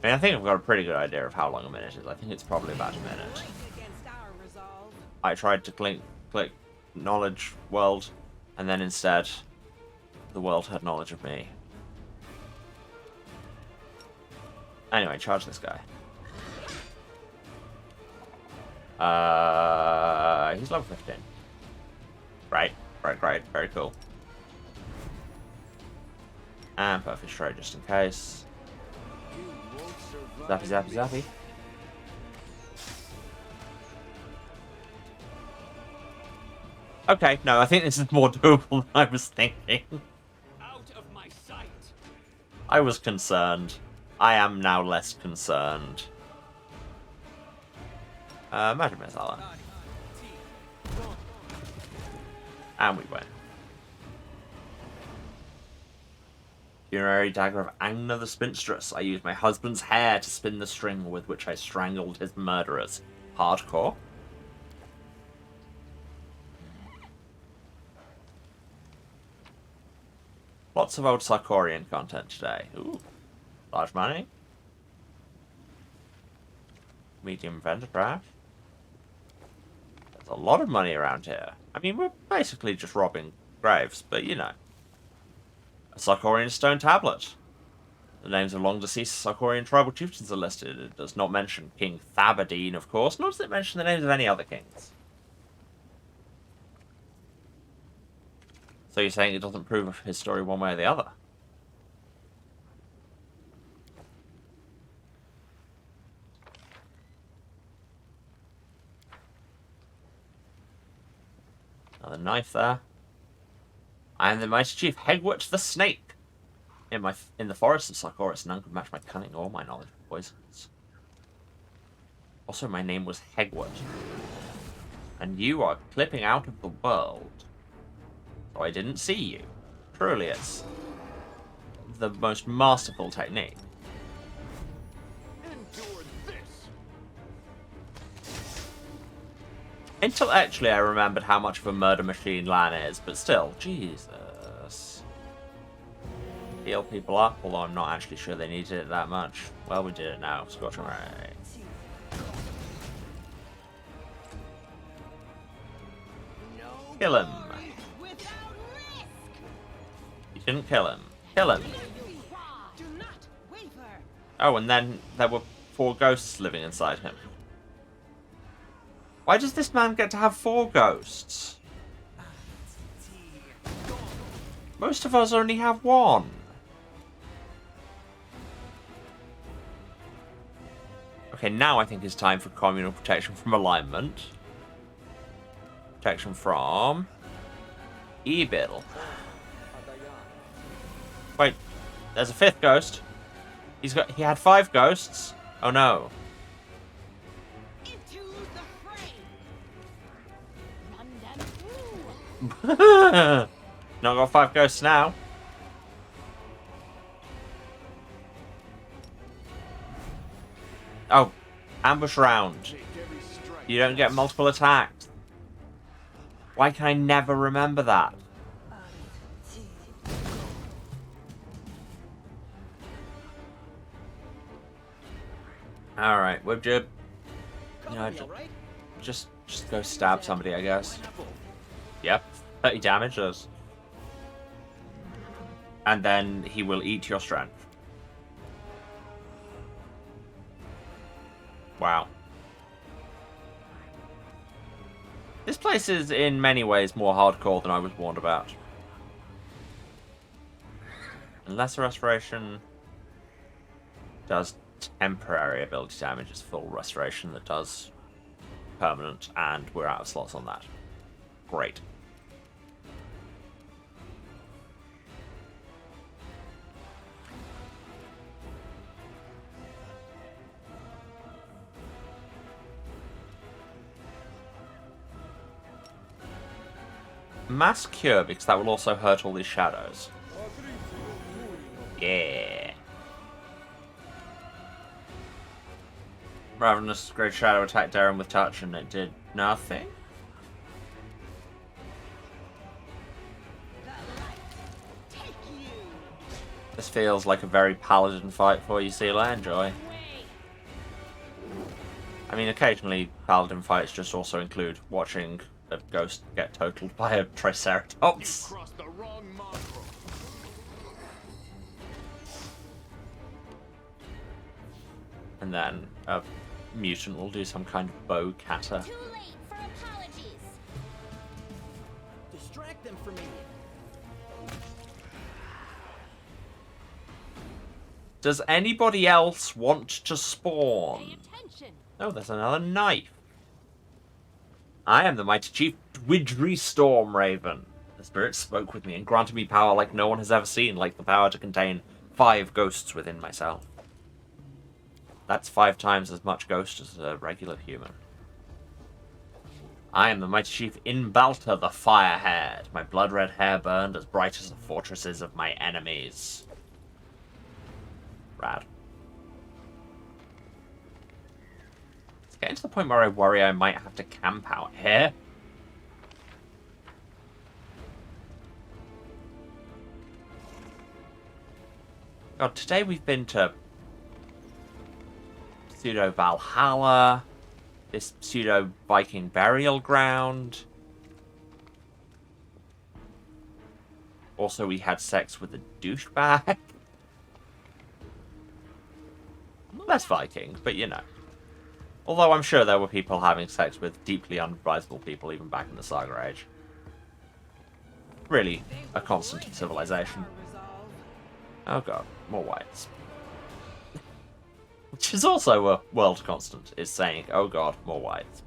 I mean, I think I've got a pretty good idea of how long a minute is. I think it's probably about a minute. Against our resolve. I tried to click knowledge world, and then instead the world had knowledge of me. Anyway, charge this guy. He's level 15. Right, very cool. And perfect straight just in case. Zappy. Okay, no, I think this is more doable than I was thinking. Out of my sight. I was concerned. I am now less concerned. Magic Missile. And we win. Funerary Dagger of Agna the Spinstress. I used my husband's hair to spin the string with which I strangled his murderers. Hardcore. Lots of old Sarkorian content today. Ooh. Large money. Medium vendor craft. There's a lot of money around here. I mean, we're basically just robbing graves, but you know. A Sarkorian stone tablet. The names of long-deceased Sarkorian tribal chieftains are listed. It does not mention King Thabadine, of course, nor does it mention the names of any other kings. So you're saying it doesn't prove his story one way or the other? Another knife there. I am the mighty chief Hegwart the Snake. In the forest of Sarkoris, none could match my cunning or my knowledge of poisons. Also, my name was Hegwart. And you are clipping out of the world. So I didn't see you. Truly, it's the most masterful technique. Endure this. Intellectually, I remembered how much of a murder machine Lan is, but still, Jesus. Heal people up, although I'm not actually sure they needed it that much. Well, we did it now. Scorch and Ray. Kill him. You didn't kill him. Kill him. Do not waver. Oh, and then there were 4 ghosts living inside him. Why does this man get to have 4 ghosts? Most of us only have 1. Okay, now I think it's time for communal protection from alignment. Protection from Evil. Wait, there's a 5th ghost. He had 5 ghosts. Oh no. Into the fray. Run them through. Not got 5 ghosts now. Oh, ambush round. Take every strike. You don't get multiple attacks. Why can I never remember that? Alright, Whip Jib. You know, just go stab somebody, I guess. Yep, 30 damage does. And then he will eat your strength. Wow. This place is in many ways more hardcore than I was warned about. And lesser restoration does temporary ability damage. It's full restoration that does permanent, and we're out of slots on that. Great. Mass Cure, because that will also hurt all these shadows. Yeah. Ravenous Great Shadow attacked Darren with touch and it did nothing? Take you. This feels like a very paladin fight for you, Seela. Enjoy. I mean, occasionally paladin fights just also include watching a ghost get totaled by a Triceratops. Crossed the wrong mongrel. And then a mutant will do some kind of bow kata. Too late for apologies. Distract them from me. Does anybody else want to Pay spawn? attention. Oh, there's another knife. I am the mighty chief Dwidry Storm Raven. The spirit spoke with me and granted me power like no one has ever seen, like the power to contain 5 ghosts within myself. That's 5 times as much ghost as a regular human. I am the mighty chief Inbalta the Firehaired. My blood-red hair burned as bright as the fortresses of my enemies. Rad. It's getting to the point where I worry I might have to camp out here. God, today we've been to Pseudo Valhalla, this pseudo Viking burial ground. Also, we had sex with a douchebag. Less Viking, but you know. Although I'm sure there were people having sex with deeply unadvisable people even back in the Saga Age. Really, a constant in civilization. Oh god, more whites. Which is also a world constant, is saying, oh god, more whites.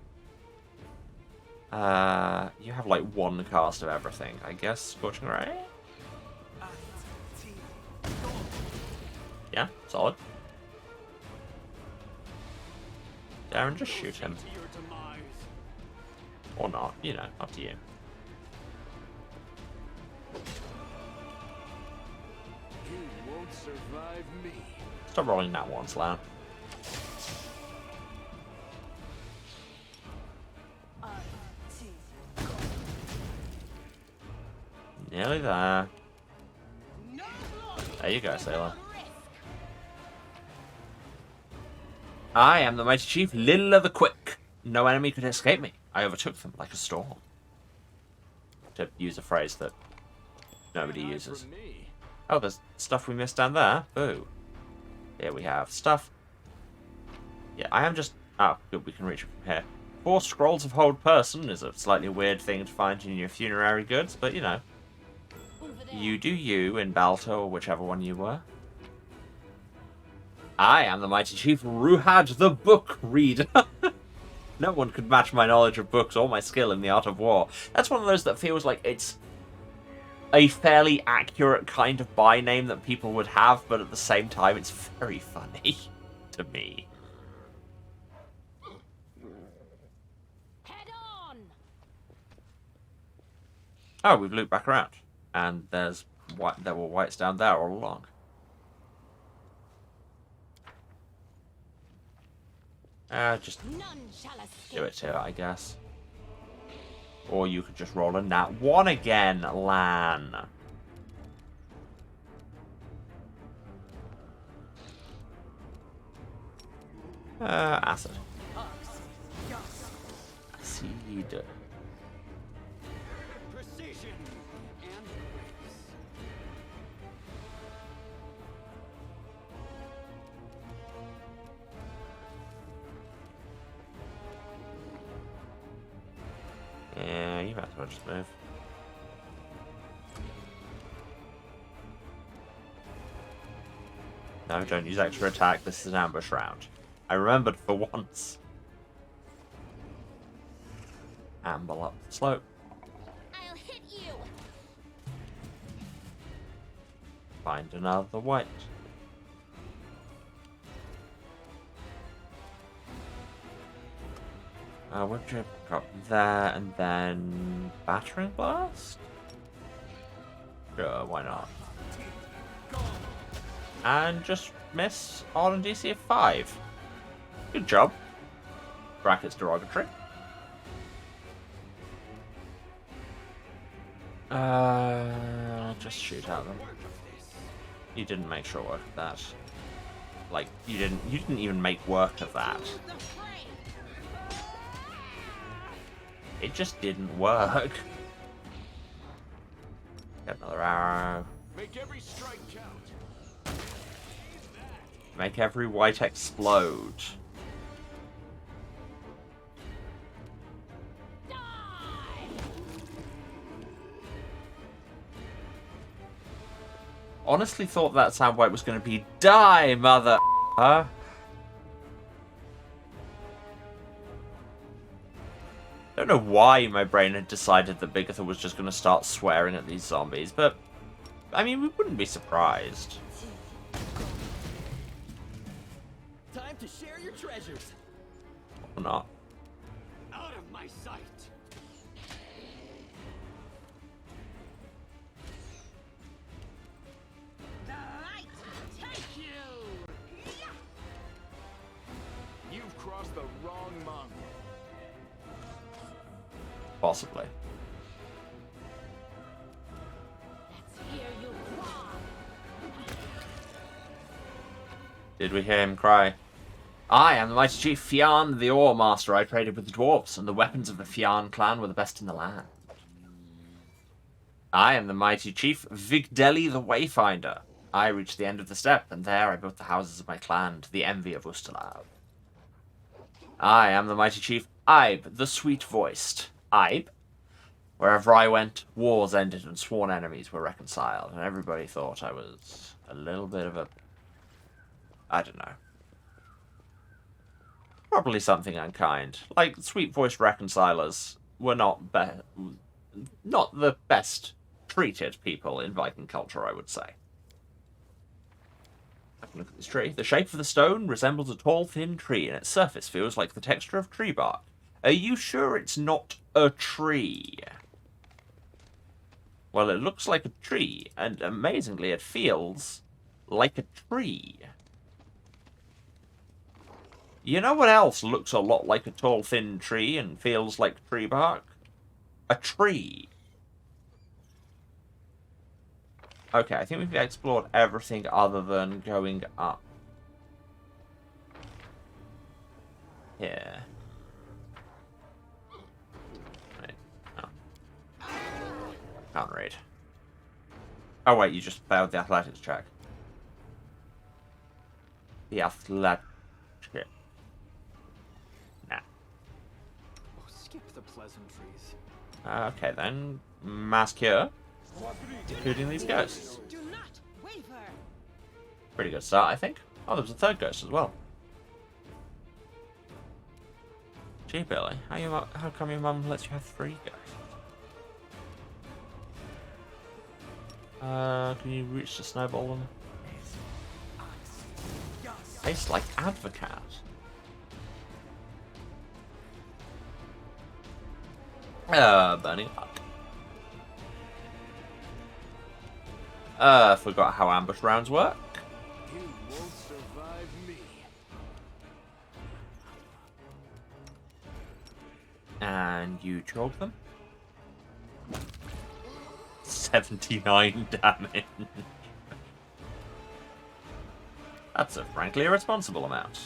You have like one cast of everything, I guess. Scorching Ray? Yeah, solid. Darren, just shoot him. To your demise. Or not, you know, up to you. You won't survive me. Stop rolling that one, Slam. Nearly there. There you go, Sailor. I am the mighty chief Lilla the Quick. No enemy could escape me. I overtook them like a storm. To use a phrase that nobody uses. From me. Oh, there's stuff we missed down there. Boo. Here we have stuff. Yeah, I am just... Oh, good, we can reach it from here. 4 scrolls of hold person is a slightly weird thing to find in your funerary goods, but you know. You do you in Balto, or whichever one you were. I am the mighty chief Ruhad the Book Reader. No one could match my knowledge of books or my skill in the art of war. That's one of those that feels like it's a fairly accurate kind of by name that people would have, but at the same time it's very funny to me. Head on. Oh, we've looped back around. And there were whites down there all along. Just None shall escape. do it to it, I guess. Or you could just roll a nat 1 again, Lan. Acid. Acid. Precision and grace. Yeah, you might as well just move. No, don't use extra attack. This is an ambush round. I remembered for once. Amble up the slope. I'll hit you. Find another white. Whip drip, drop there, and then battering blast? Sure, why not? And just miss on a DC of 5. Good job. Brackets derogatory. Just shoot at them. You didn't make short work of that. Like, you didn't even make work of that. It just didn't work. Get another arrow. Make every strike count. Make every white explode. Honestly thought that sound white was going to be die, mother. Don't know why my brain had decided that Bigitha was just going to start swearing at these zombies, but I mean, we wouldn't be surprised. Time to share your treasures. Or not. Out of my sight. The light take you. You've crossed the wrong monk. Possibly. Let's hear you cry. Did we hear him cry? I am the mighty chief Fian, the Ore Master. I traded with the dwarves, and the weapons of the Fian clan were the best in the land. I am the mighty chief Vigdeli, the Wayfinder. I reached the end of the steppe, and there I built the houses of my clan to the envy of Ustalav. I am the mighty chief Ibe, the Sweet-Voiced. Ibe. Wherever I went, wars ended and sworn enemies were reconciled, and everybody thought I was a little bit of a... I don't know. Probably something unkind. Like, sweet-voiced reconcilers were not the best treated people in Viking culture, I would say. I can look at this tree. The shape of the stone resembles a tall, thin tree, and its surface feels like the texture of tree bark. Are you sure it's not a tree? Well, it looks like a tree, and amazingly, it feels like a tree. You know what else looks a lot like a tall, thin tree and feels like tree bark? A tree. Okay, I think we've explored everything other than going up here. Wait, oh. Can't read. Oh wait, you just failed the athletics check. The athletic. Nah. Oh, skip the pleasantries. Okay then. Mass cure. Including these ghosts. Do not waver. Pretty good start, I think. Oh, there was a third ghost as well. Gee, Billy, how come your mum lets you have 3 ghosts? Can you reach the snowball them? Tastes like Advocat. Burning up. Forgot how ambush rounds work. You won't survive me. And you choke them. 79 damage. That's a frankly irresponsible amount.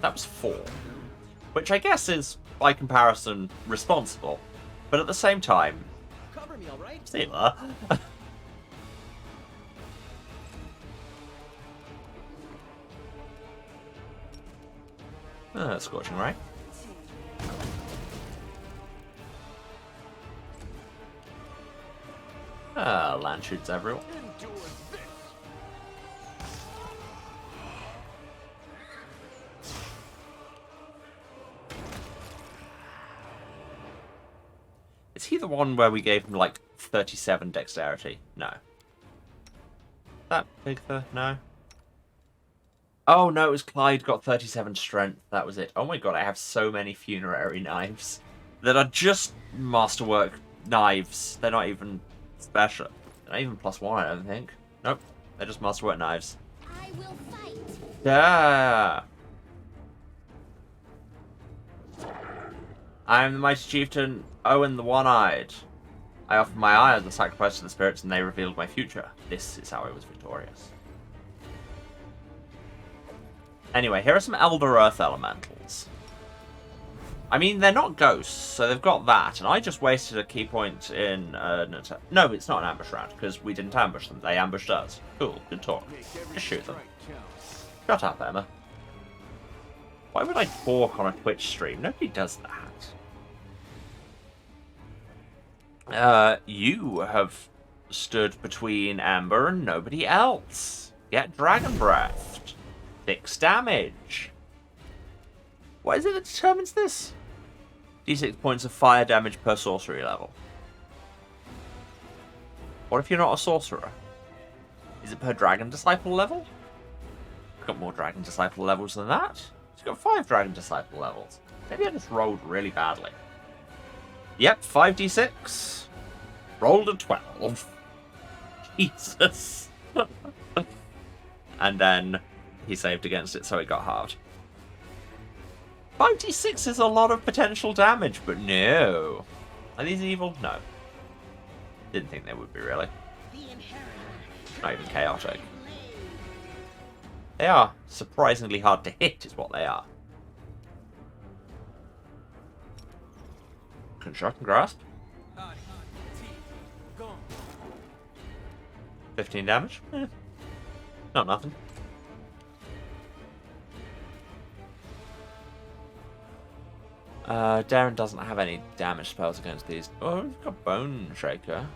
That was 4. Which I guess is, by comparison, responsible. But at the same time... Cover me, all right? See you there. Scorching Ray. Land shoots everyone. Endure this. Is he the one where we gave him like 37 dexterity? No. That Bigitha? No. Oh no, it was Clyde got 37 strength. That was it. Oh my god, I have so many funerary knives that are just masterwork knives. They're not even special. They're not even +1, I don't think. Nope, they're just masterwork knives. I will fight. Yeah. I am the mighty chieftain Owen the One-Eyed. I offered my eye as a sacrifice to the spirits, and they revealed my future. This is how I was victorious. Anyway, here are some Elder Earth elementals. I mean, they're not ghosts, so they've got that, and I just wasted a key point in no, it's not an ambush round, because we didn't ambush them, they ambushed us. Cool, good talk. Make every Just shoot them. strike count. Shut up, Emma. Why would I talk on a Twitch stream? Nobody does that. You have stood between Amber and nobody else. Get Dragon Breathed. 6 damage. What is it that determines this? D6 points of fire damage per sorcery level. What if you're not a sorcerer? Is it per Dragon Disciple level? I've got more Dragon Disciple levels than that. It's got 5 Dragon Disciple levels. Maybe I just rolled really badly. Yep, 5d6. Rolled a 12. Jesus. And then he saved against it, so it got halved. 5d6 is a lot of potential damage, but no. Are these evil? No. Didn't think they would be, really. Not even chaotic. They are surprisingly hard to hit, is what they are. Construct and grasp. 15 damage. Not nothing. Darren doesn't have any damage spells against these. Oh, we've got Bone Shaker.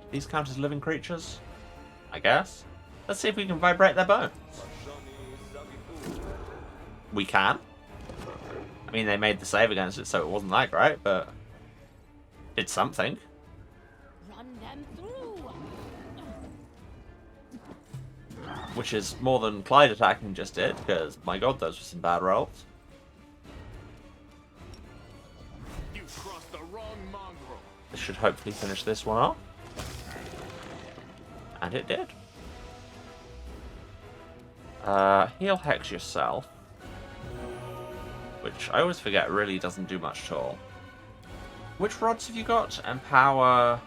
These count as living creatures? I guess. Let's see if we can vibrate their bones. we can. I mean, they made the save against it, so it wasn't that great, but it's something. Run them through. Which is more than Clyde attacking just did, because, my god, those were some bad rolls. You crossed the wrong mongrel. This should hopefully finish this one off. And it did. Heal Hex yourself. Which I always forget really doesn't do much at all. Which rods have you got? Empower,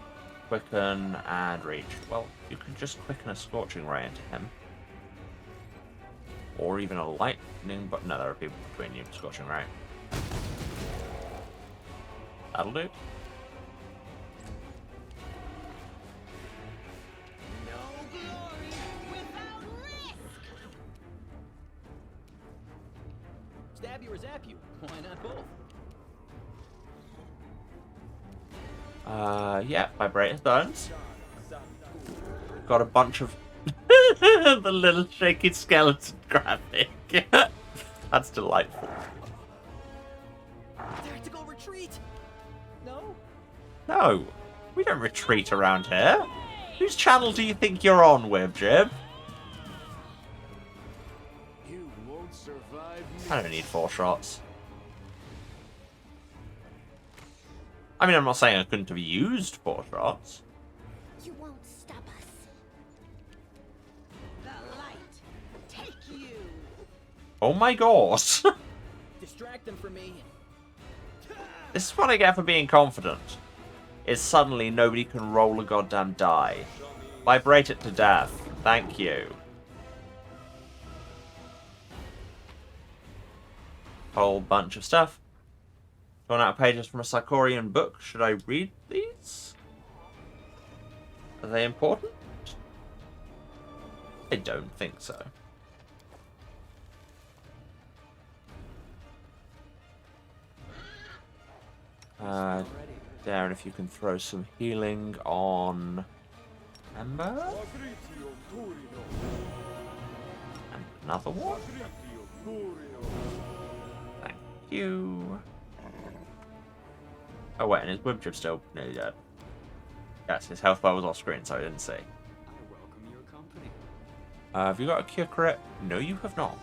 Quicken, and Reach. Well, you can just quicken a Scorching Ray into him. Or even a Lightning, but no, there are people between you. Scorching Ray. That'll do. No glory without risk. Stab you or zap you? Why not both? Yeah, Vibrate his bones. Got a bunch of the little shaky skeleton graphic. That's delightful. Tactical retreat? No? No, we don't retreat around here. Whose channel do you think you're on with, Jib? You won't survive me. I don't need 4 shots. I mean, I'm not saying I couldn't have used 4 shots. You won't stop us. The light take you. Oh my god. Distract them from me. This is what I get for being confident. Is suddenly nobody can roll a goddamn die. Vibrate it to death. Thank you. Whole bunch of stuff. Torn out pages from a Psychorian book. Should I read these? Are they important? I don't think so. Darren, if you can throw some healing on Ember. And another one. Thank you. Oh wait, and his whip chip's still nearly dead. Yes, his health bar was off screen, so I didn't see. I welcome your company. Have you got a cure crit? No, you have not.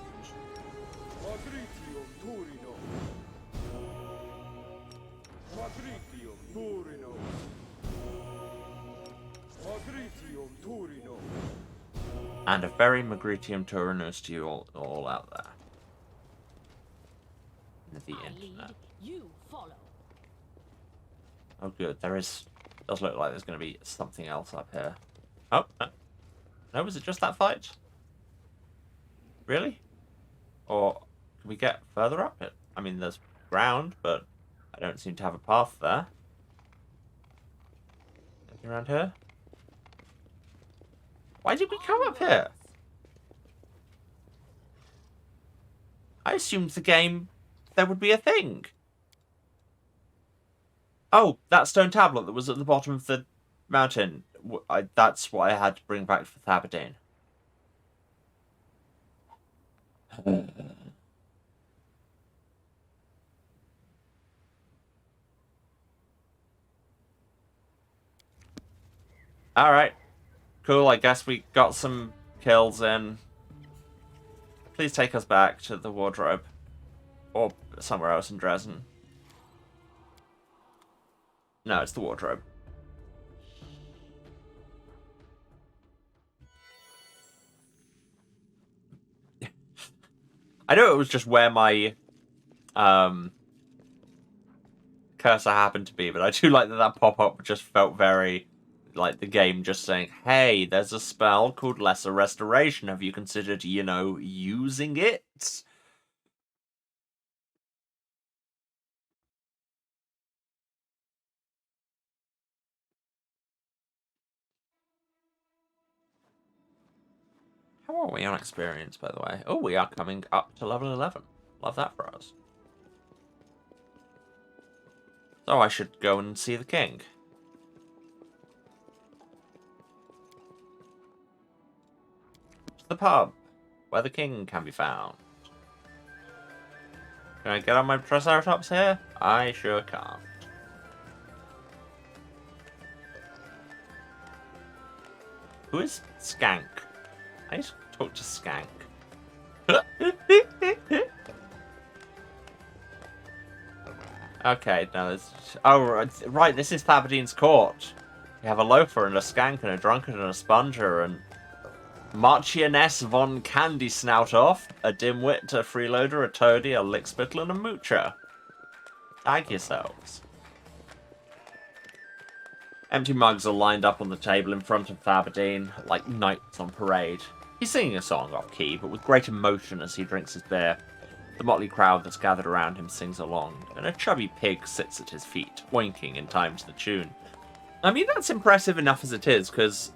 And a very Magritium Turinus to you all out there. The I internet. lead, you follow. Oh good, does look like there's going to be something else up here. Oh, no. No, was it just that fight? Really? Or can we get further up it? I mean, there's ground, but I don't seem to have a path there. Anything around here? Why did we come up here? I assumed the game, there would be a thing. Oh, that stone tablet that was at the bottom of the mountain. That's what I had to bring back for Thabadine. Alright. Cool, I guess we got some kills in. Please take us back to the wardrobe. Or somewhere else in Dresden. No, it's the wardrobe. I know it was just where my cursor happened to be, but I do like that pop-up just felt very like the game just saying, hey, there's a spell called Lesser Restoration. Have you considered, you know, using it? How are we on experience, by the way? Oh, we are coming up to level 11. Love that for us. So I should go and see the king. To the pub, where the king can be found. Can I get on my Triceratops here? I sure can't. Who is Skank? I need to talk to Skank. Okay, now there's... Oh, right, this is Thabadine's court. We have a loafer and a skank and a drunkard and a sponger and... Marchioness von Candy Snoutoff, a dimwit, a freeloader, a toady, a lickspittle, and a moocher. Thank yourselves. Empty mugs are lined up on the table in front of Thabadine, like knights on parade. He's singing a song off key, but with great emotion as he drinks his beer. The motley crowd that's gathered around him sings along, and a chubby pig sits at his feet, oinking in time to the tune. I mean, that's impressive enough as it is, because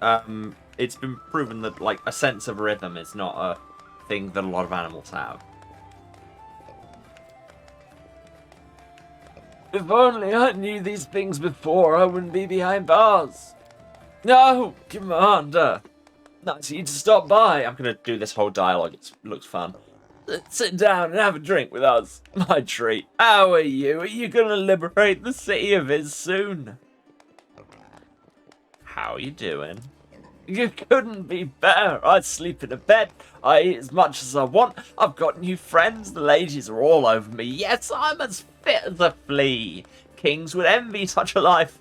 it's been proven that, like, a sense of rhythm is not a thing that a lot of animals have. If only I knew these things before, I wouldn't be behind bars. No, Commander. Nice of you to stop by. I'm going to do this whole dialogue. It looks fun. Sit down and have a drink with us. My treat. How are you? Are you going to liberate the city of Iz soon? How are you doing? You couldn't be better. I sleep in a bed. I eat as much as I want. I've got new friends. The ladies are all over me. Yes, I'm as fit as a flea. Kings would envy such a life.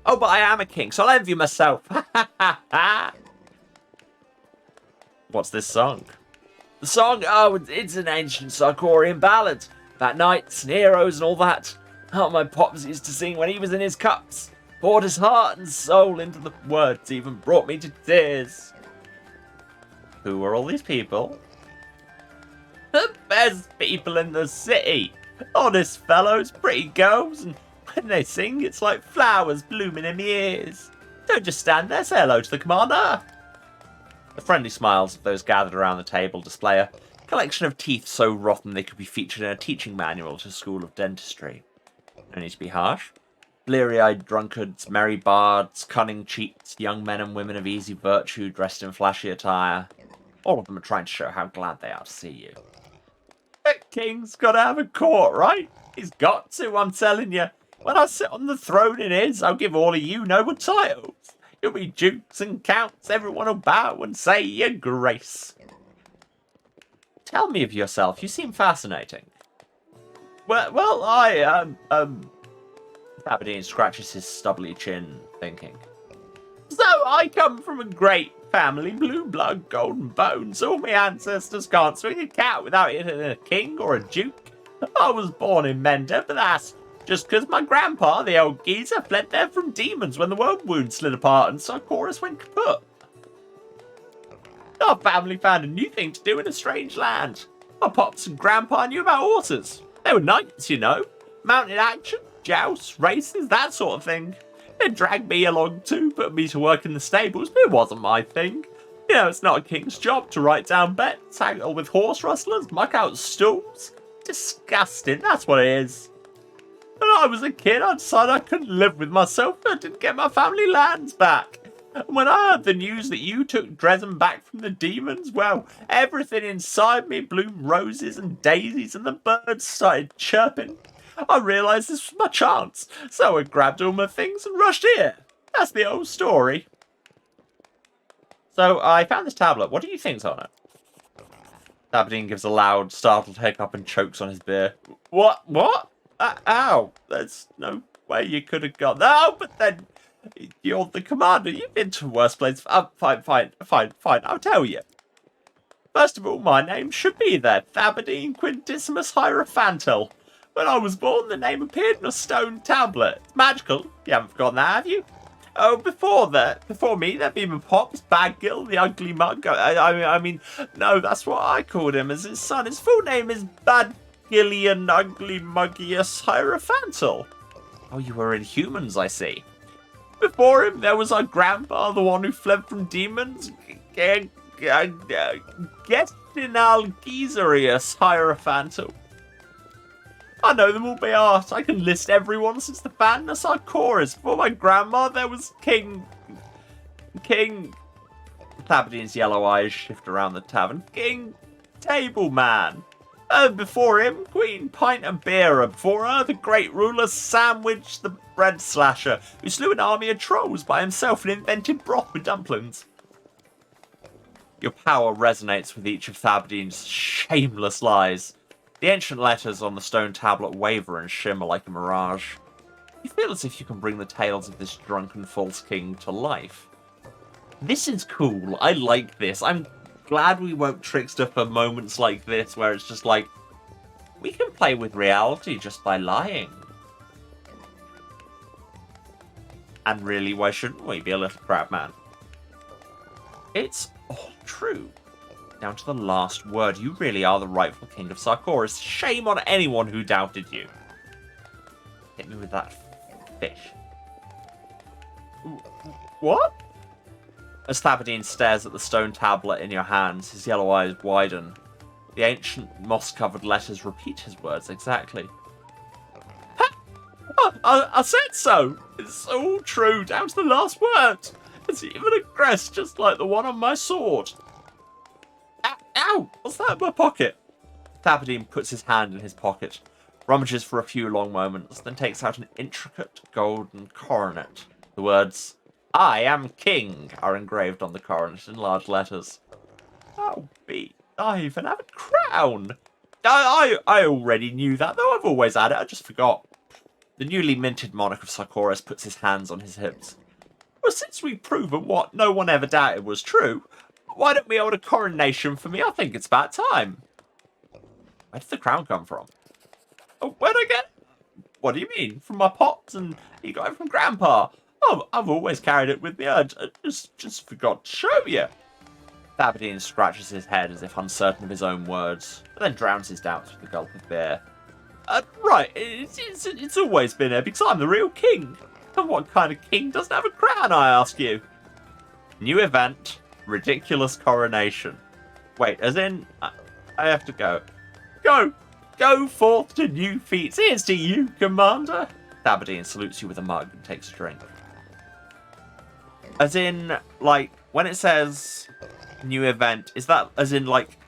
Oh, but I am a king, so I'll envy myself. What's this song? The song? Oh, it's an ancient Sarkorian ballad. About knights and heroes and all that. How my pops used to sing when he was in his cups. Poured his heart and soul into the words, even brought me to tears. Who are all these people? The best people in the city. Honest fellows, pretty girls, and when they sing, it's like flowers blooming in my ears. Don't just stand there, say hello to the commander. The friendly smiles of those gathered around the table display a collection of teeth so rotten they could be featured in a teaching manual to a school of dentistry. No need to be harsh. Bleary-eyed drunkards, merry bards, cunning cheats, young men and women of easy virtue dressed in flashy attire. All of them are trying to show how glad they are to see you. A king's got to have a court, right? He's got to, I'm telling you. When I sit on the throne in his, I'll give all of you noble titles. You'll be dukes and counts, everyone will bow and say your grace. Tell me of yourself, you seem fascinating. Well, I, Thabadine scratches his stubbly chin, thinking. So I come from a great family, blue blood, golden bones. All my ancestors can't swing a cat without hitting a king or a duke. I was born in Mender, but that's just because my grandpa, the old geezer, fled there from demons when the world wound slid apart and Sarkoris went kaput. Our family found a new thing to do in a strange land. My pops and grandpa knew about horses. They were knights, you know. Mounted action, jousts, races, that sort of thing. They dragged me along too, put me to work in the stables, but it wasn't my thing. You know, it's not a king's job to write down bets, haggle with horse rustlers, muck out stools. Disgusting, that's what it is. When I was a kid, I decided I couldn't live with myself and I didn't get my family lands back. And when I heard the news that you took Dresden back from the demons, well, everything inside me bloomed roses and daisies and the birds started chirping. I realised this was my chance, so I grabbed all my things and rushed here. That's the old story. So, I found this tablet. What do you think's on it? Thabadine gives a loud, startled hiccup and chokes on his beer. What? Ow! There's no way you could have got that. Oh, but then you're the commander. You've been to worse places. Fine. I'll tell you. First of all, my name should be there. Thabadine Quintissimus Hierophantel. When I was born, the name appeared in a stone tablet. It's magical. You haven't forgotten that, have you? Oh, before me, there'd be my pops, Badgill, the ugly mug. I mean, no, that's what I called him as his son. His full name is Badgillian Ugly Muggius Hierophantel. Oh, you were in humans, I see. Before him, there was our grandpa, the one who fled from demons. Gestinal Geezerius Hierophantel. I know them all by heart. I can list everyone since the Fan of Sarkoris. Before my grandma, there was King... Thabadine's yellow eyes shift around the tavern. King Table Man. Before him, Queen Pint and Bearer. Before her, the great ruler Sandwich the Bread Slasher, who slew an army of trolls by himself and invented broth with dumplings. Your power resonates with each of Thabadine's shameless lies. The ancient letters on the stone tablet waver and shimmer like a mirage. You feel as if you can bring the tales of this drunken false king to life. This is cool. I like this. I'm glad we woke Trickster for moments like this, where it's just like, we can play with reality just by lying. And really, why shouldn't we be a little crab man? It's all true. Down to the last word, you really are the rightful king of Sarkoris. Shame on anyone who doubted you. Hit me with that fish. What? As Thabadine stares at the stone tablet in your hands, his yellow eyes widen. The ancient moss-covered letters repeat his words exactly. I said so! It's all true, down to the last word. It's even a crest just like the one on my sword. Ow! What's that in my pocket? Thabadine puts his hand in his pocket, rummages for a few long moments, then takes out an intricate golden coronet. The words, "I am king," are engraved on the coronet in large letters. Oh, I even have a crown! I already knew that, though I've always had it, I just forgot. The newly minted monarch of Sarkoris puts his hands on his hips. Well, since we've proven what no one ever doubted was true, why don't we hold a coronation for me? I think it's about time. Where did the crown come from? Oh, where'd I get it? What do you mean? From my pops, and he got it from Grandpa. Oh, I've always carried it with me. I just forgot to show you. Thabadine scratches his head as if uncertain of his own words, but then drowns his doubts with a gulp of beer. Right, it's always been here because I'm the real king. And what kind of king doesn't have a crown, I ask you? New event, ridiculous coronation. Wait, as in, I have to go. Go forth to new feats. Here's to you, Commander. Thabadine salutes you with a mug and takes a drink. As in, like, when it says new event, is that as in, like,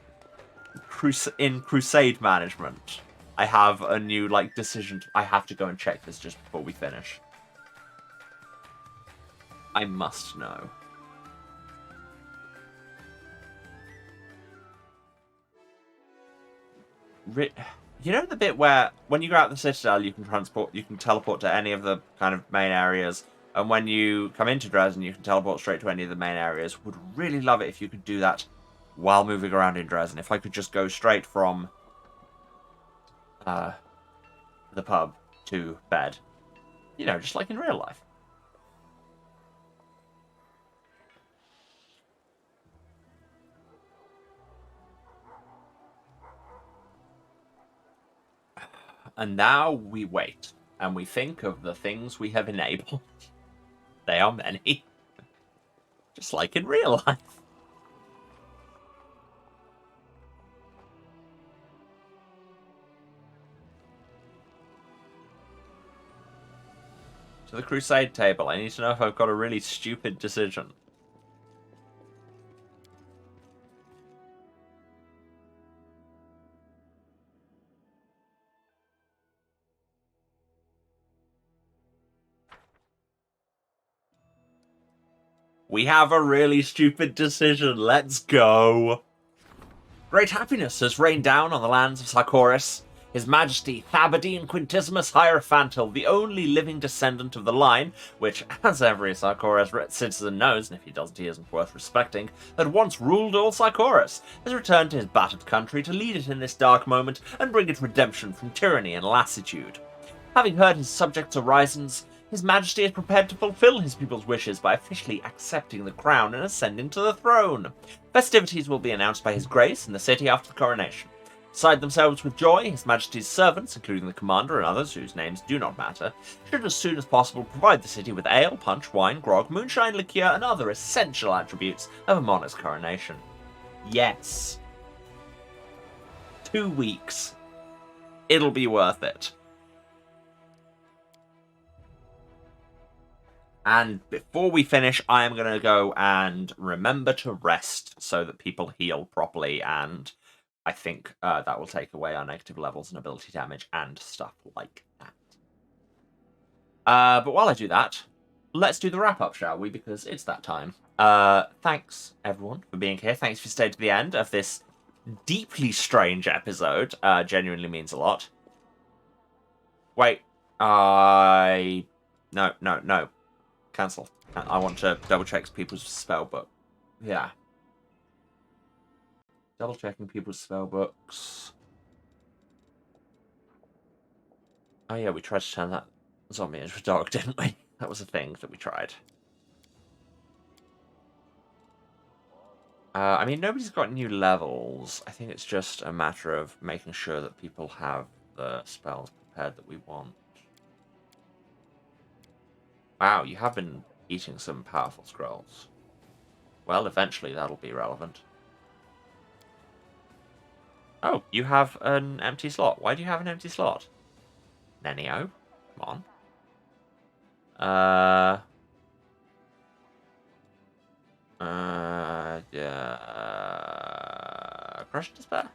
in Crusade management? I have a new, like, decision. I have to go and check this just before we finish. I must know. You know the bit where when you go out the Citadel, you can teleport to any of the kind of main areas, and when you come into Dresden, you can teleport straight to any of the main areas. Would really love it if you could do that while moving around in Dresden. If I could just go straight from the pub to bed, you know, just like in real life. And now we wait, and we think of the things we have enabled. They are many. Just like in real life. To the Crusade table, I need to know if I've got a really stupid decision. We have a really stupid decision. Let's go. Great happiness has rained down on the lands of Sarkoris. His Majesty Thabadine Quintisimus Hierophantil, the only living descendant of the line, which, as every Sarkoris citizen knows, and if he doesn't, he isn't worth respecting, had once ruled all Sarkoris, has returned to his battered country to lead it in this dark moment and bring it redemption from tyranny and lassitude. Having heard his subjects' orisons, His Majesty is prepared to fulfill his people's wishes by officially accepting the crown and ascending to the throne. Festivities will be announced by His Grace in the city after the coronation. Beside themselves with joy, His Majesty's servants, including the commander and others whose names do not matter, should as soon as possible provide the city with ale, punch, wine, grog, moonshine, liqueur, and other essential attributes of a monarch's coronation. Yes. 2 weeks. It'll be worth it. And before we finish, I am going to go and remember to rest so that people heal properly, and I think that will take away our negative levels and ability damage and stuff like that. But while I do that, let's do the wrap-up, shall we? Because it's that time. Thanks, everyone, for being here. Thanks for staying to the end of this deeply strange episode. Genuinely means a lot. Wait. No. Cancel. I want to double-check people's spell book. Yeah. Double-checking people's spell books. Oh, yeah, we tried to turn that zombie into a dog, didn't we? That was a thing that we tried. I mean, nobody's got new levels. I think it's just a matter of making sure that people have the spells prepared that we want. Wow, you have been eating some powerful scrolls. Well, eventually that'll be relevant. Oh, you have an empty slot. Why do you have an empty slot? Nenio, come on. Crush and Despair?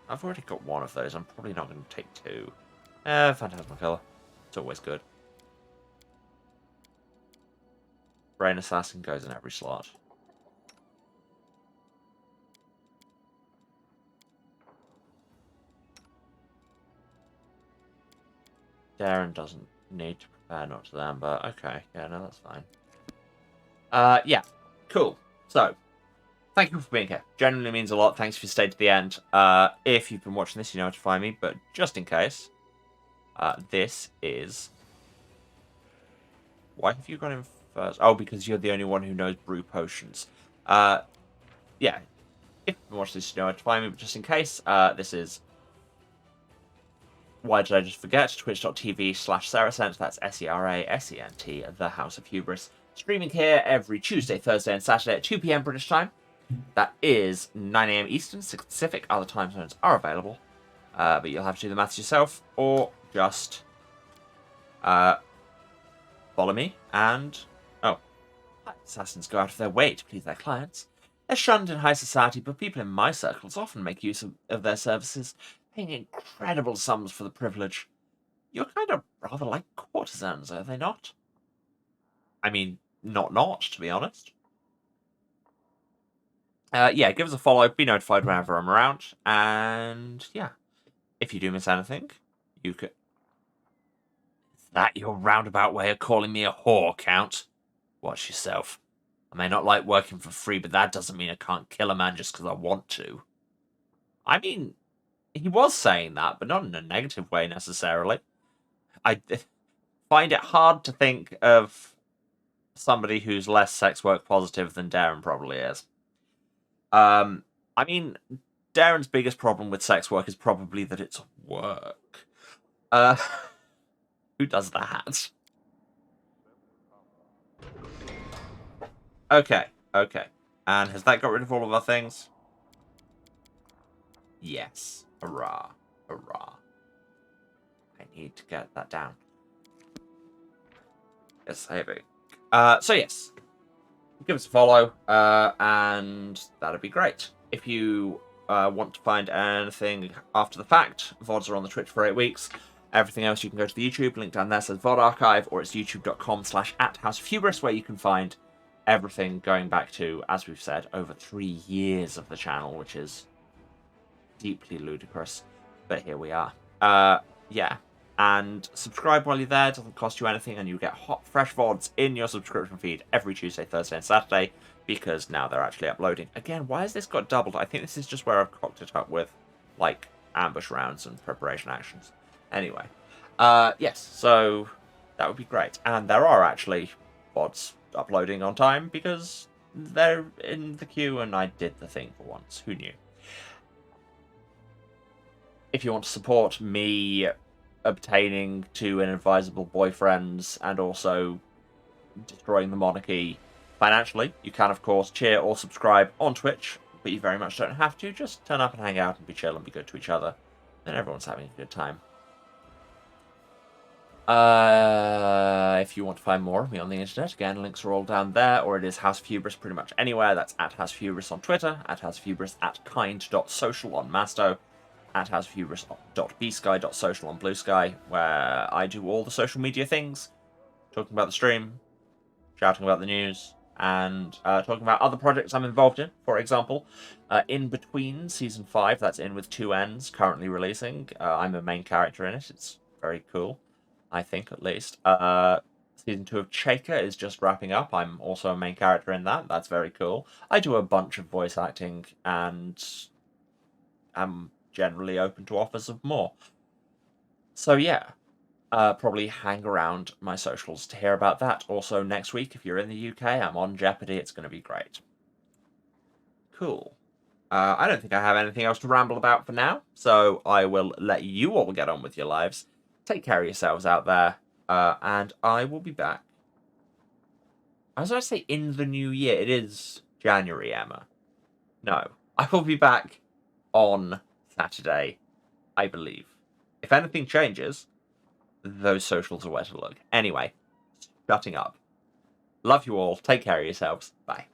I've already got one of those. I'm probably not going to take two. Phantasmal Killer. It's always good. Brain Assassin goes in every slot. Darren doesn't need to prepare, not to them, but okay. Yeah, no, that's fine. Yeah, cool. So, thank you for being here. Genuinely means a lot. Thanks for staying to the end. If you've been watching this, you know how to find me, but just in case, this is... Why have you gone in first? Oh, because you're the only one who knows brew potions. Yeah, if you've been watching this, you know how to find me, but just in case, this is... Why did I just forget? Twitch.tv/Serasent, that's SERASENT, the House of Hubris. Streaming here every Tuesday, Thursday, and Saturday at 2 PM British time. That is 9 AM Eastern, 6 Pacific. Other time zones are available. But you'll have to do the maths yourself, or just follow me. And, oh, assassins go out of their way to please their clients. They're shunned in high society, but people in my circles often make use of their services, paying incredible sums for the privilege. You're kind of rather like courtesans, are they not? I mean, not, to be honest. Yeah, give us a follow, be notified whenever I'm around, and yeah, if you do miss anything, you could... Is that your roundabout way of calling me a whore, Count? Watch yourself. I may not like working for free, but that doesn't mean I can't kill a man just because I want to. I mean, he was saying that, but not in a negative way necessarily. I find it hard to think of somebody who's less sex work positive than Darren probably is. I mean, Darren's biggest problem with sex work is probably that it's work. Who does that? Okay. And has that got rid of all of our things? Yes. Hurrah. I need to get that down. It's saving. So yes, give us a follow, and that'd be great. If you want to find anything after the fact, VODs are on the Twitch for 8 weeks. Everything else, you can go to the YouTube, link down there says VOD Archive, or it's youtube.com/@House of Hubris, where you can find everything going back to, as we've said, over 3 years of the channel, which is deeply ludicrous. But here we are. Yeah. And subscribe while you're there. It doesn't cost you anything, and you get hot, fresh VODs in your subscription feed every Tuesday, Thursday, and Saturday, because now they're actually uploading. Again, why has this got doubled? I think this is just where I've cocked it up with, like, ambush rounds and preparation actions. Anyway. Yes, so that would be great. And there are actually VODs uploading on time, because they're in the queue, and I did the thing for once. Who knew? If you want to support me obtaining 2 inadvisable boyfriends and also destroying the monarchy financially, you can, of course, cheer or subscribe on Twitch, but you very much don't have to. Just turn up and hang out and be chill and be good to each other. Then everyone's having a good time. If you want to find more of me on the internet, again, links are all down there, or it is House of Hubris pretty much anywhere. That's at House of Hubris on Twitter, at House of Hubris at kind.social on Masto, at House of Hubris.bsky.social on Blue Sky, where I do all the social media things, talking about the stream, shouting about the news, and talking about other projects I'm involved in. For example, In Between Season 5, that's in with 2 N's, currently releasing. I'm a main character in it. It's very cool, I think, at least. Season 2 of Chaka is just wrapping up. I'm also a main character in that. That's very cool. I do a bunch of voice acting, and am generally open to offers of more. So yeah, probably hang around my socials to hear about that. Also, next week, if you're in the UK, I'm on Jeopardy. It's going to be great. Cool. I don't think I have anything else to ramble about for now, so I will let you all get on with your lives. Take care of yourselves out there, and I will be back. As I say, in the new year, it is January, Emma. No, I will be back on Saturday, I believe. If anything changes, those socials are where to look. Anyway, shutting up. Love you all. Take care of yourselves. Bye.